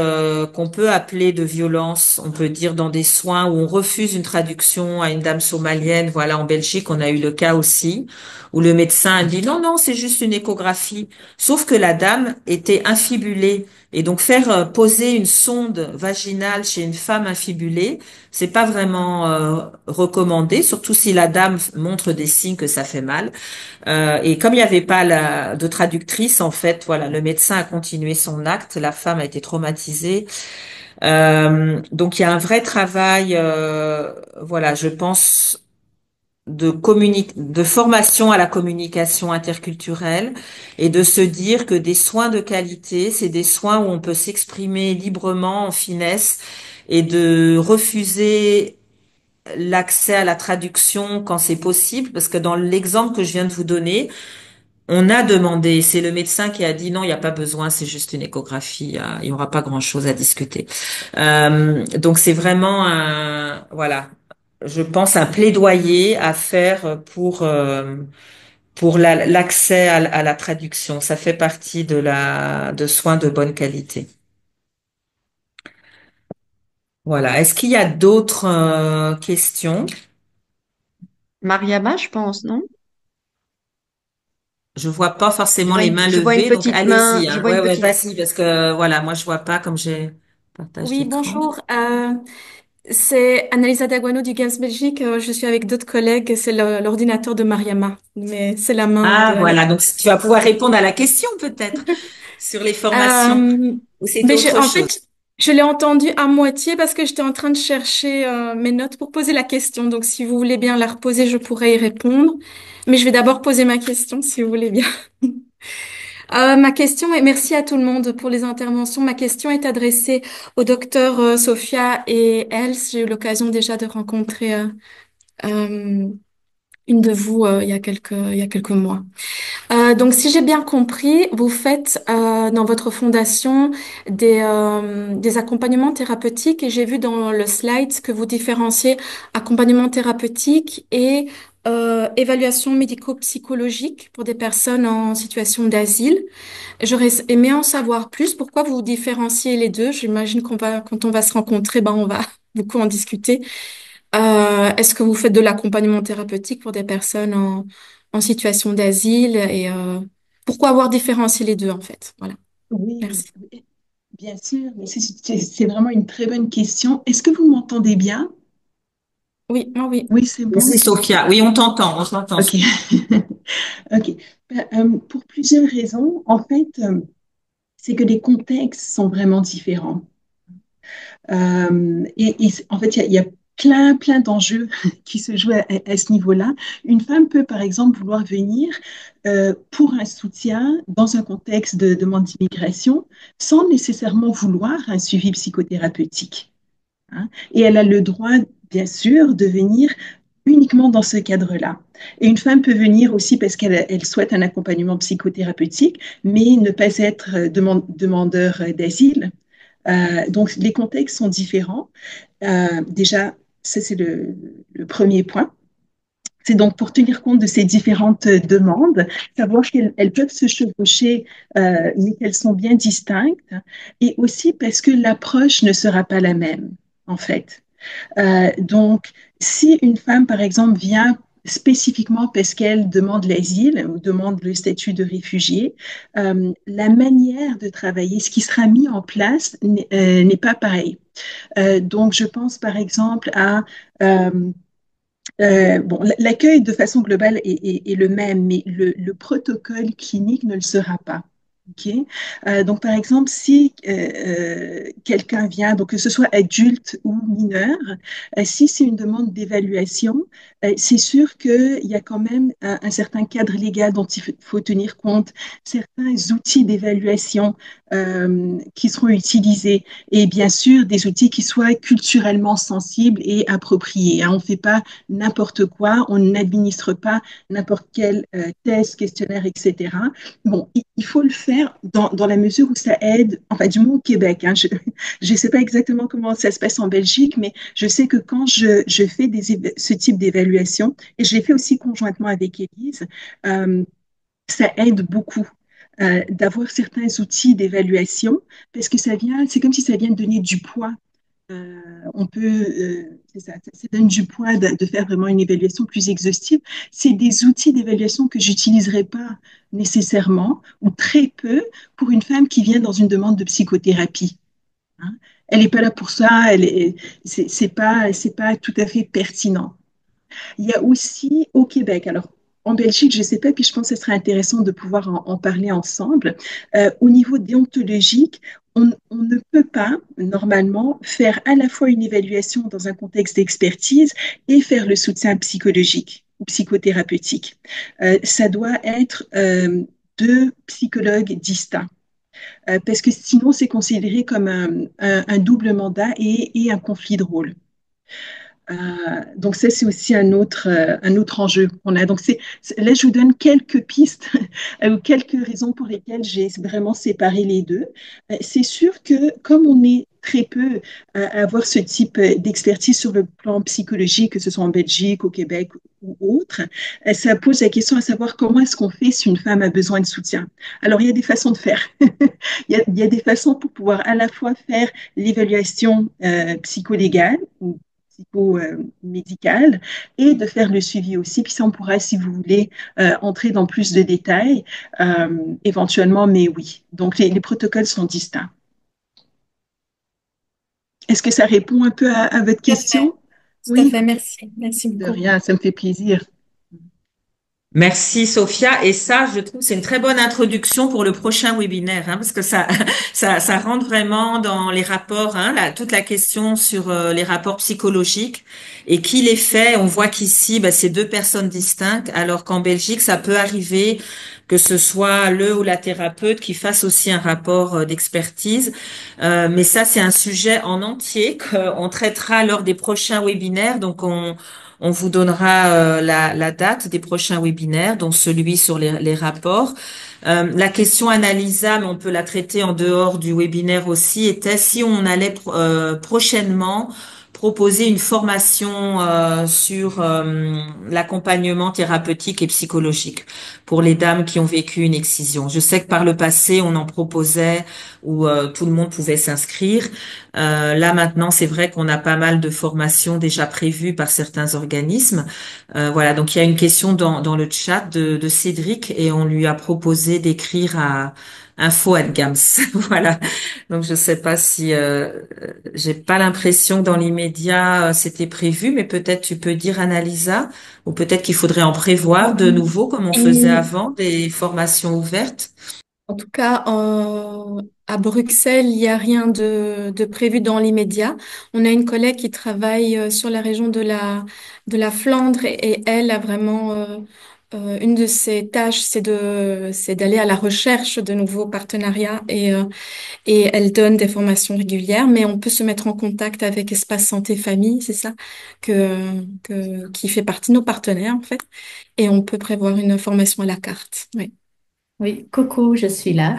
qu'on peut appeler de violence, on peut dire dans des soins où on refuse une traduction à une dame somalienne. Voilà, en Belgique, on a eu le cas aussi où le médecin a dit non, non, c'est juste une échographie. Sauf que la dame était infibulée. Et donc faire poser une sonde vaginale chez une femme infibulée, c'est pas vraiment recommandé, surtout si la dame montre des signes que ça fait mal. Et comme il n'y avait pas de traductrice, en fait, voilà, le médecin a continué son acte, la femme a été traumatisée. Donc il y a un vrai travail, voilà, je pense, de formation à la communication interculturelle et de se dire que des soins de qualité, c'est des soins où on peut s'exprimer librement, en finesse, et de refuser l'accès à la traduction quand c'est possible, parce que dans l'exemple que je viens de vous donner, on a demandé, c'est le médecin qui a dit non, il n'y a pas besoin, c'est juste une échographie, il y aura pas grand-chose à discuter. Donc c'est vraiment voilà, je pense un plaidoyer à faire pour l'accès à la traduction. Ça fait partie de soins de bonne qualité. Voilà. Est-ce qu'il y a d'autres questions? Mariama, je pense, non? Je vois pas forcément les mains Je vois une levées, donc petite main, allez-y, je hein. vois Ouais, une ouais, petite. vas-y, parce que voilà, moi je vois pas comme j'ai partage Oui, d'écran. bonjour. C'est Annalisa Daguano du Games Belgique. Je suis avec d'autres collègues. C'est l'ordinateur de Mariama, mais c'est la main Ah, de Anna. voilà, donc tu vas pouvoir répondre à la question peut-être sur les formations, Euh, ou c'était mais autre en chose. fait, je l'ai entendu à moitié parce que j'étais en train de chercher mes notes pour poser la question. Donc, si vous voulez bien la reposer, je pourrais y répondre. Mais je vais d'abord poser ma question, si vous voulez bien. Ma question est, merci à tout le monde pour les interventions. Ma question est adressée au docteur Sophia et Els. J'ai eu l'occasion déjà de rencontrer euh, une de vous il y a quelques mois. Donc, si j'ai bien compris, vous faites dans votre fondation des accompagnements thérapeutiques et j'ai vu dans le slide que vous différenciez accompagnement thérapeutique et évaluation médico-psychologique pour des personnes en situation d'asile. J'aurais aimé en savoir plus. Pourquoi vous différenciez les deux? J'imagine quand on va se rencontrer, ben, on va beaucoup en discuter. Est-ce que vous faites de l'accompagnement thérapeutique pour des personnes en situation d'asile et pourquoi avoir différencié les deux en fait? Voilà, Oui, merci. oui, bien sûr, mais c'est vraiment une très bonne question. Est-ce que vous m'entendez bien? Oui, moi oui. Oui, c'est Merci bon. Sophia. Oui, on t'entend. Ok. Ok. Pour plusieurs raisons, en fait, c'est que les contextes sont vraiment différents. En fait, il y a plein d'enjeux qui se jouent à ce niveau-là. Une femme peut, par exemple, vouloir venir pour un soutien dans un contexte de demande d'immigration sans nécessairement vouloir un suivi psychothérapeutique, hein. Et elle a le droit, bien sûr, de venir uniquement dans ce cadre-là. Et une femme peut venir aussi parce qu'elle souhaite un accompagnement psychothérapeutique, mais ne pas être demandeur d'asile. Donc, les contextes sont différents. Déjà, ça, c'est le premier point. C'est donc pour tenir compte de ces différentes demandes, savoir qu'elles peuvent se chevaucher, mais qu'elles sont bien distinctes, et aussi parce que l'approche ne sera pas la même, en fait. Donc, si une femme, par exemple, vient spécifiquement parce qu'elle demande l'asile ou demande le statut de réfugié, la manière de travailler, ce qui sera mis en place n'est pas pareil. Donc, je pense par exemple à euh, bon, l'accueil de façon globale est le même, mais le protocole clinique ne le sera pas. Ok. Donc, par exemple, si quelqu'un vient, donc que ce soit adulte ou mineur, si c'est une demande d'évaluation, c'est sûr qu'il y a quand même un certain cadre légal dont il faut tenir compte, certains outils d'évaluation qui seront utilisés et bien sûr des outils qui soient culturellement sensibles et appropriés, hein. On ne fait pas n'importe quoi, on n'administre pas n'importe quel test, questionnaire, etc. Bon, il faut le faire dans la mesure où ça aide, enfin du moins au Québec, hein. Je ne sais pas exactement comment ça se passe en Belgique, mais je sais que quand je fais ce type d'évaluation, et je l'ai fait aussi conjointement avec Élise, ça aide beaucoup. d'avoir certains outils d'évaluation parce que c'est comme si ça vient de donner du poids. On peut, c'est ça, ça donne du poids de faire vraiment une évaluation plus exhaustive. C'est des outils d'évaluation que j'utiliserai pas nécessairement ou très peu pour une femme qui vient dans une demande de psychothérapie. Hein. Elle n'est pas là pour ça, c'est pas tout à fait pertinent. Il y a aussi au Québec, alors en Belgique, je ne sais pas, puis je pense que ce serait intéressant de pouvoir en parler ensemble. Au niveau déontologique, on ne peut pas, normalement, faire à la fois une évaluation dans un contexte d'expertise et faire le soutien psychologique ou psychothérapeutique. Ça doit être deux psychologues distincts. Parce que sinon, c'est considéré comme un double mandat et un conflit de rôle. Donc ça, c'est aussi un autre enjeu qu'on a. Donc là, je vous donne quelques pistes ou quelques raisons pour lesquelles j'ai vraiment séparé les deux. C'est sûr que comme on est très peu à avoir ce type d'expertise sur le plan psychologique, que ce soit en Belgique, au Québec ou autre, ça pose la question à savoir comment est-ce qu'on fait si une femme a besoin de soutien. Alors, il y a des façons de faire. Il y a des façons pour pouvoir à la fois faire l'évaluation psycholégale ou psychomédicale et de faire le suivi aussi. Puis ça, on pourra, si vous voulez, entrer dans plus de détails éventuellement, mais oui. Donc, les protocoles sont distincts. Est-ce que ça répond un peu à votre Tout à fait. question? Tout à Oui, fait, merci. Merci de beaucoup. rien, ça me fait plaisir. Merci Sophia. Et ça, je trouve, c'est une très bonne introduction pour le prochain webinaire, hein, parce que ça rentre vraiment dans les rapports, hein, toute la question sur les rapports psychologiques et qui les fait. On voit qu'ici, bah, c'est deux personnes distinctes, alors qu'en Belgique, ça peut arriver que ce soit le ou la thérapeute qui fasse aussi un rapport d'expertise. Mais ça, c'est un sujet en entier qu'on traitera lors des prochains webinaires. Donc, on vous donnera la date des prochains webinaires, dont celui sur les rapports. La question analysable, on peut la traiter en dehors du webinaire aussi, était si on allait prochainement proposer une formation sur l'accompagnement thérapeutique et psychologique pour les dames qui ont vécu une excision. Je sais que par le passé, on en proposait où tout le monde pouvait s'inscrire. Là maintenant, c'est vrai qu'on a pas mal de formations déjà prévues par certains organismes. Voilà, donc il y a une question dans le chat de Cédric et on lui a proposé d'écrire à info@gams. Voilà. Donc je sais pas si j'ai pas l'impression que dans l'immédiat c'était prévu, mais peut-être tu peux dire Annalisa, ou peut-être qu'il faudrait en prévoir de nouveau comme on faisait Et avant, des formations ouvertes. en tout cas, à Bruxelles, il n'y a rien de prévu dans l'immédiat. On a une collègue qui travaille sur la région de la Flandre et elle a vraiment une de ses tâches, c'est d'aller à la recherche de nouveaux partenariats et elle donne des formations régulières. Mais on peut se mettre en contact avec Espace Santé Famille, c'est ça, qui fait partie de nos partenaires en fait, et on peut prévoir une formation à la carte. Oui. Oui, coucou, je suis là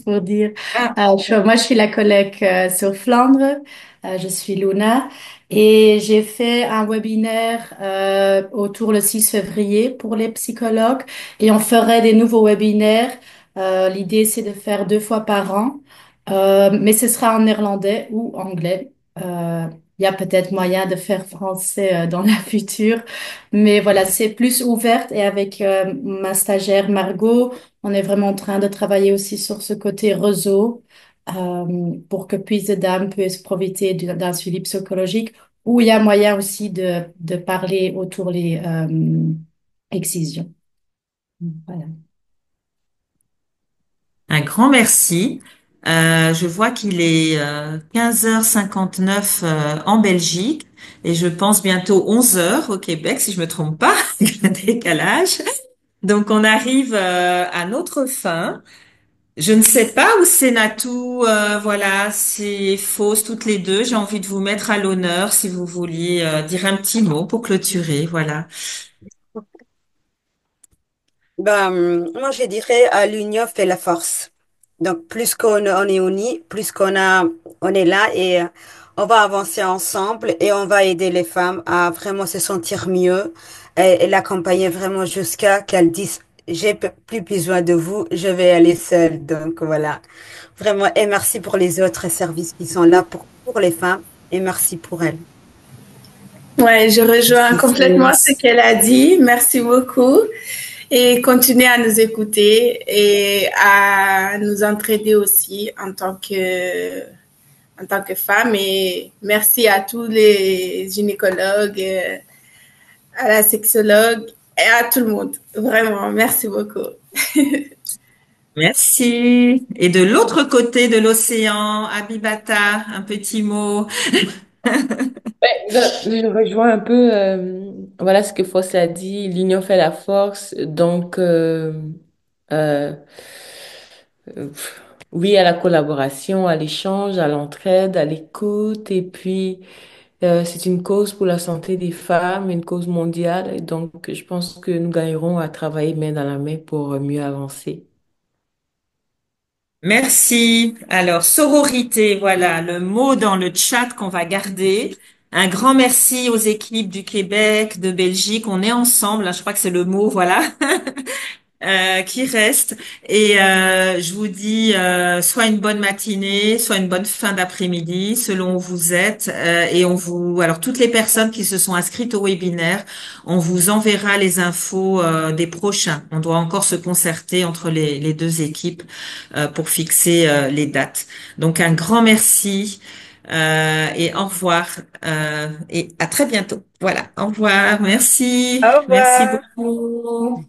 pour dire. Ah, Moi, je suis la collègue sur Flandre. Je suis Luna et j'ai fait un webinaire autour le 6 février pour les psychologues et on ferait des nouveaux webinaires. L'idée, c'est de faire 2 fois par an, mais ce sera en néerlandais ou anglais. Il y a peut-être moyen de faire français dans la future. Mais voilà, c'est plus ouverte et avec ma stagiaire Margot, on est vraiment en train de travailler aussi sur ce côté réseau pour que plus de dames puissent profiter d'un suivi psychologique où il y a moyen aussi de parler autour les excisions. Voilà. un grand merci. Je vois qu'il est 15h59 en Belgique et je pense bientôt 11h au Québec, si je me trompe pas, avec le décalage. Donc on arrive à notre fin. Je ne sais pas où c'est Natou, voilà, c'est Fausse toutes les deux. J'ai envie de vous mettre à l'honneur si vous vouliez dire un petit mot pour clôturer, voilà. Moi, je dirais à l'union fait la force. Donc, plus on est unis, plus on est là et on va avancer ensemble et on va aider les femmes à vraiment se sentir mieux et l'accompagner vraiment jusqu'à qu'elles disent plus besoin de vous, je vais aller seule. Donc voilà. Vraiment, et merci pour les autres services qui sont là pour les femmes et merci pour elles. Ouais, je rejoins complètement ce Merci. qu'elle a dit. Merci beaucoup. Et continuez à nous écouter et à nous entraider aussi en tant que femme. Et merci à tous les gynécologues, à la sexologue et à tout le monde. Vraiment, merci beaucoup. Merci. Et de l'autre côté de l'océan, Abibata, un petit mot. Je rejoins un peu voilà ce que Foss a dit, l'union fait la force, donc euh, oui à la collaboration, à l'échange, à l'entraide, à l'écoute, et puis c'est une cause pour la santé des femmes, une cause mondiale, et donc je pense que nous gagnerons à travailler main dans la main pour mieux avancer. Merci. Alors, sororité, voilà le mot dans le chat qu'on va garder. Un grand merci aux équipes du Québec, de Belgique. On est ensemble, hein, je crois que c'est le mot, voilà, qui reste. Et je vous dis soit une bonne matinée, soit une bonne fin d'après-midi, selon où vous êtes. Et alors toutes les personnes qui se sont inscrites au webinaire, on vous enverra les infos des prochains. On doit encore se concerter entre les deux équipes pour fixer les dates. Donc un grand merci et au revoir et à très bientôt. Voilà, au revoir, merci, Au merci revoir. beaucoup.